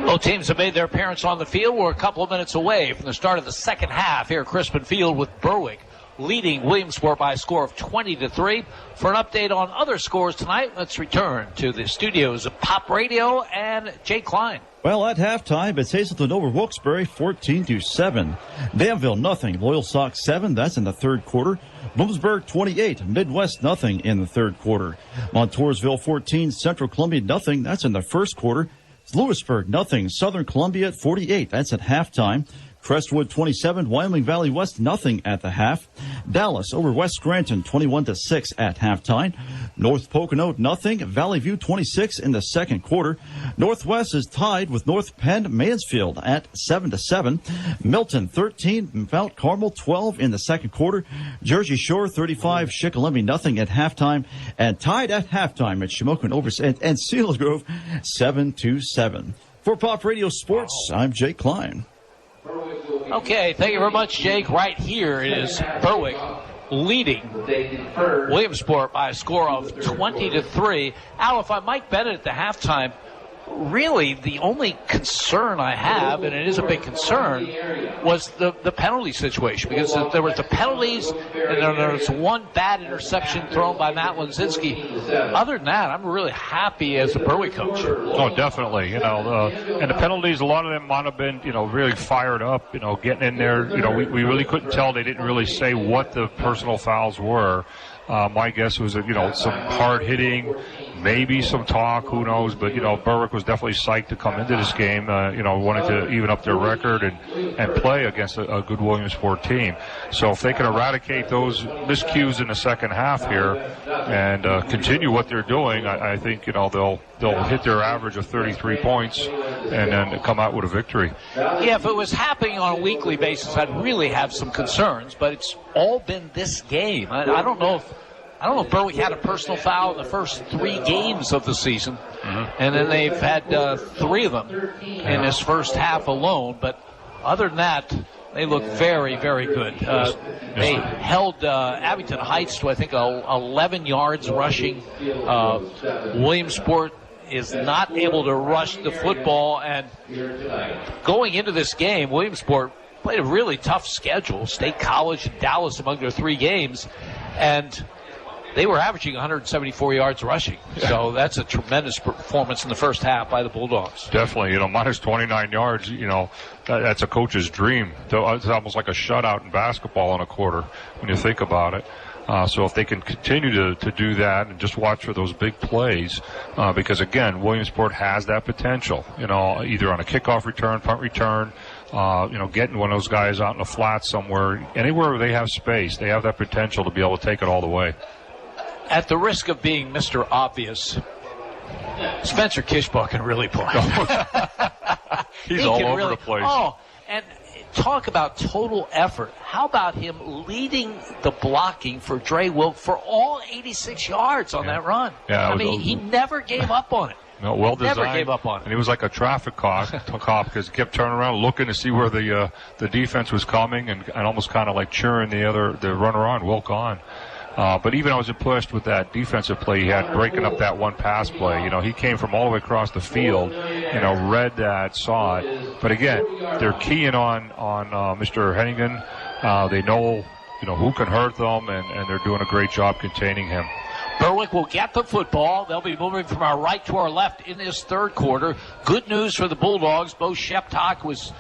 Both teams have made their appearance on the field. We're a couple of minutes away from the start of the second half here at Crispin Field, with Berwick leading Williamsport by a score of 20-3. For an update on other scores tonight, let's return to the studios of Pop Radio and Jay Klein. Well, at halftime, it's Hazleton over Wilkes-Barre 14-7. Danville nothing, Loyal Sox 7. That's in the third quarter. Bloomsburg 28, Midwest nothing in the third quarter. Montoursville 14, Central Columbia nothing. That's in the first quarter. Lewisburg nothing, Southern Columbia 48. That's at halftime. Crestwood 27, Wyoming Valley West nothing at the half. Dallas over West Scranton 21-6 at halftime. North Pocono nothing, Valley View 26 in the second quarter. Northwest is tied with North Penn Mansfield at 7-7. Milton 13, Mount Carmel 12 in the second quarter. Jersey Shore 35, Shikellamy nothing at halftime, and tied at halftime at Shamokin and Seals Grove 7-7. For Pop Radio Sports, I'm Jake Klein. Okay, thank you very much, Jake. Right here is Berwick leading Williamsport by a score of 20-3. Al, if I'm Mike Bennett at the halftime, really the only concern I have, and it is a big concern, was the penalty situation, because there was the penalties and there was one bad interception thrown by Matt Lunzinski. Other than that, I'm really happy as a Berwick coach. Oh, definitely. And the penalties, a lot of them might have been, really fired up, getting in there. We really couldn't tell. They didn't really say what the personal fouls were. My guess was that, some hard hitting, maybe some talk, who knows, but, Berwick was definitely psyched to come into this game, wanted to even up their record and play against a good Williamsport team. So if they can eradicate those miscues in the second half here and continue what they're doing, I think, they'll hit their average of 33 points and then come out with a victory. Yeah, if it was happening on a weekly basis, I'd really have some concerns, but it's all been this game. I don't know if Berwick had a personal foul in the first 3 games of the season, and then they've had 3 of them in this first half alone. But other than that, they look very, very good. They held Abington Heights to, I think, 11 yards rushing. Williamsport is not able to rush the football, and going into this game, Williamsport played a really tough schedule. State College and Dallas among their 3 games, and they were averaging 174 yards rushing. So that's a tremendous performance in the first half by the Bulldogs. Definitely. Minus 29 yards, that's a coach's dream. It's almost like a shutout in basketball in a quarter when you think about it. So if they can continue to do that and just watch for those big plays, because, again, Williamsport has that potential, either on a kickoff return, punt return, getting one of those guys out in the flat somewhere. Anywhere where they have space, they have that potential to be able to take it all the way. At the risk of being Mr. Obvious, Spencer Kishoff can really play. He's all over the place. Oh, and talk about total effort. How about him leading the blocking for Dre Wilk for all 86 yards on that run? Yeah, he never gave up on it. No, well designed. Never gave up on it. And he was like a traffic cop because he kept turning around looking to see where the defense was coming and almost kind of like cheering the runner on, Wilk on. But even I was impressed with that defensive play he had breaking up that one pass play. He came from all the way across the field, read that, saw it. But again, they're keying on Mr. Hennigan. They know, who can hurt them, and they're doing a great job containing him. Berwick will get the football. They'll be moving from our right to our left in this third quarter. Good news for the Bulldogs. Bo Sheptock was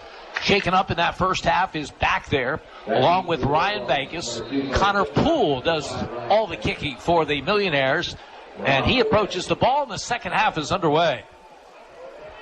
shaken up in that first half, is back there, along with Ryan Vegas. Connor Poole does all the kicking for the Millionaires, and he approaches the ball, and the second half is underway.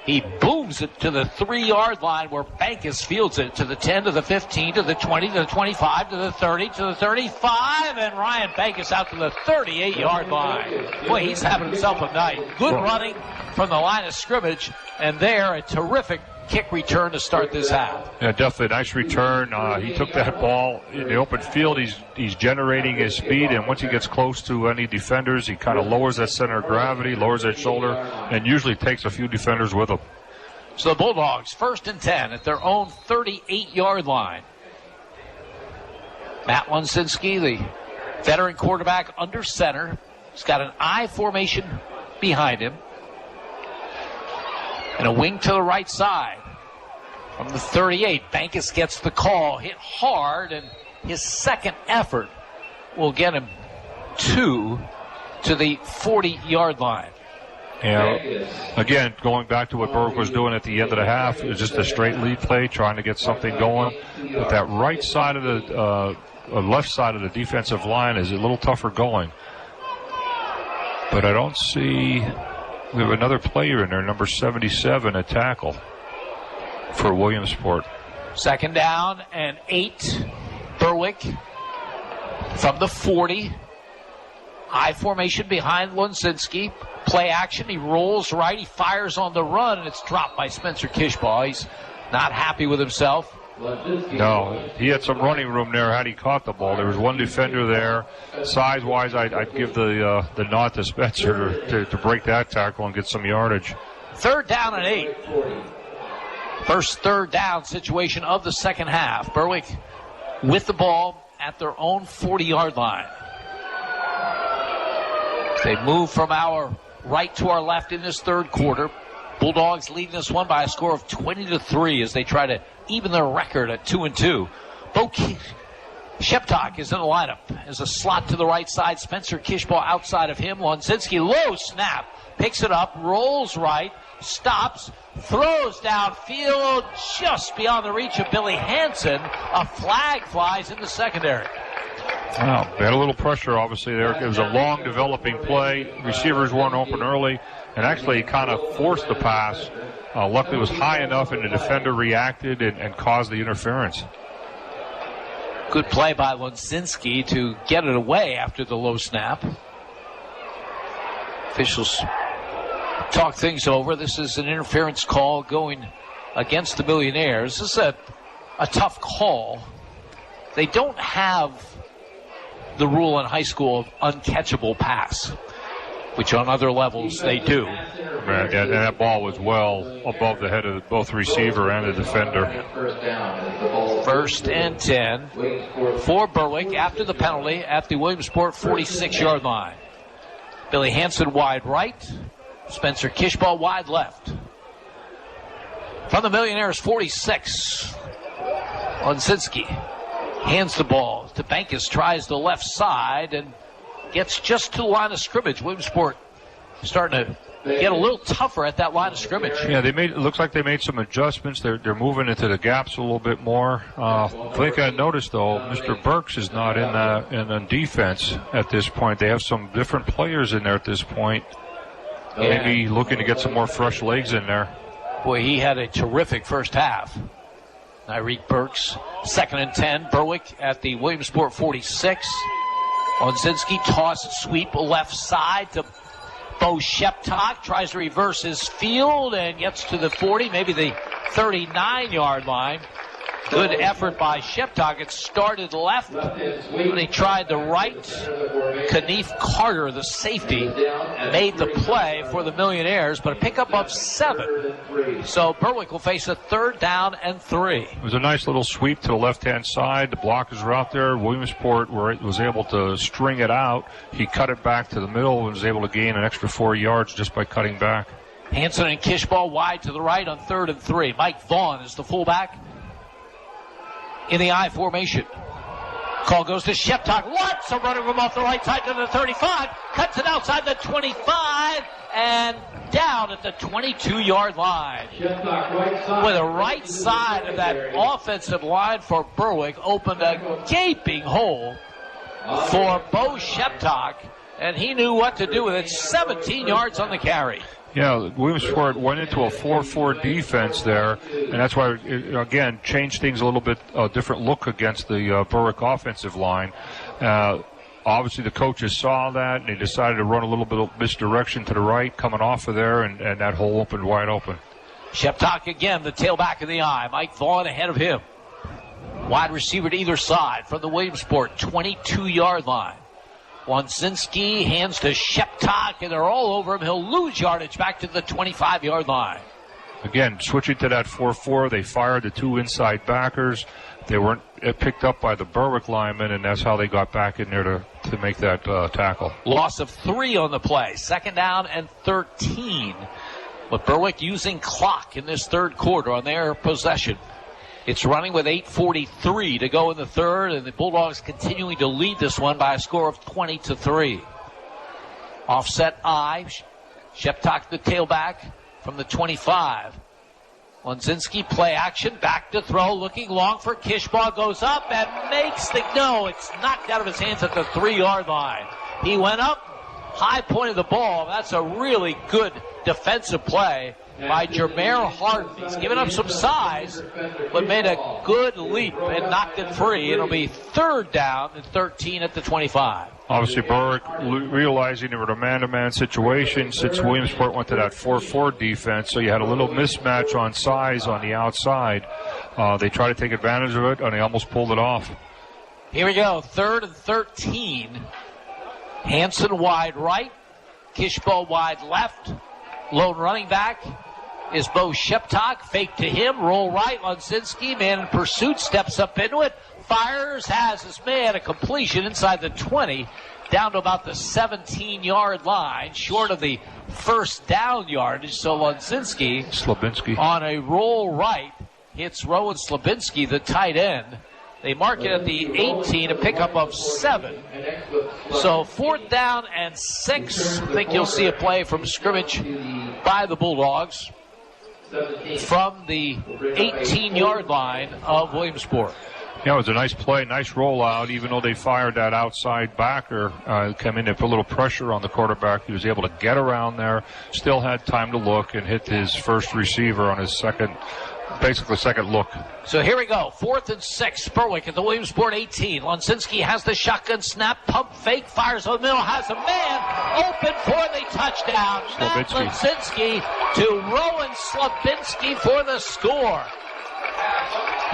He booms it to the 3-yard line where Bankus fields it to the 10, to the 15, to the 20, to the 25, to the 30, to the 35, and Ryan Bankus out to the 38-yard line. Boy, he's having himself a night. Good running from the line of scrimmage, and there a terrific kick return to start this half. Yeah, definitely a nice return. He took that ball in the open field. He's generating his speed, and once he gets close to any defenders, he kind of lowers that center of gravity, lowers that shoulder, and usually takes a few defenders with him. So the Bulldogs, 1st and 10 at their own 38-yard line. Matt Lunzinski, the veteran quarterback, under center. He's got an I formation behind him. And a wing to the right side. From the 38, Bankus gets the call, hit hard, and his second effort will get him to the 40-yard line. Yeah, again, going back to what Berwick was doing at the end of the half, it was just a straight lead play, trying to get something going. But that right side of the left side of the defensive line is a little tougher going. But I don't see... We have another player in there, number 77, a tackle for Williamsport. 2nd down and 8. Berwick from the 40. I formation behind Lunzinski. Play action. He rolls right. He fires on the run, and it's dropped by Spencer Kishoff. He's not happy with himself. No, he had some running room there had he caught the ball. There was one defender there. Size-wise, I'd give the nod to Spencer to break that tackle and get some yardage. 3rd down and 8. First 3rd down situation of the second half. Berwick with the ball at their own 40-yard line. They move from our right to our left in this third quarter. Bulldogs leading this one by a score of 20-3 as they try to even their record at 2-2. Bo Sheptok is in the lineup as a slot to the right side. Spencer Kishoff outside of him. Lunzinski, low snap, picks it up, rolls right, stops, throws downfield just beyond the reach of Billy Hansen. A flag flies in the secondary. Wow, they had a little pressure, obviously, there. It was a long developing play. Receivers weren't open early, and actually kind of forced the pass. Luckily, it was high enough, and the defender reacted and caused the interference. Good play by Lunzinski to get it away after the low snap. Officials talk things over. This is an interference call going against the Millionaires. This is a tough call. They don't have the rule in high school of uncatchable pass, which on other levels they do. Man, and that ball was well above the head of both the receiver and the defender. 1st and 10 for Berwick after the penalty at the Williamsport 46-yard line. Billy Hansen wide right, Spencer Kishoff wide left. From the Millionaires 46, Lunzinski hands the ball to Bankus, tries the left side and gets just to the line of scrimmage. Williamsport starting to get a little tougher at that line of scrimmage. Yeah, it looks like they made some adjustments. They're moving into the gaps a little bit more. I think I noticed, though, Mr. Burks is not in defense at this point. They have some different players in there at this point. Yeah. Maybe looking to get some more fresh legs in there. Boy, he had a terrific first half. Nyreek Burks, 2nd and 10. Berwick at the Williamsport 46. Lunzinski toss sweep left side to Bo Sheptok. Tries to reverse his field and gets to the 40, maybe the 39-yard line. Good effort by Sheptok. It started left when he tried the right. Knief Carter, the safety, made the play for the Millionaires, but a pickup of 7. So Berwick will face a 3rd down and 3. It was a nice little sweep to the left-hand side. The blockers were out there. Williamsport was able to string it out. He cut it back to the middle and was able to gain an extra 4 yards just by cutting back. Hansen and Kishoff wide to the right on 3rd and 3. Mike Vaughn is the fullback in the I formation. Call goes to Sheptok. Lots of running room off the right side to the 35. Cuts it outside the 25 and down at the 22-yard line. With the right side of that offensive line for Berwick opened a gaping hole for Bo Sheptok. and he knew what to do with it. 17 yards on the carry. Yeah, Williamsport went into a 4-4 defense there, and that's why it, again, changed things a little bit, a different look against the Berwick offensive line. Obviously, the coaches saw that, and they decided to run a little bit of misdirection to the right, coming off of there, and that hole opened wide open. Sheptock again, the tailback in the eye. Mike Vaughn ahead of him. Wide receiver to either side from the Williamsport 22-yard line. Lunzinski hands to Sheptock, and they're all over him. He'll lose yardage back to the 25-yard line. Again, switching to that 4-4, they fired the two inside backers. They weren't picked up by the Berwick linemen, and that's how they got back in there to make that tackle. Loss of 3 on the play. 2nd down and 13. But Berwick using clock in this third quarter on their possession. It's running with 8:43 to go in the third, and the Bulldogs continuing to lead this one by a score of 20-3. Offset I. Sheptock the tailback from the 25. Lunzinski play action, back to throw, looking long for Kishoff, goes up and makes it's knocked out of his hands at the 3-yard line. He went up, high point of the ball. That's a really good defensive play by Jameer Harden. He's given up some size, but made a good leap and knocked it free. It'll be 3rd down and 13 at the 25. Obviously, Berwick realizing they were in a man-to-man situation since Williamsport went to that 4-4 defense, so you had a little mismatch on size on the outside. They tried to take advantage of it, and they almost pulled it off. Here we go, 3rd and 13. Hansen wide right, Kishoff wide left. Lone running back is Bo Sheptock. Fake to him, roll right. Lunzinski, man in pursuit, steps up into it, fires, has his man, a completion inside the 20, down to about the 17-yard line, short of the first down yardage. So Lunzinski on a roll right hits Rowan Slabinski, the tight end. They mark it at the 18, a pickup of 7. So 4th down and 6. I think you'll see a play from scrimmage by the Bulldogs from the 18-yard line of Williamsport. Yeah, it was a nice play, nice rollout. Even though they fired that outside backer, come in and put a little pressure on the quarterback. He was able to get around there, still had time to look, and hit his first receiver on his second look. So here we go, 4th and 6. Berwick at the Williamsport 18. Lunzinski has the shotgun snap, pump fake, fires over the middle, has a man open for the touchdown. Matt Lunzinski to Rowan Slabinski for the score.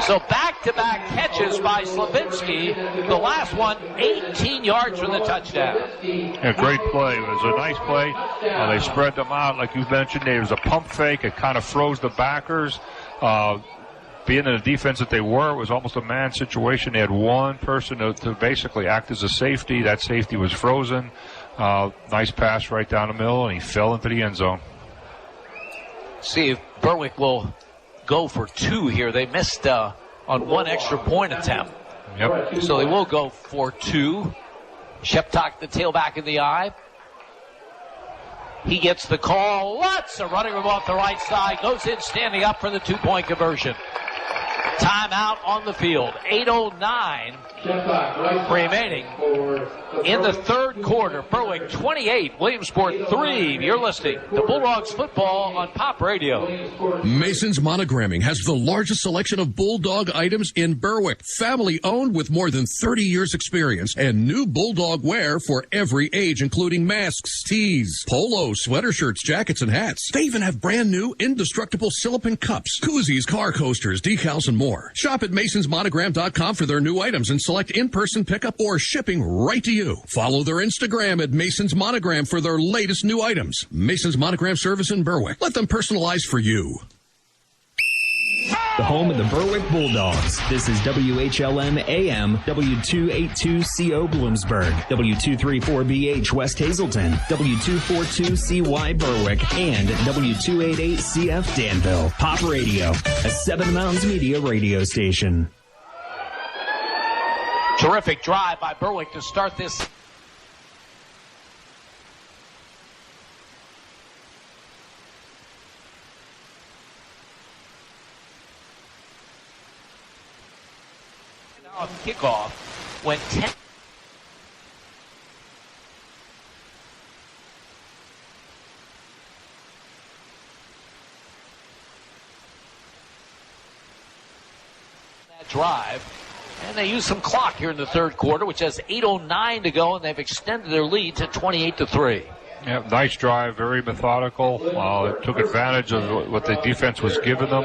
So back-to-back catches by Slabinski. The last one, 18 yards for the touchdown. A great play. It was a nice play. They spread them out, like you mentioned. There was a pump fake. It kind of froze the backers. Being in the defense that they were, it was almost a man situation. They had one person to basically act as a safety. That safety was frozen. Nice pass right down the middle, and he fell into the end zone. See if Berwick will go for 2 here. They missed on one extra point attempt. Yep. So they will go for 2. Sheptock, the tailback in the eye. He gets the call. Lots of running room off the right side. Goes in standing up for the 2-point conversion. Timeout on the field. 8:09 remaining in the third quarter. Berwick 28, Williamsport 3. You're listening to Bulldogs football on Pop Radio. Mason's Monogramming has the largest selection of Bulldog items in Berwick. Family owned with more than 30 years experience and new Bulldog wear for every age, including masks, tees, polos, sweater shirts, jackets, and hats. They even have brand new indestructible silicone cups, koozies, car coasters, decals, and more. Shop at masonsmonogram.com for their new items and select in-person pickup or shipping right to you. Follow their Instagram at Mason's Monogram for their latest new items. Mason's Monogram service in Berwick. Let them personalize for you. The home of the Berwick Bulldogs. This is WHLM AM, W282CO Bloomsburg, W234BH West Hazelton, W242CY Berwick, and W288CF Danville. Pop Radio, a 7 Mountains Media radio station. Terrific drive by Berwick to start this. Kickoff went 10. drive. And they use some clock here in the third quarter, which has 8:09 to go, and they've extended their lead to 28-3. Yeah, nice drive, very methodical. Took advantage of what the defense was giving them,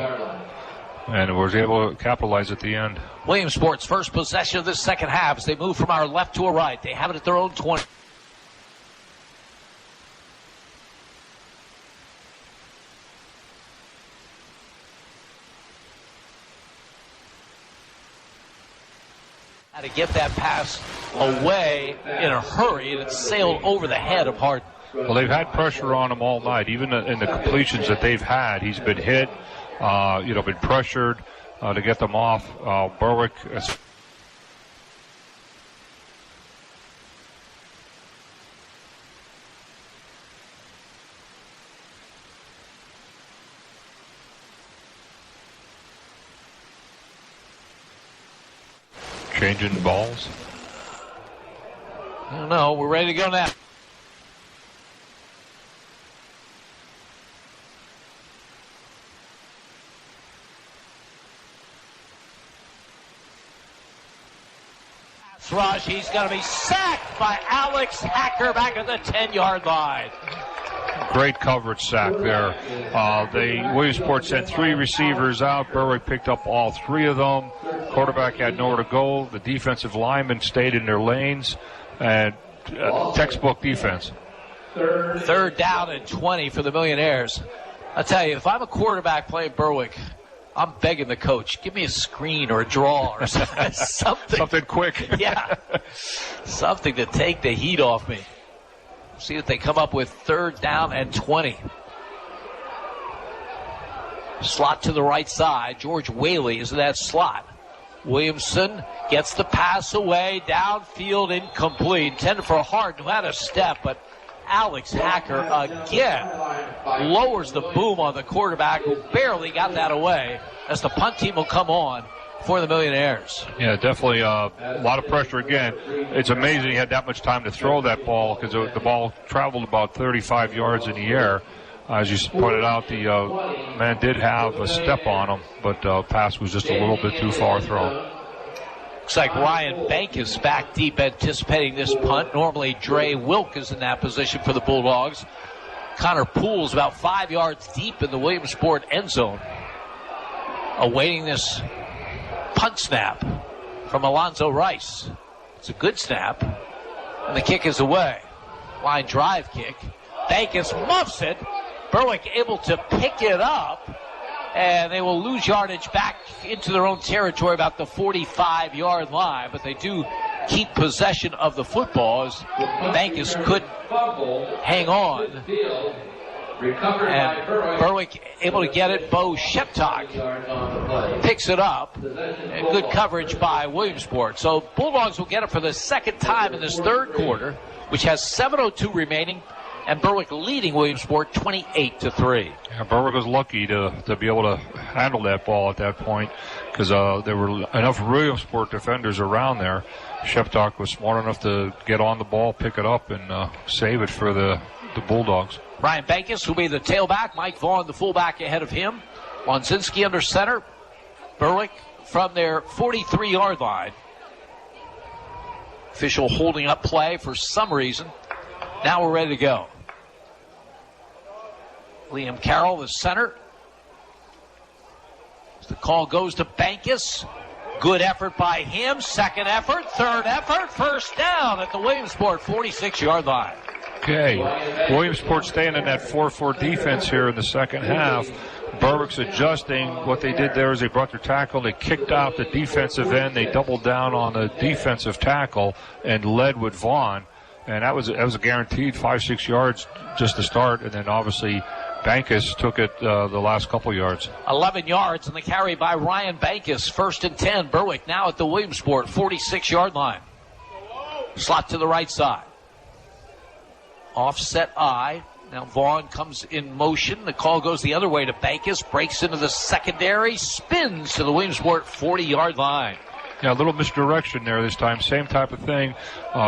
and was able to capitalize at the end. Williamsport's first possession of this second half as they move from our left to our right. They have it at their own 20. How to get that pass away in a hurry, and it sailed over the head of Harden. Well, they've had pressure on him all night. Even in the completions that they've had, he's been hit, been pressured to get them off. Berwick. Changing balls. I don't know. We're ready to go now. Rush. He's going to be sacked by Alex Hacker back at the 10-yard line. Great coverage sack there. Williamsport sent 3 receivers out. Berwick picked up all 3 of them. Quarterback had nowhere to go. The defensive linemen stayed in their lanes. And textbook defense. Third down and 20 for the Millionaires. I tell you, if I'm a quarterback playing Berwick, I'm begging the coach, give me a screen or a draw or something. Something quick. Yeah. Something to take the heat off me. See if they come up with third down and 20. Slot to the right side. George Whaley is in that slot. Williamson gets the pass away. Downfield incomplete. Intended for Harden, who had a step, but Alex Hacker again lowers the boom on the quarterback, who barely got that away, as the punt team will come on for the Millionaires. Yeah, definitely a lot of pressure again. It's amazing he had that much time to throw that ball, because the ball traveled about 35 yards in the air. As you pointed out, the man did have a step on him, but pass was just a little bit too far thrown. Looks like Ryan Bank is back deep anticipating this punt. Normally Dre Wilk is in that position for the Bulldogs. Connor Poole's about 5 yards deep in the Williamsport end zone, awaiting this punt snap from Alonzo Rice. It's a good snap, and the kick is away. Line drive kick. Bankus muffs it. Berwick able to pick it up, and they will lose yardage back into their own territory about the 45-yard line, but they do keep possession of the football, as Bankus couldn't hang on. And Berwick able to get it. Bo Sheptock picks it up, and good coverage by Williamsport. So Bulldogs will get it for the second time in this third quarter, which has 7:02 remaining, and Berwick leading Williamsport 28-3. Yeah, Berwick was lucky to be able to handle that ball at that point, because there were enough Williamsport defenders around there. Sheptock was smart enough to get on the ball, pick it up, and save it for the Bulldogs. Ryan Bankus will be the tailback. Mike Vaughn, the fullback, ahead of him. Lunzinski under center. Berwick from their 43-yard line. Official holding up play for some reason. Now we're ready to go. Liam Carroll, the center. The call goes to Bankus. Good effort by him. Second effort. Third effort. First down at the Williamsport 46-yard line. Okay. Williamsport staying in that 4-4 defense here in the second half. Berwick's adjusting. What they did there is they brought their tackle. They kicked out the defensive end. They doubled down on the defensive tackle and led with Vaughn. And that was a guaranteed 5-6 yards just to start. And then obviously Bankus took it the last couple yards. 11 yards on the carry by Ryan Bankus. 1st and 10. Berwick now at the Williamsport 46-yard line. Slot to the right side. Offset eye. Now Vaughn comes in motion. The call goes the other way to Bankus. Breaks into the secondary. Spins to the Williamsport 40-yard line. Yeah, a little misdirection there this time. Same type of thing.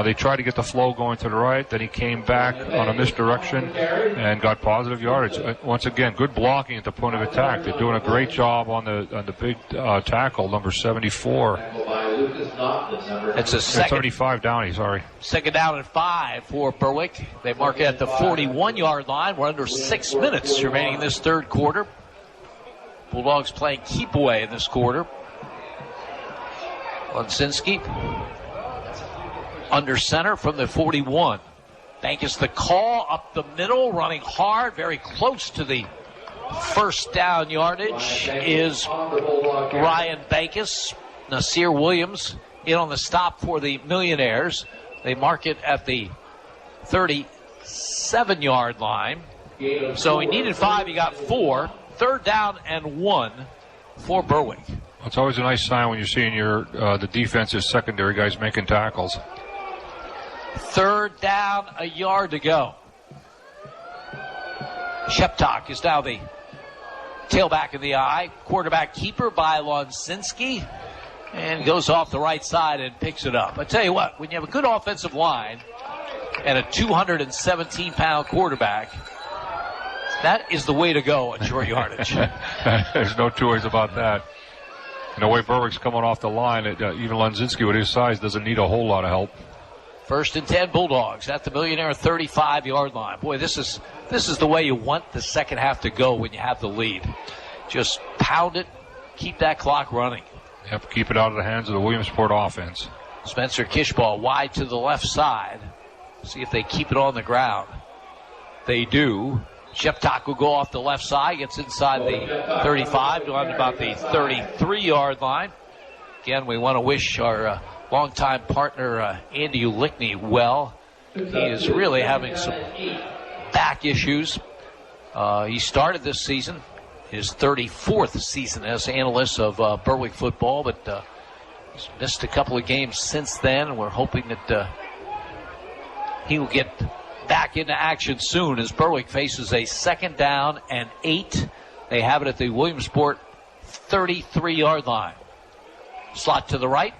They tried to get the flow going to the right. Then he came back on a misdirection and got positive yardage. Once again, good blocking at the point of attack. They're doing a great job on the big tackle, number 74. It's a second. 75 Downey, sorry. Second down and 5 for Berwick. They mark it at the 41-yard line. We're under 6 minutes remaining in this third quarter. Bulldogs playing keep away in this quarter. Lunzinski under center from the 41. Bankus the call up the middle, running hard, very close to the first down yardage is Ryan Bankus. Nasir Williams in on the stop for the Millionaires. They mark it at the 37-yard line. So he needed 5, he got 4. Third down and 1 for Berwick. It's always a nice sign when you're seeing the defensive secondary guys making tackles. Third down, a yard to go. Sheptok is now the tailback in the eye. Quarterback keeper by Lunzinski. And goes off the right side and picks it up. I tell you what, when you have a good offensive line and a 217-pound quarterback, that is the way to go at short yardage. There's no two ways about that. And the way Berwick's coming off the line, even Lunzinski with his size doesn't need a whole lot of help. First and 10 Bulldogs at the Millionaire 35-yard line. Boy, this is the way you want the second half to go when you have the lead. Just pound it, keep that clock running. Yep, keep it out of the hands of the Williamsport offense. Spencer Kishball wide to the left side. See if they keep it on the ground. They do. Sheptok will go off the left side, gets inside the 35, down to about the 33-yard line. Again, we want to wish our longtime partner, Andy Ulickney, well. He is really having some back issues. He started this season, his 34th season as analyst of Berwick football, but he's missed a couple of games since then, and we're hoping that he will get back into action soon as Berwick faces a second down and 8. They have it at the Williamsport 33-yard line. Slot to the right.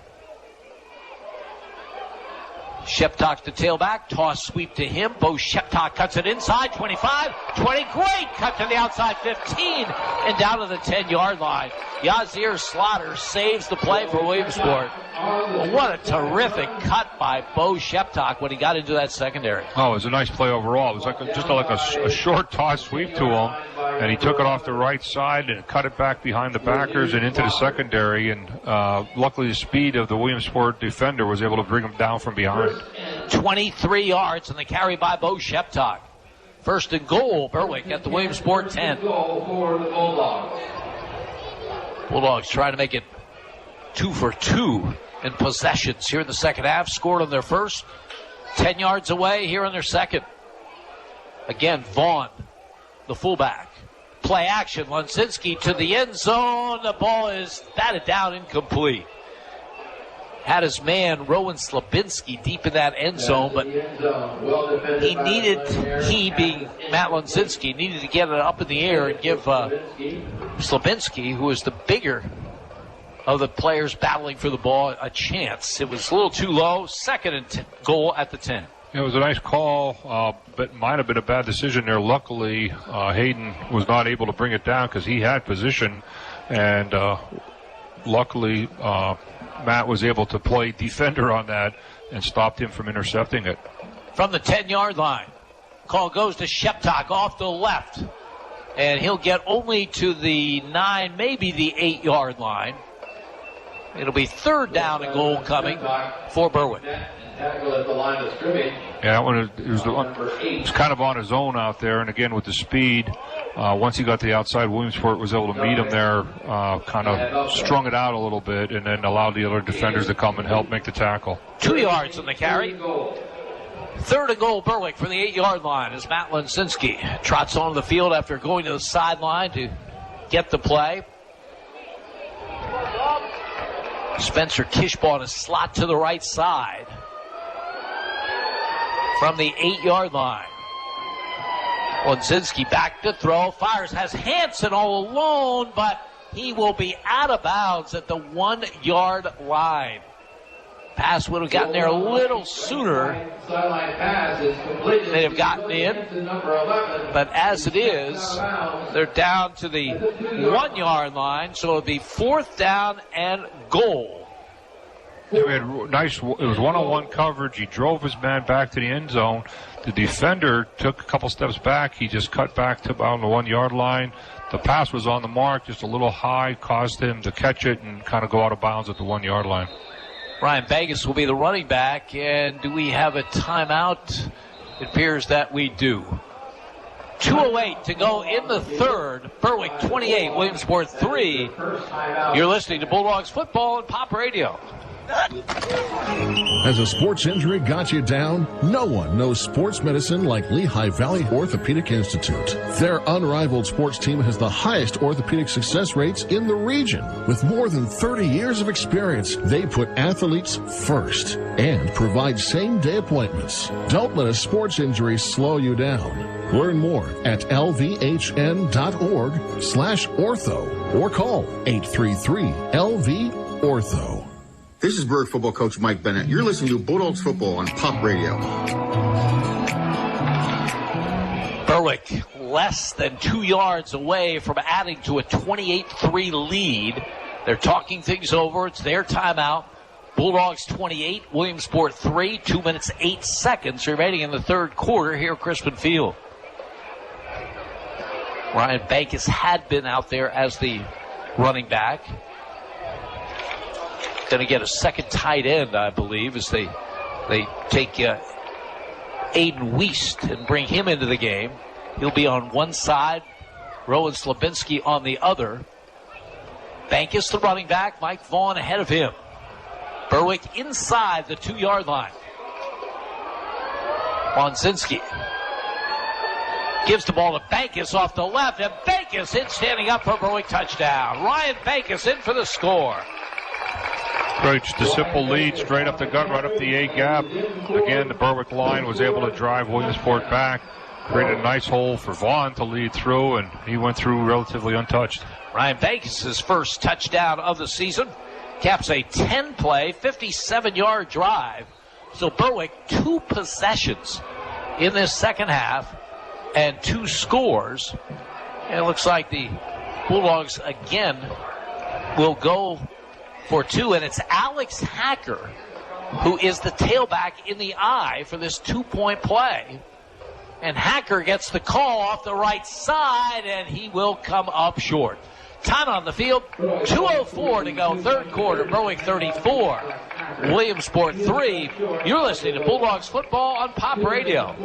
Sheptok the tailback. Toss sweep to him. Bo Sheptok cuts it inside. 25, 20. Great cut to the outside 15 and down to the 10-yard line. Yazir Slaughter saves the play for Williamsport. Well, what a terrific cut by Bo Sheptok when he got into that secondary. Oh, it was a nice play overall. It was like a short toss sweep to him, and he took it off the right side and cut it back behind the backers and into the secondary. And luckily, the speed of the Williamsport defender was able to bring him down from behind. 23 yards and the carry by Bo Sheptok. First and goal, Berwick at the Williamsport 10. Bulldogs trying to make it 2 for 2 in possessions here in the second half. Scored on their first. 10 yards away here on their second. Again, Vaughn, the fullback. Play action. Lunzinski to the end zone. The ball is batted down, incomplete. Had his man, Rowan Slabinski, deep in that end zone, but he being Matt Lunzinski, needed to get it up in the air and give Slabinski, who is the bigger of the players battling for the ball, a chance. It was a little too low. Second and goal at the 10. It was a nice call, but might have been a bad decision there. Luckily, Hayden was not able to bring it down because he had position, and luckily Matt was able to play defender on that and stopped him from intercepting it. From the 10-yard line, call goes to Sheptok off the left, and he'll get only to the 9, maybe the 8-yard line. It'll be third down and goal coming for Berwick. Yeah, it was kind of on his own out there, and again with the speed, once he got to the outside, Williamsport was able to meet him there, kind of strung it out a little bit, and then allowed the other defenders to come and help make the tackle. 2 yards on the carry. Third and goal, Berwick from the 8-yard line as Matt Lunzinski trots onto the field after going to the sideline to get the play. Spencer Kishball in a slot to the right side from the 8-yard line. Lunzinski back to throw, fires, has Hansen all alone, but he will be out of bounds at the 1 yard line. Pass would have gotten there a little sooner. They'd have gotten in. But as it is, they're down to the 1 yard line, so it'll be 4th down and goal. It was one-on-one coverage. He drove his man back to the end zone. The defender took a couple steps back. He just cut back to about the 1 yard line. The pass was on the mark, just a little high, caused him to catch it and kind of go out of bounds at the 1 yard line. Ryan Vegas will be the running back, and do we have a timeout? It appears that we do. 2:08 to go in the third. Berwick 28, Williamsport 3. You're listening to Bulldogs football and Pop Radio. Has a sports injury got you down? No one knows sports medicine like Lehigh Valley Orthopedic Institute. Their unrivaled sports team has the highest orthopedic success rates in the region. With more than 30 years of experience, they put athletes first and provide same-day appointments. Don't let a sports injury slow you down. Learn more at lvhn.org/ortho or call 833-LV-ORTHO. This is Berwick football coach Mike Bennett. You're listening to Bulldogs football on Pop Radio. Berwick less than 2 yards away from adding to a 28-3 lead. They're talking things over. It's their timeout. Bulldogs 28, Williamsport 3, 2 minutes, 8 seconds remaining in the third quarter here at Crispin Field. Ryan Bankus had been out there as the running back. Going to get a second tight end, I believe, as they take Aiden Wiest and bring him into the game. He'll be on one side, Rowan Slabinski on the other. Bankus, the running back, Mike Vaughn ahead of him. Berwick inside the 2 yard line. Lunzinski gives the ball to Bankus off the left, and Bankus in standing up for Berwick touchdown. Ryan Bankus in for the score. Great, just a simple lead, straight up the gut, right up the A gap. Again, the Berwick line was able to drive Williamsport back, created a nice hole for Vaughn to lead through, and he went through relatively untouched. Ryan Bankus' first touchdown of the season caps a 10-play, 57-yard drive. So Berwick, 2 possessions in this second half and 2 scores. And it looks like the Bulldogs again will go for 2, and it's Alex Hacker who is the tailback in the eye for this 2-point play. And Hacker gets the call off the right side, and he will come up short. Time on the field, 2:04 to go, third quarter, Berwick 34, Williamsport 3. You're listening to Bulldogs football on Pop Radio.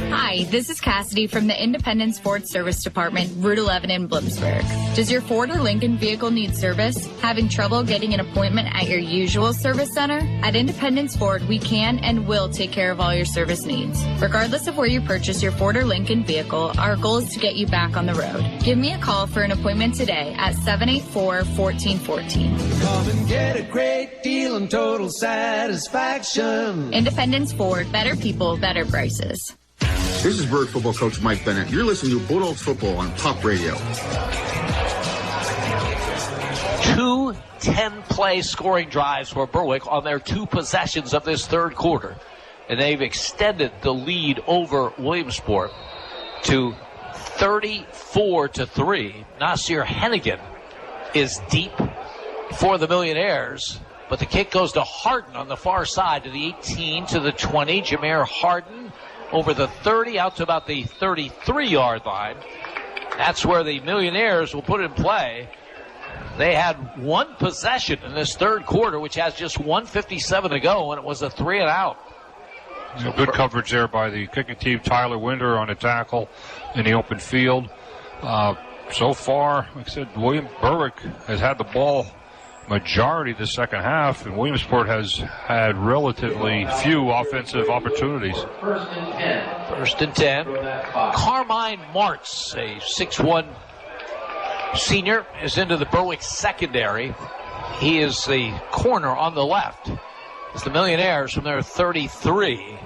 Hi, this is Cassidy from the Independence Ford Service Department, Route 11 in Bloomsburg. Does your Ford or Lincoln vehicle need service? Having trouble getting an appointment at your usual service center? At Independence Ford, we can and will take care of all your service needs. Regardless of where you purchase your Ford or Lincoln vehicle, our goal is to get you back on the road. Give me a call for an appointment today at 784-1414. Come and get a great deal on total satisfaction. Independence Ford, better people, better prices. This is Berwick football coach Mike Bennett. You're listening to Bulldogs football on Pop Radio. 2 10-play scoring drives for Berwick on their 2 possessions of this third quarter. And they've extended the lead over Williamsport to 34-3. Nasir Hennigan is deep for the Millionaires, but the kick goes to Harden on the far side to the 18, to the 20. Jameer Harden over the 30, out to about the 33-yard line. That's where the Millionaires will put in play. They had 1 possession in this third quarter, which has just 1:57 to go, and it was a 3-and-out. Good coverage there by the kicking team. Tyler Winder on the tackle in the open field. So far, like I said, Berwick has had the ball majority of the second half, and Williamsport has had relatively few offensive opportunities. First and 10. Carmine Martz, a 6'1" senior, is into the Berwick secondary. He is the corner on the left. It's the Millionaires from their 33.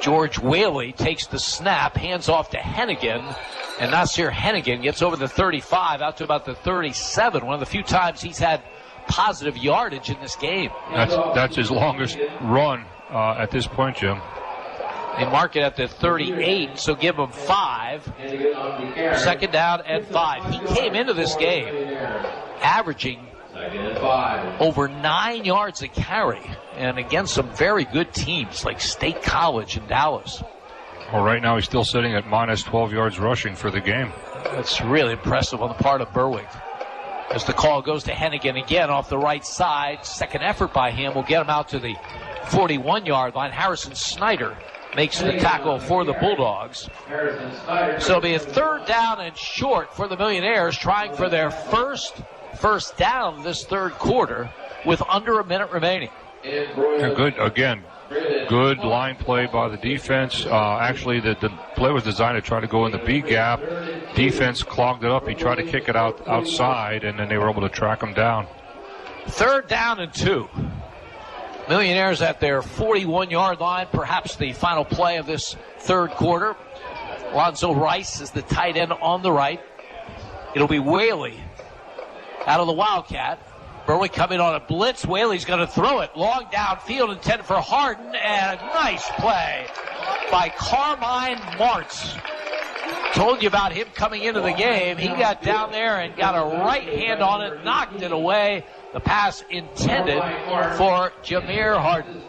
George Whaley takes the snap, hands off to Hennigan. And Nasir Hennigan gets over the 35 out to about the 37. One of the few times he's had positive yardage in this game. That's his longest run at this point, Jim. They mark it at the 38, so give him 5. Second down and 5. He came into this game averaging over 9 yards a carry, and against some very good teams like State College and Dallas. Well, right now he's still sitting at minus 12 yards rushing for the game. That's really impressive on the part of Berwick. As the call goes to Hennigan again off the right side. Second effort by him will get him out to the 41-yard line. Harrison Snyder makes the tackle for the Bulldogs. So it'll be a third down and short for the Millionaires, trying for their first down this third quarter with under a minute remaining. Good line play by the defense. Actually, the play was designed to try to go in the B gap. Defense clogged it up. He tried to kick it outside, and then they were able to track him down. Third down and 2. Millionaires at their 41-yard line, perhaps the final play of this third quarter. Lonzo Rice is the tight end on the right. It'll be Whaley out of the Wildcat. Berwick coming on a blitz. Whaley's going to throw it long downfield, intended for Harden, and a nice play by Carmine Martz. Told you about him coming into the game. He got down there and got a right hand on it, knocked it away. The pass intended for Jameer Harden.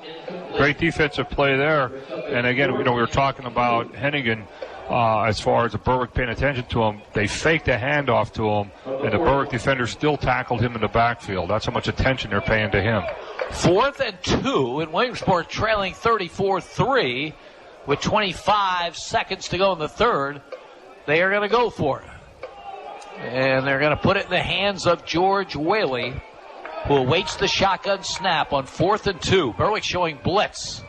Great defensive play there. And again, we were talking about Hennigan as far as the Berwick paying attention to him. They faked a handoff to him, and the Berwick defender still tackled him in the backfield. That's how much attention they're paying to him. 4th and 2, and Williamsport trailing 34-3 with 25 seconds to go in the third. They are going to go for it. And they're going to put it in the hands of George Whaley, who awaits the shotgun snap on 4th and 2. Berwick showing blitz.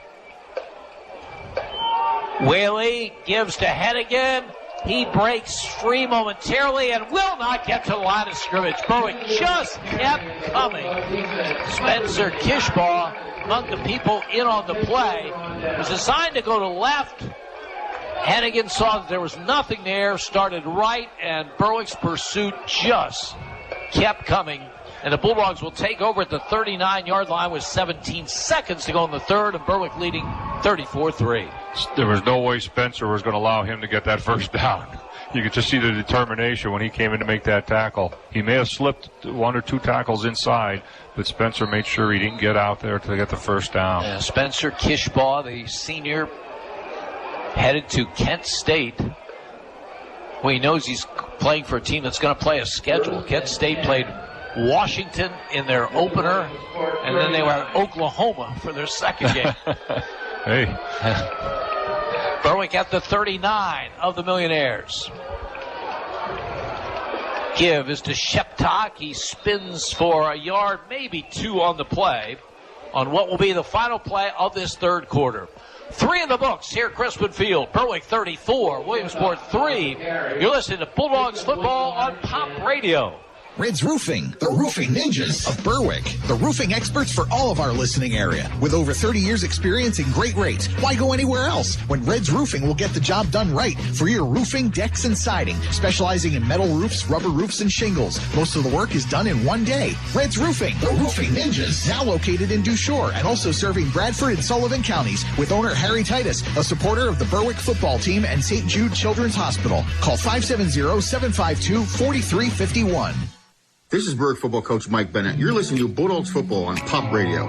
Whaley gives to Hennigan. He breaks free momentarily and will not get to the line of scrimmage. Berwick just kept coming. Spencer Kishoff, among the people in on the play, was assigned to go to left. Hennigan saw that there was nothing there, started right, and Berwick's pursuit just kept coming. And the Bulldogs will take over at the 39-yard line with 17 seconds to go in the third, and Berwick leading 34-3. There was no way Spencer was going to allow him to get that first down. You could just see the determination when he came in to make that tackle. He may have slipped 1 or 2 tackles inside, but Spencer made sure he didn't get out there to get the first down. Yeah, Spencer Kishoff, the senior, headed to Kent State. Well, he knows he's playing for a team that's going to play a schedule. Kent State played Washington in their opener, and then they were at Oklahoma for their second game. Hey. Berwick at the 39 of the Millionaires. Give is to Sheptock. He spins for a yard, maybe 2 on the play, on what will be the final play of this third quarter. 3 in the books here at Crispin Field. Berwick 34, Williamsport 3. You're listening to Bulldogs football on Pop Radio. Red's Roofing, the roofing ninjas of Berwick. The roofing experts for all of our listening area. With over 30 years experience and great rates, why go anywhere else when Red's Roofing will get the job done right for your roofing, decks, and siding. Specializing in metal roofs, rubber roofs, and shingles. Most of the work is done in one day. Red's Roofing, the roofing ninjas. Now located in Dushore and also serving Bradford and Sullivan counties with owner Harry Titus, a supporter of the Berwick football team and St. Jude Children's Hospital. Call 570-752-4351. This is Berwick football coach Mike Bennett. You're listening to Bulldogs football on Pop Radio.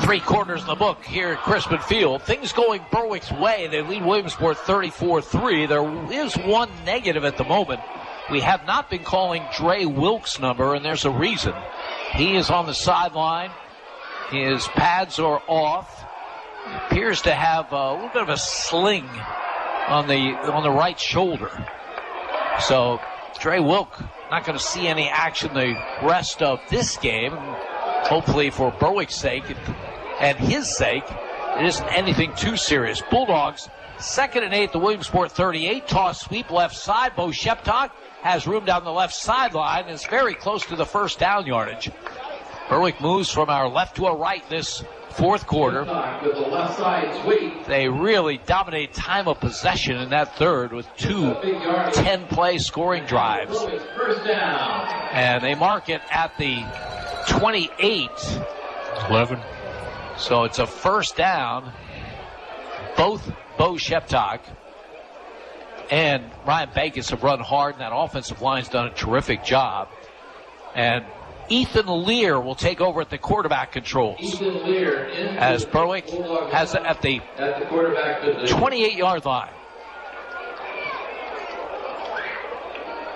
3 quarters in the book here at Crispin Field. Things going Berwick's way. They lead Williamsport 34-3. There is one negative at the moment. We have not been calling Dre Wilkes' number, and there's a reason. He is on the sideline. His pads are off. He appears to have a little bit of a sling on the right shoulder. So Dre Wilk not going to see any action the rest of this game. Hopefully for Berwick's sake and his sake, it isn't anything too serious. Bulldogs 2nd and 8 at the Williamsport 38. Toss sweep left side. Bo Sheptock has room down the left sideline and is very close to the first down yardage. Berwick moves from our left to our right this fourth quarter. With the left side sweep. They really dominated time of possession in that third with two 10-play scoring drives. First down. And they mark it at the 28. 11. So it's a first down. Both Bo Sheptock and Ryan Backus have run hard, and that offensive line's done a terrific job. And Ethan Lear will take over at the quarterback controls. Ethan Lear as Berwick has it at the 28-yard line.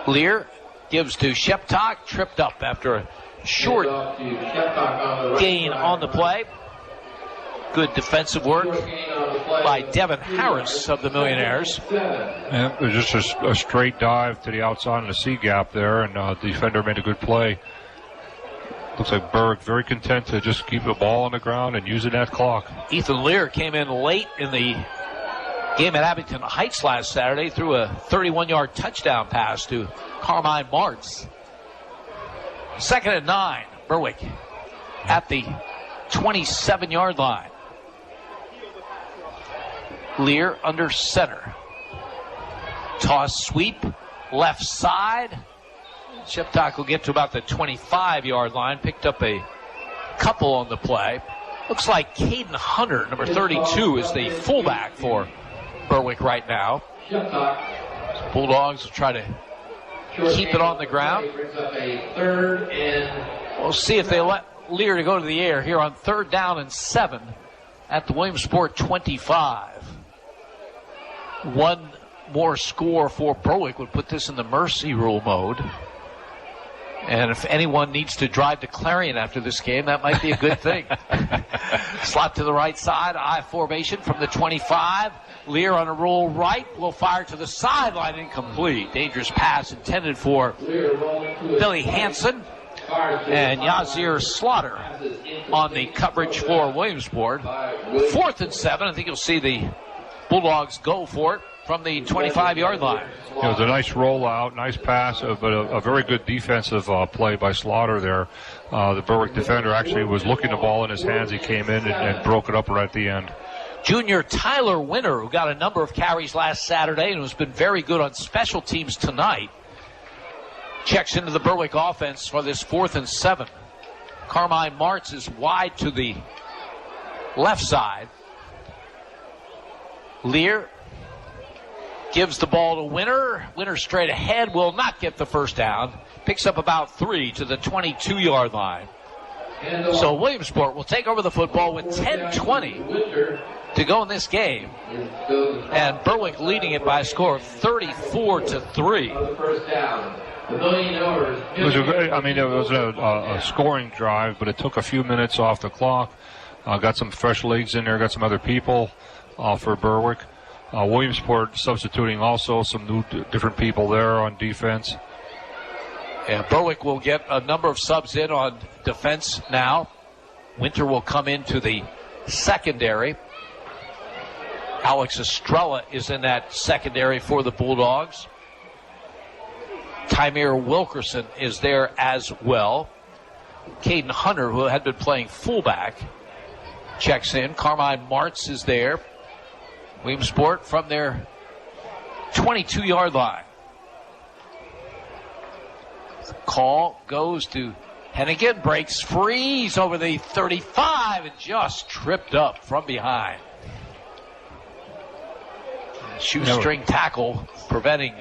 Lear gives to Sheptock, tripped up after a short gain on the play. Good defensive work by Devin Harris of the Millionaires. Yeah, it was just a straight dive to the outside in the C gap there, and the defender made a good play. Looks like Berwick very content to just keep the ball on the ground and using that clock. Ethan Lear came in late in the game at Abington Heights last Saturday, threw a 31-yard touchdown pass to Carmine Martz. 2nd and 9, Berwick at the 27-yard line. Lear under center. Toss sweep, left side. Sheptock will get to about the 25-yard line. Picked up a couple on the play. Looks like Caden Hunter, number 32, is the fullback for Berwick right now. Bulldogs will try to keep it on the ground. We'll see if they let Lear to go to the air here on 3rd down and 7 at the Williamsport 25. One more score for Berwick would put this in the mercy rule mode. And if anyone needs to drive to Clarion after this game, that might be a good thing. Slot to the right side, I formation from the 25. Lear on a roll right, will fire to the sideline, incomplete. Dangerous pass intended for Billy Hansen. And Yazir Slaughter on the coverage for Williamsport. 4th and 7, I think you'll see the Bulldogs go for it from the 25-yard line. It was a nice rollout, nice pass, but a very good defensive play by Slaughter there. The Berwick defender actually was looking the ball in his hands. He came in and broke it up right at the end. Junior Tyler Winter, who got a number of carries last Saturday and has been very good on special teams tonight, checks into the Berwick offense for this 4th and 7. Carmine Martz is wide to the left side. Lear gives the ball to Winter. Winter straight ahead, will not get the first down. Picks up about 3 to the 22-yard line. So Williamsport will take over the football with 10:20 to go in this game. And Berwick leading it by a score of 34-3. It was a scoring drive, but it took a few minutes off the clock. Got some fresh legs in there, got some other people for Berwick. Williamsport substituting also some new different people there on defense. Yeah, Berwick will get a number of subs in on defense now. Winter will come into the secondary. Alex Estrella is in that secondary for the Bulldogs. Tymir Wilkerson is there as well. Caden Hunter, who had been playing fullback, checks in. Carmine Martz is there. Williamsport from their 22-yard line. The call goes to Hennigan, breaks free. He's over the 35 and just tripped up from behind. Shoestring tackle preventing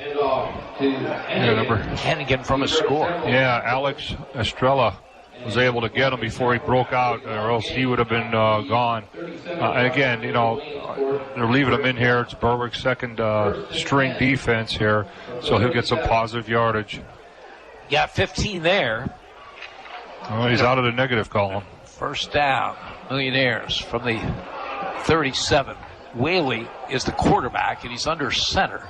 Hennigan from a score. Yeah, Alex Estrella was able to get him before he broke out, or else he would have been gone. And again, they're leaving him in here. It's Berwick's second string defense here, so he'll get some positive yardage. Got 15 there. Oh, he's out of the negative column. First down, Millionaires from the 37. Whaley is the quarterback, and he's under center.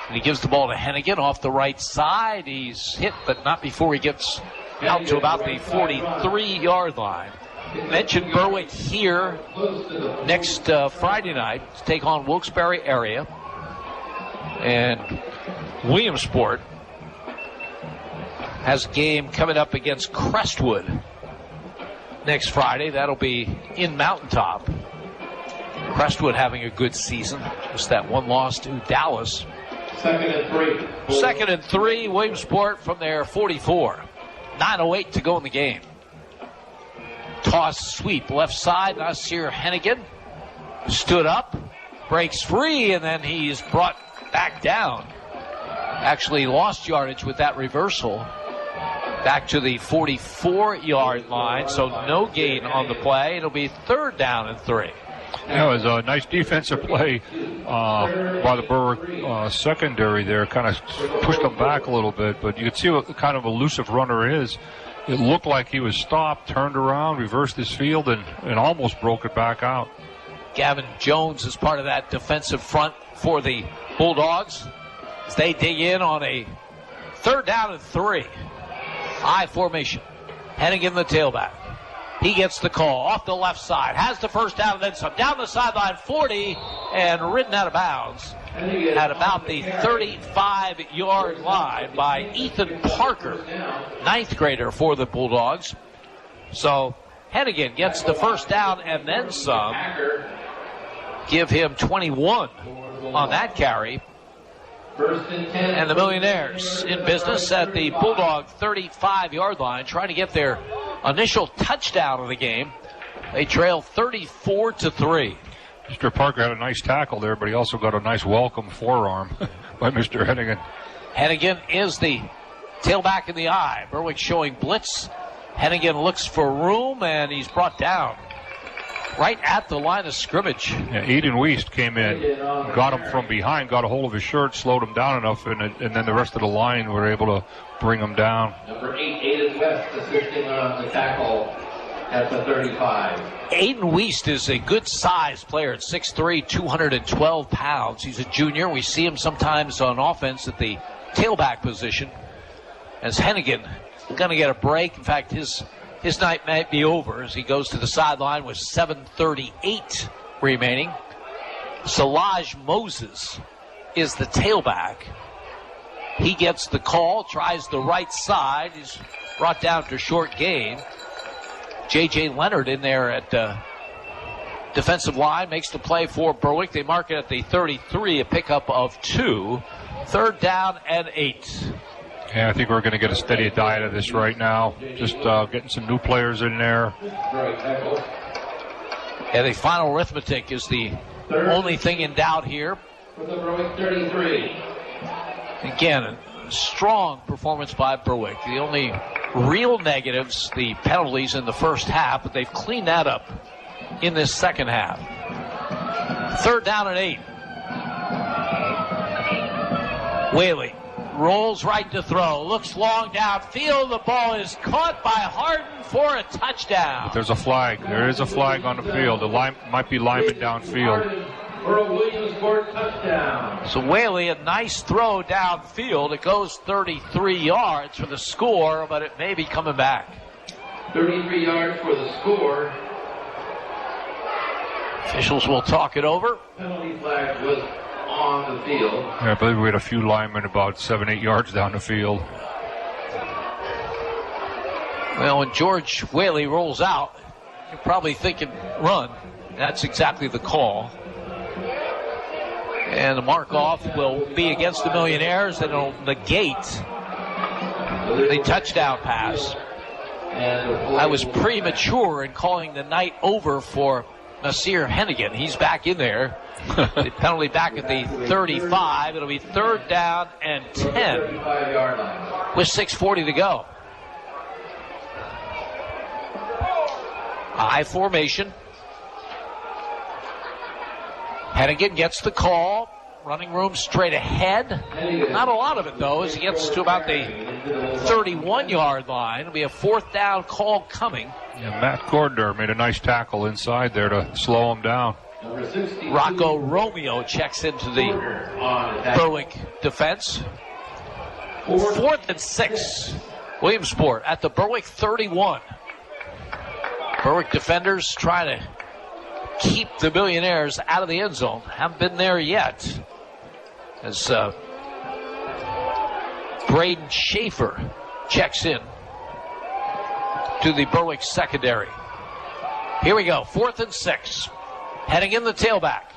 And he gives the ball to Hennigan off the right side. He's hit, but not before he gets out to about the 43-yard line. Mentioned Berwick here next Friday night to take on Wilkes-Barre area. And Williamsport has a game coming up against Crestwood next Friday. That'll be in Mountaintop. Crestwood having a good season. Just that one loss to Dallas. 2nd and 3. 2nd and 3, Williamsport from their 44. 9:08 to go in the game. Toss sweep left side. Nasir Hennigan stood up, breaks free, and then he's brought back down. Actually lost yardage with that reversal. Back to the 44-yard line, so no gain on the play. It'll be 3rd down and 3. It was a nice defensive play by the Berwick secondary there. Kind of pushed them back a little bit, but you could see what kind of elusive runner is. It looked like he was stopped, turned around, reversed his field, and almost broke it back out. Gavin Jones is part of that defensive front for the Bulldogs as they dig in on a 3rd down and 3. High formation. Hennigan, the tailback. He gets the call off the left side, has the first down and then some. Down the sideline, 40, and ridden out of bounds at about the 35-yard line by Ethan Parker, 9th grader for the Bulldogs. So Hennigan gets the first down and then some. Give him 21 on that carry. And the Millionaires in business at the Bulldog 35-yard line, trying to get their initial touchdown of the game. They trail 34-3. Mr. Parker had a nice tackle there, but he also got a nice welcome forearm by Mr. Hennigan. Hennigan is the tailback in the eye. Berwick showing blitz. Hennigan looks for room, and he's brought down right at the line of scrimmage. Yeah, Eden Wiest came in, got him from behind, got a hold of his shirt, slowed him down enough, and then the rest of the line were able to bring him down. Number 8, Aiden West, assisting on the tackle at the 35. Aiden Wiest is a good-sized player at 6'3", 212 pounds. He's a junior. We see him sometimes on offense at the tailback position. As Hennigan going to get a break. In fact, his night might be over as he goes to the sideline with 7:38 remaining. Salaj Moses is the tailback. He gets the call, tries the right side. He's brought down to short gain. J.J. Leonard in there at defensive line makes the play for Berwick. They mark it at the 33, a pickup of 2. 3rd down and 8. Yeah, I think we're going to get a steady diet of this right now. Just getting some new players in there. And the final arithmetic is the only thing in doubt here. For the Berwick 33. Again, a strong performance by Berwick. The only real negatives, the penalties in the first half, but they've cleaned that up in this second half. 3rd down and 8. Whaley rolls right to throw, looks long downfield. The ball is caught by Harden for a touchdown. But there's a flag. There is a flag on the field. The line might be lineman downfield. For a Williamsport touchdown. So Whaley, a nice throw downfield. It goes 33 yards for the score, but it may be coming back. 33 yards for the score. Officials will talk it over. Penalty flag was on the field. Yeah, I believe we had a few linemen about 7-8 yards down the field. Well, when George Whaley rolls out, you're probably thinking run. That's exactly the call. And the mark-off will be against the Millionaires, and it'll negate the touchdown pass. I was premature in calling the night over for Nasir Hennigan. He's back in there. The penalty back at the 35. It'll be 3rd down and 10 with 6:40 to go. High formation. Hennigan gets the call. Running room straight ahead. Not a lot of it, though, as he gets to about the 31-yard line. It'll be a 4th down call coming. Yeah, Matt Cordner made a nice tackle inside there to slow him down. Rocco Romeo checks into the Berwick defense. 4th and 6. Williamsport at the Berwick 31. Berwick defenders trying to keep the Millionaires out of the end zone. Haven't been there yet. As Braden Schaefer checks in to the Berwick secondary. Here we go, 4th and 6. Heading in the tailback.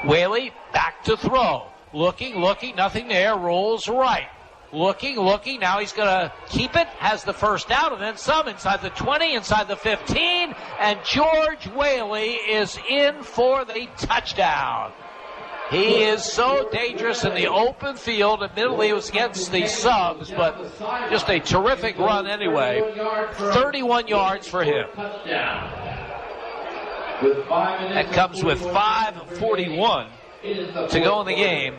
Whaley back to throw. Looking, nothing there. Rolls right. Looking. Now he's going to keep it. Has the first down and then some inside the 20, inside the 15. And George Whaley is in for the touchdown. He is so dangerous in the open field. Admittedly, it was against the subs, but just a terrific run anyway. 31 yards for him. That comes with 5:41 to go in the game.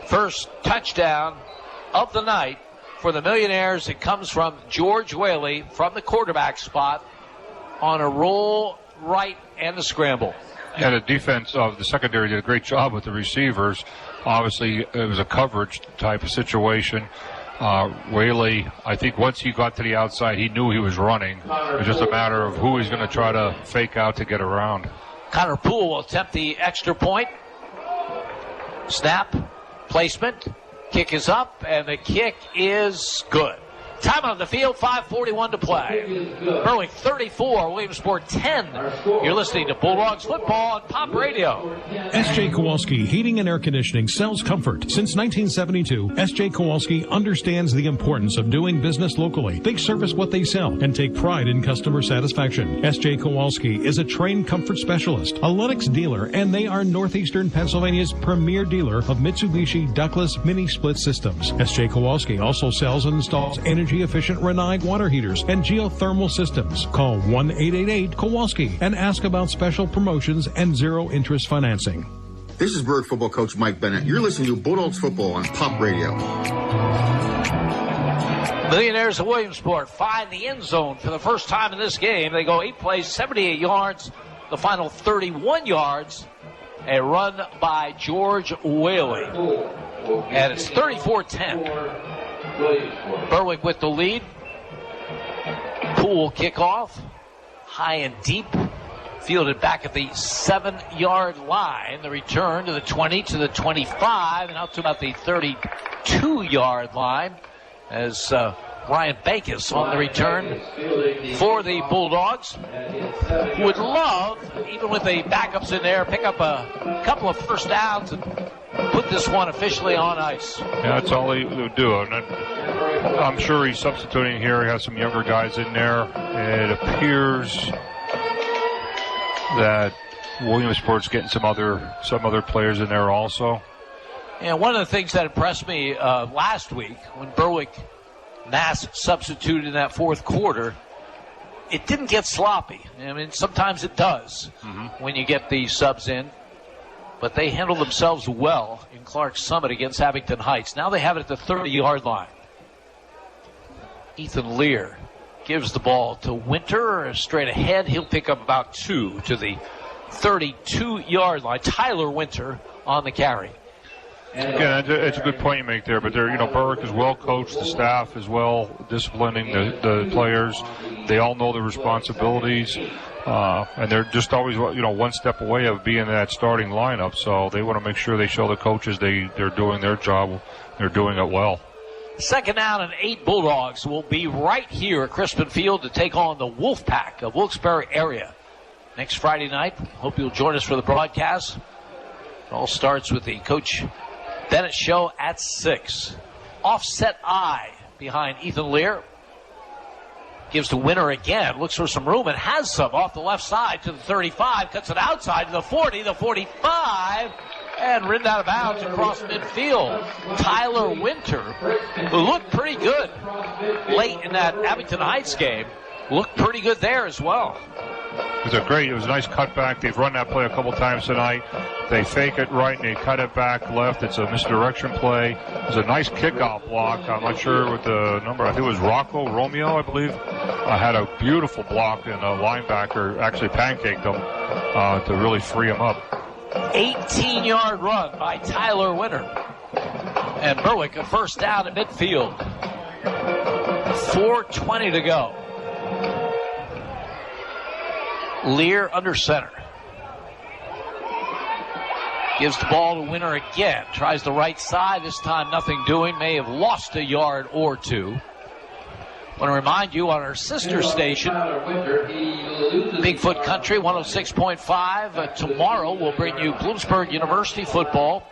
First touchdown of the night for the Millionaires. It comes from George Whaley from the quarterback spot on a roll right and a scramble. And the defense of the secondary did a great job with the receivers. Obviously, it was a coverage type of situation. Whaley, I think once he got to the outside, he knew he was running. It was just a matter of who he's going to try to fake out to get around. Connor Poole will attempt the extra point. Snap, placement, kick is up, and the kick is good. Time on the field, 5:41 to play. Berwick 34, Williamsport 10. You're listening to Bulldogs football on Pop Radio. S.J. Kowalski Heating and Air Conditioning sells comfort. Since 1972, S.J. Kowalski understands the importance of doing business locally. They service what they sell and take pride in customer satisfaction. S.J. Kowalski is a trained comfort specialist, a Lennox dealer, and they are Northeastern Pennsylvania's premier dealer of Mitsubishi ductless mini split systems. S.J. Kowalski also sells and installs energy-efficient Renai water heaters and geothermal systems. Call 1-888-KOWALSKI and ask about special promotions and zero-interest financing. This is Berwick football coach Mike Bennett. You're listening to Bulldogs football on Pop Radio. Millionaires of Williamsport find the end zone for the first time in this game. They go 8 plays, 78 yards. The final 31 yards. A run by George Whaley. And it's 34-10. Berwick with the lead. Poole kickoff. High and deep. Fielded back at the 7-yard line. The return to the 20, to the 25, and out to about the 32-yard line as Ryan Bankus on the return for the Bulldogs. Would love, even with the backups in there, pick up a couple of first downs and put this one officially on ice. Yeah, that's all he would do. And I'm sure he's substituting here. He has some younger guys in there. It appears that Williamsport's getting some other players in there also. And one of the things that impressed me last week when Berwick Nass substituted in that fourth quarter, it didn't get sloppy. I mean, sometimes it does when you get the subs in. But they handled themselves well in Clark Summit against Abington Heights. Now they have it at the 30-yard line. Ethan Lear gives the ball to Winter straight ahead. He'll pick up about 2 to the 32-yard line. Tyler Winter on the carry. Again, it's a good point you make there, but Berwick is well coached. The staff is well disciplining the players. They all know their responsibilities, and they're just always one step away of being in that starting lineup. So they want to make sure they show the coaches they're doing their job. They're doing it well. Second down and 8 Bulldogs will be right here at Crispin Field to take on the Wolfpack of Wilkes-Barre area next Friday night. Hope you'll join us for the broadcast. It all starts with the Coach Bennett show at 6. Offset eye behind Ethan Lear. Gives to Winter again. Looks for some room and has some off the left side to the 35. Cuts it outside to the 40, the 45. And ridden out of bounds across midfield. Tyler Winter, who looked pretty good late in that Abington Heights game, looked pretty good there as well. It was a nice cutback. They've run that play a couple times tonight. They fake it right and they cut it back left. It's a misdirection play. It was a nice kickoff block. I'm not sure what the number. I think it was Romeo, I believe. Had a beautiful block, and a linebacker actually pancaked him to really free him up. 18-yard run by Tyler Winter. And Berwick a first down at midfield. 4:20 to go. Lear under center. Gives the ball to Winter again. Tries the right side. This time nothing doing. May have lost a yard or two. I want to remind you on our sister station, Bigfoot Country 106.5. Tomorrow we'll bring you Bloomsburg University football.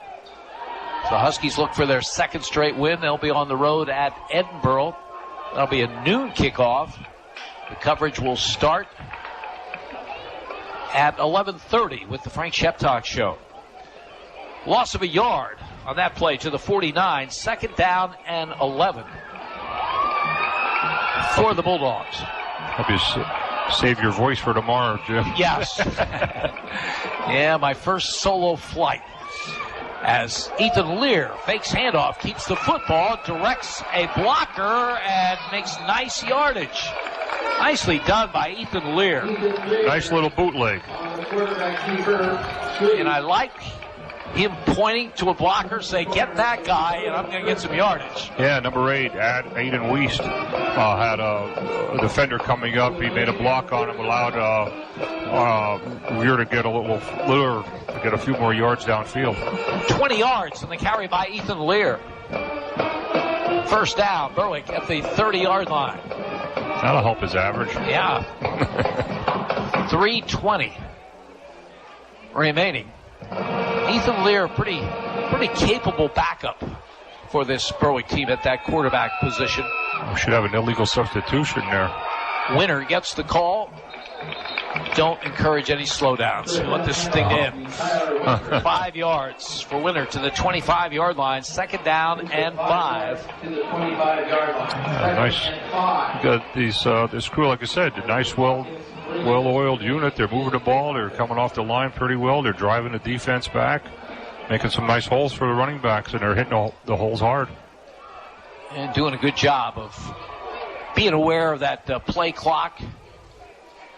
The Huskies look for their second straight win. They'll be on the road at Edinburgh. That'll be a noon kickoff. The coverage will start at 11:30 with the Frank Sheptock Show. Loss of a yard on that play to the 49. Second down and 11 for the Bulldogs. Hope you save your voice for tomorrow, Jim. Yes. Yeah, my first solo flight. As Ethan Lear fakes handoff, keeps the football, directs a blocker, and makes nice yardage. Nicely done by Ethan Lear. Nice little bootleg. And I like him pointing to a blocker, say, get that guy, and I'm going to get some yardage. Yeah, number 8, Aiden Wiest, had a defender coming up. He made a block on him, allowed Weir to get a few more yards downfield. 20 yards on the carry by Ethan Lear. First down, Berwick at the 30-yard line. That'll help his average. Yeah. 3:20 remaining. Ethan Lear, pretty capable backup for this Berwick team at that quarterback position. We should have an illegal substitution there. Winner gets the call. Don't encourage any slowdowns. We want this thing in. 5 yards for Winner to the 25-yard line. Second down and 5. Nice. You got this crew, like I said, a nice, well-oiled unit. They're moving the ball. They're coming off the line pretty well. They're driving the defense back, making some nice holes for the running backs, and they're hitting the holes hard. And doing a good job of being aware of that play clock,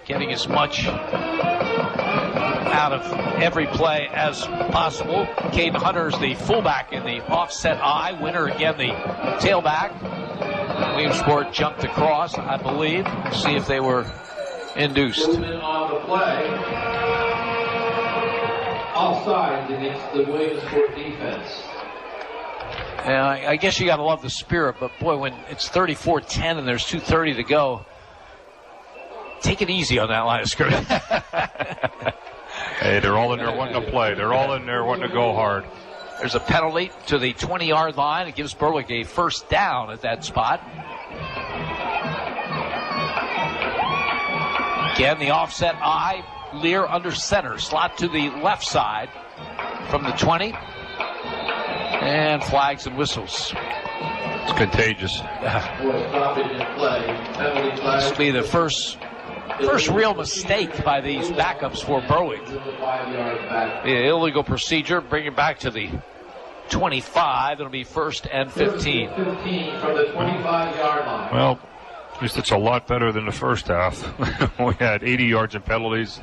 getting as much out of every play as possible. Caden Hunter's the fullback in the offset I. Winner again the tailback. Williamsport jumped across, I believe. We'll see if they were induced. On the play. Offside against the Williamsport defense. I guess you got to love the spirit, but boy, when it's 34-10 and there's 2:30 to go, take it easy on that line of scrimmage. Hey, they're all in there wanting to play. They're all in there wanting to go hard. There's a penalty to the 20-yard line. It gives Berwick a first down at that spot. Again, the offset I. Lear under center. Slot to the left side from the 20. And flags and whistles. It's contagious. This will be the first real mistake by these backups for Berwick. The illegal procedure, bring it back to the 25. It'll be first and 15. 15 from the 25-yard line. Well, at least it's a lot better than the first half. We had 80 yards in penalties.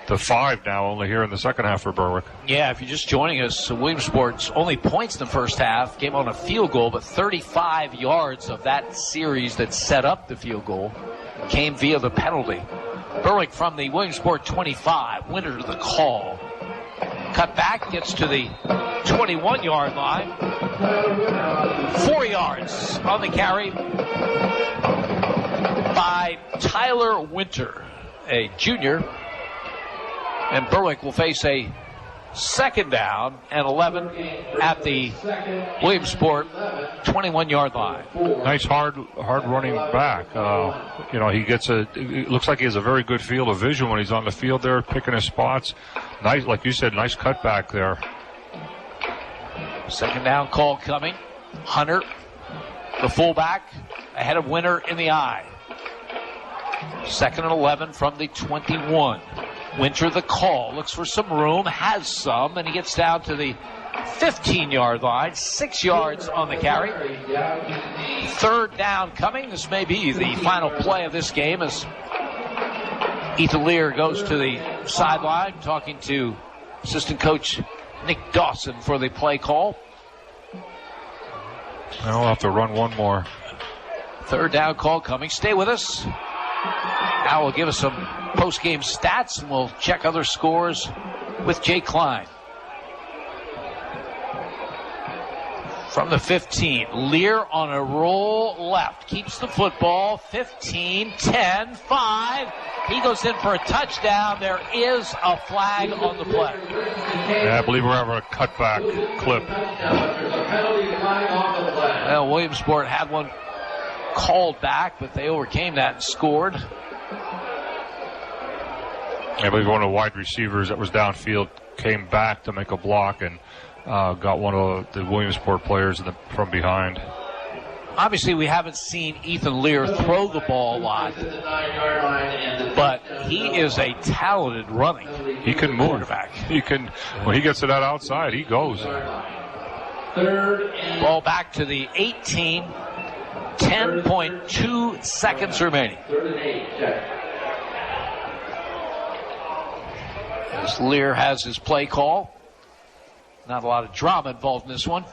The 5 now only here in the second half for Berwick. Yeah, if you're just joining us, Williamsport's only points in the first half came on a field goal, but 35 yards of that series that set up the field goal came via the penalty. Berwick from the Williamsport 25. Winner to the call. Cut back, gets to the 21-yard line. 4 yards on the carry by Tyler Winter, a junior. And Berwick will face a second down and 11 at the Williamsport 21-yard line. Nice hard running back. It looks like he has a very good field of vision when he's on the field there, picking his spots. Nice, like you said, nice cutback there. Second down call coming. Hunter, the fullback, ahead of Winter in the I. Second and 11 from the 21. Winter the call, looks for some room, has some, and he gets down to the 15-yard line. 6 yards on the carry. Third down coming. This may be the final play of this game as Ethan Lear goes to the sideline talking to assistant coach Nick Dawson for the play call. Now we'll have to run one more. Third down call coming. Stay with us. Al will give us some post-game stats, and we'll check other scores with Jay Klein. From the 15, Lear on a roll left. Keeps the football. 15, 10, 5. He goes in for a touchdown. There is a flag on the play. Yeah, I believe we're having a cutback clip. Well, Williamsport had one called back, but they overcame that and scored. I believe one of the wide receivers that was downfield came back to make a block and got one of the Williamsport players from behind. Obviously, we haven't seen Ethan Lear throw the ball a lot, but he is a talented running. He can move. Quarterback. When he gets to that outside, he goes. Ball back to the 18. 10.2 seconds remaining. As Lear has his play call. Not a lot of drama involved in this one.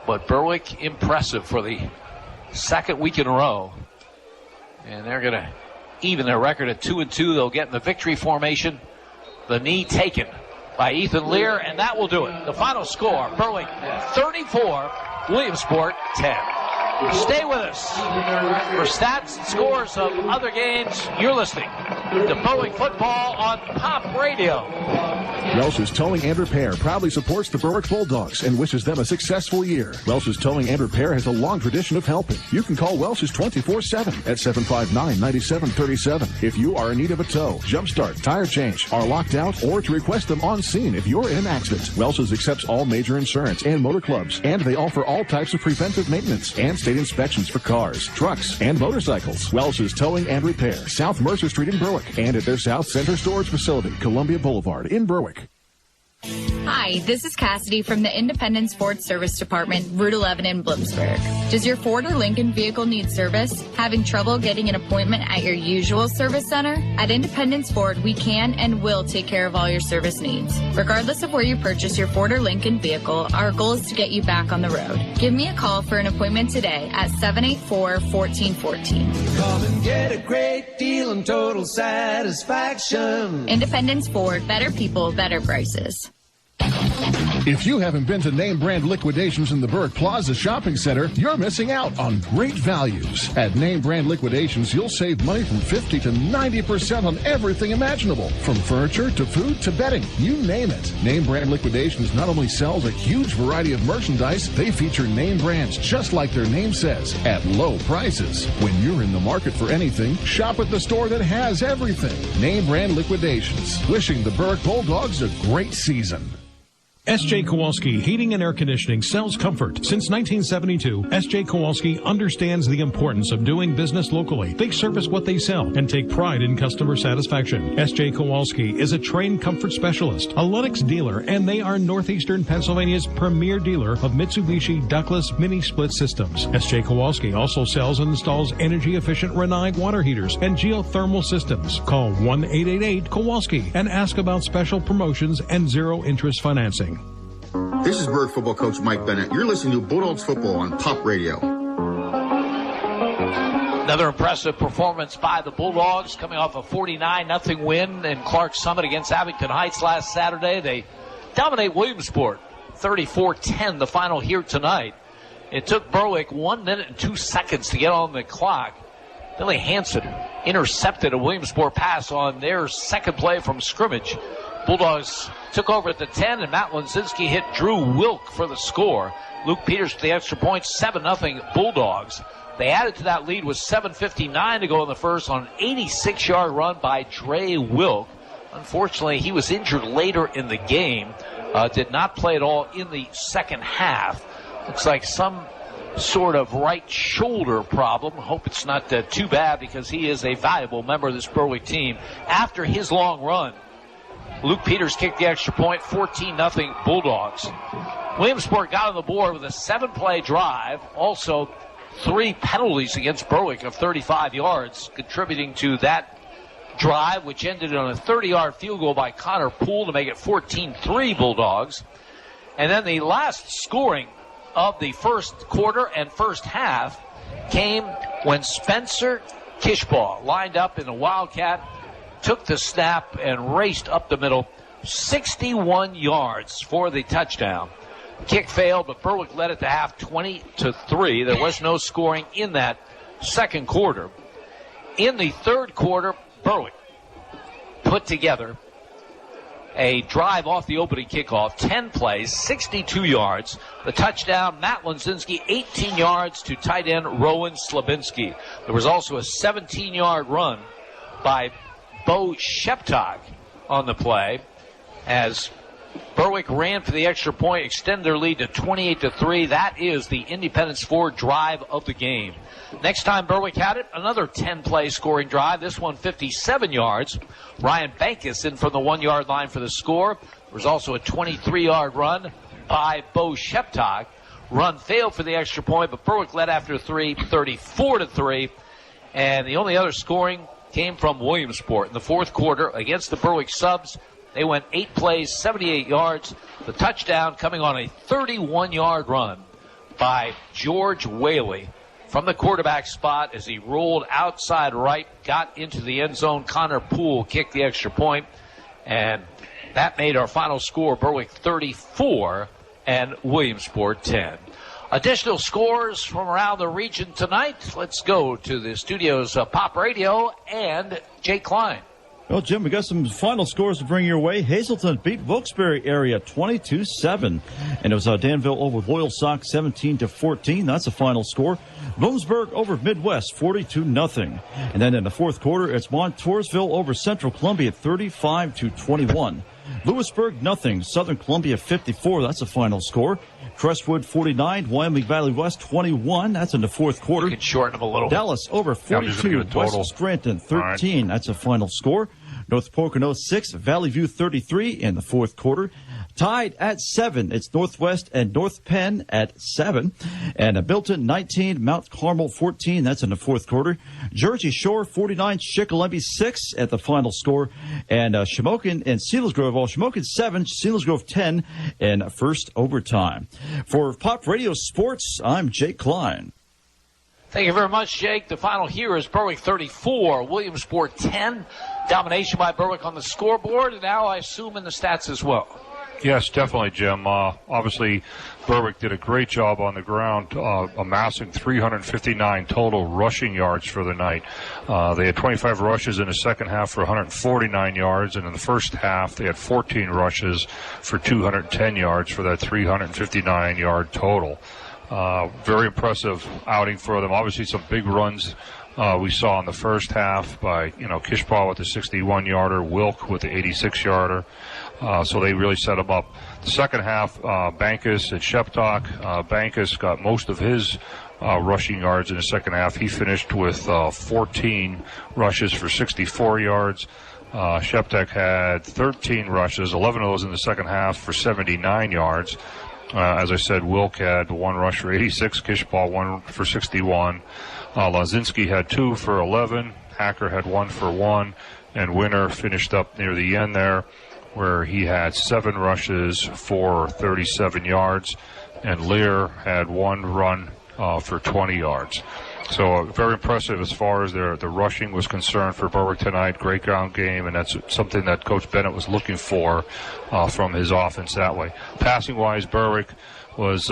But Berwick impressive for the second week in a row. And they're going to even their record at 2-2. They'll get in the victory formation. The knee taken by Ethan Lear, and that will do it. The final score, Berwick 34, Williamsport 10. Stay with us for stats and scores of other games. You're listening to Berwick Football on Pop Radio. Welsh's Towing and Repair proudly supports the Berwick Bulldogs and wishes them a successful year. Welsh's Towing and Repair has a long tradition of helping. You can call Welsh's 24/7 at 759-9737 if you are in need of a tow, jumpstart, tire change, are locked out, or to request them on scene if you're in an accident. Welsh's accepts all major insurance and motor clubs, and they offer all types of preventive maintenance and state inspections for cars, trucks, and motorcycles. Welsh's Towing and Repair, South Mercer Street in Berwick, and at their South Center Storage Facility, Columbia Boulevard in Berwick. Hi, this is Cassidy from the Independence Ford Service Department, Route 11 in Bloomsburg. Does your Ford or Lincoln vehicle need service? Having trouble getting an appointment at your usual service center? At Independence Ford, we can and will take care of all your service needs. Regardless of where you purchase your Ford or Lincoln vehicle, our goal is to get you back on the road. Give me a call for an appointment today at 784-1414. Come and get a great deal and total satisfaction. Independence Ford, better people, better prices. If you haven't been to name brand liquidations in the Berwick Plaza Shopping Center, you're missing out on great values. At name brand liquidations, you'll save money from 50 to 90% on everything imaginable. From furniture to food to bedding, you name it. Name brand liquidations not only sells a huge variety of merchandise, they feature name brands just like their name says, at low prices. When you're in the market for anything, shop at the store that has everything. Name brand liquidations. Wishing the Berwick Bulldogs a great season. S.J. Kowalski Heating and Air Conditioning sells comfort. Since 1972, S.J. Kowalski understands the importance of doing business locally. They service what they sell and take pride in customer satisfaction. S.J. Kowalski is a trained comfort specialist, a Lennox dealer, and they are Northeastern Pennsylvania's premier dealer of Mitsubishi ductless mini-split systems. S.J. Kowalski also sells and installs energy-efficient Renai water heaters and geothermal systems. Call 1-888-KOWALSKI and ask about special promotions and zero-interest financing. This is Berwick football coach Mike Bennett. You're listening to Bulldogs football on Pop Radio. Another impressive performance by the Bulldogs coming off a 49-0 win in Clark Summit against Abington Heights last Saturday. They dominate Williamsport 34-10, the final here tonight. It took Berwick 1 minute and 2 seconds to get on the clock. Billy Hansen intercepted a Williamsport pass on their second play from scrimmage. Bulldogs took over at the 10, and Matt Lunzinski hit Drew Wilk for the score. Luke Peters with the extra point, 7-0 Bulldogs. They added to that lead with 7:59 to go in the first on an 86-yard run by Dre Wilk. Unfortunately, he was injured later in the game. Did not play at all in the second half. Looks like some sort of right shoulder problem. Hope it's not too bad, because he is a valuable member of this Berwick team. After his long run, Luke Peters kicked the extra point, 14-0 Bulldogs. Williamsport got on the board with a 7-play drive. Also, 3 penalties against Berwick of 35 yards, contributing to that drive, which ended on a 30-yard field goal by Connor Poole to make it 14-3 Bulldogs. And then the last scoring of the first quarter and first half came when Spencer Kishoff lined up in a Wildcat, took the snap, and raced up the middle, 61 yards for the touchdown. Kick failed, but Berwick led at the half 20-3. There was no scoring in that second quarter. In the third quarter, Berwick put together a drive off the opening kickoff, 10 plays, 62 yards. The touchdown, Matt Lunzinski, 18 yards to tight end Rowan Slabinski. There was also a 17-yard run by Bo Sheptog on the play as Berwick ran for the extra point, extended their lead to 28-3. That is the Independence Ford drive of the game. Next time Berwick had it, another 10-play scoring drive. This one 57 yards. Ryan Bankus in from the 1-yard line for the score. There was also a 23-yard run by Bo Sheptog. Run failed for the extra point, but Berwick led after 3, 34-3. And the only other scoring came from Williamsport in the fourth quarter against the Berwick Subs. They went 8 plays, 78 yards. The touchdown coming on a 31-yard run by George Whaley from the quarterback spot as he rolled outside right, got into the end zone. Connor Poole kicked the extra point, and that made our final score Berwick 34 and Williamsport 10. Additional scores from around the region tonight. Let's go to the studios of Pop Radio and Jake Klein. Well, Jim, we got some final scores to bring your way. Hazleton beat Wilkes-Barre area 22-7. And it was Danville over Loyal Sock 17-14. That's the final score. Williamsburg over Midwest 42-0. And then in the fourth quarter, it's Montoursville over Central Columbia 35-21. Lewisburg, 0. Southern Columbia 54. That's the final score. Crestwood 49. Wyoming Valley West 21. That's in the fourth quarter. You can shorten them a little. Dallas over 42. West Scranton 13. Right. That's a final score. North Pocono 6. Valley View 33 in the fourth quarter. Tied at 7. It's Northwest and North Penn at 7. And Bilton 19. Mount Carmel 14. That's in the fourth quarter. Jersey Shore 49. Shikellamy 6 at the final score. And Shamokin and Selinsgrove. Well, Shamokin 7. Selinsgrove 10 in first overtime. For Pop Radio Sports, I'm Jake Klein. Thank you very much, Jake. The final here is Berwick 34, Williamsport 10. Domination by Berwick on the scoreboard, and now I assume in the stats as well. Yes, definitely, Jim. Obviously, Berwick did a great job on the ground, amassing 359 total rushing yards for the night. They had 25 rushes in the second half for 149 yards, and in the first half they had 14 rushes for 210 yards for that 359-yard total. Very impressive outing for them. Obviously, some big runs we saw in the first half by, Kishoff with the 61-yarder, Wilk with the 86-yarder. So they really set them up. The second half, Bankus and Sheptok. Bankus got most of his rushing yards in the second half. He finished with 14 rushes for 64 yards. Sheptok had 13 rushes, 11 of those in the second half for 79 yards. As I said, Wilk had 1 rush for 86, Kishoff 1 for 61. Lunzinski had 2 for 11. Hacker had 1 for 1. And Winner finished up near the end there, where he had 7 rushes for 37 yards, and Lear had 1 run for 20 yards. So very impressive as far as the rushing was concerned for Berwick tonight. Great ground game, and that's something that Coach Bennett was looking for from his offense that way. Passing-wise, Berwick was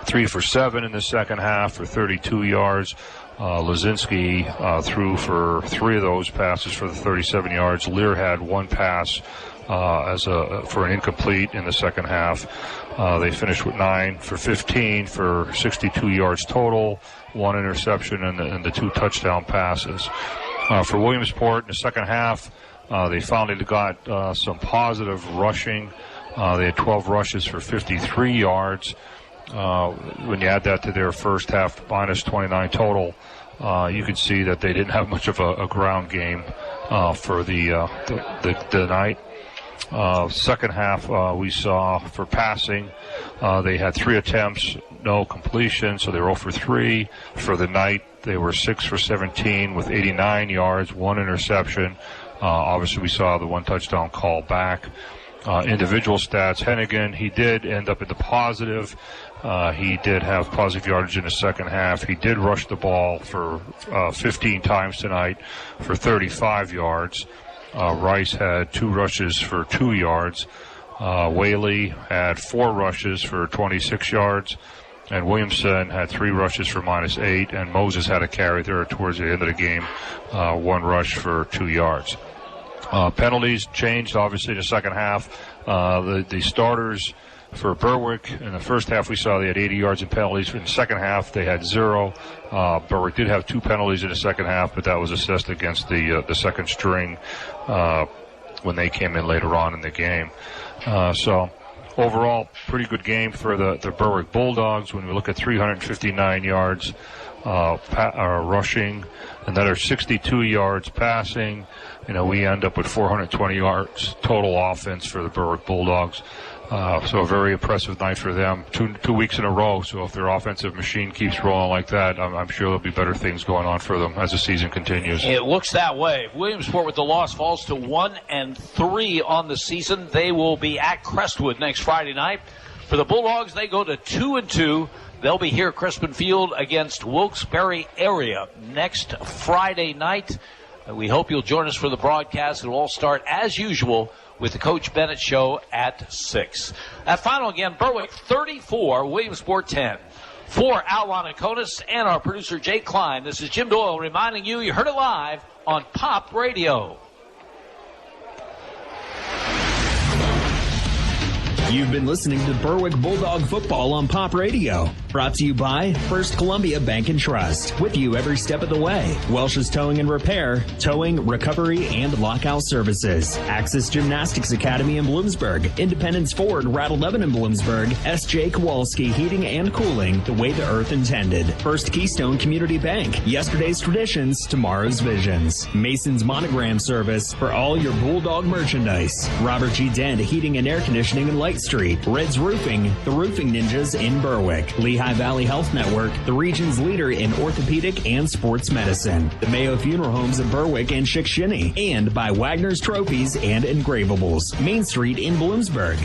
3 for 7 in the second half for 32 yards. Lunzinski threw for 3 of those passes for the 37 yards. Lear had 1 pass for an incomplete in the second half. They finished with 9 for 15 for 62 yards total, 1 interception, and the 2 touchdown passes. For Williamsport in the second half, they finally got some positive rushing. They had 12 rushes for 53 yards. When you add that to their first half minus 29 total, you can see that they didn't have much of a ground game for the night. Second half, we saw for passing, they had 3 attempts, no completion, so they were 0 for 3. For the night, they were 6 for 17 with 89 yards, 1 interception. Obviously, we saw the 1 touchdown call back. Individual stats, Hennigan, he did end up in the positive. He did have positive yardage in the second half. He did rush the ball for 15 times tonight for 35 yards. Rice had 2 rushes for 2 yards. Whaley had 4 rushes for 26 yards, and Williamson had 3 rushes for -8, and Moses had a carry there towards the end of the game, 1 rush for 2 yards. Penalties changed, obviously, in the second half. The starters for Berwick, in the first half we saw they had 80 yards in penalties. In the second half they had 0. Berwick did have 2 penalties in the second half, but that was assessed against the second string when they came in later on in the game. So overall, pretty good game for the Berwick Bulldogs. When we look at 359 yards rushing, another 62 yards passing, we end up with 420 yards total offense for the Berwick Bulldogs. So a very impressive night for them. Two weeks in a row. So if their offensive machine keeps rolling like that, I'm sure there'll be better things going on for them as the season continues. It looks that way. If Williamsport with the loss falls to 1-3 on the season, they will be at Crestwood next Friday night. For the Bulldogs, they go to 2-2. They'll be here at Crispin Field against Wilkes-Barre area next Friday night. We hope you'll join us for the broadcast. It will all start as usual with the Coach Bennett Show at 6. That final again, Berwick 34, Williamsport 10. For Alwan Akonis and our producer Jake Klein, this is Jim Doyle reminding you heard it live on Pop Radio. You've been listening to Berwick Bulldog Football on Pop Radio. Brought to you by First Columbia Bank and Trust. With you every step of the way. Welsh's Towing and Repair, towing, recovery, and lockout services. Axis Gymnastics Academy in Bloomsburg. Independence Ford, Rattle 11 in Bloomsburg. S.J. Kowalski Heating and Cooling, the way the earth intended. First Keystone Community Bank. Yesterday's traditions, tomorrow's visions. Mason's Monogram Service for all your Bulldog merchandise. Robert G. Dent Heating and Air Conditioning in Light Street. Red's Roofing, the Roofing Ninjas in Berwick. Lehigh Valley Health Network, the region's leader in orthopedic and sports medicine. The Mayo Funeral Homes of Berwick and Chickasha. And by Wagner's Trophies and Engravables. Main Street in Bloomsburg.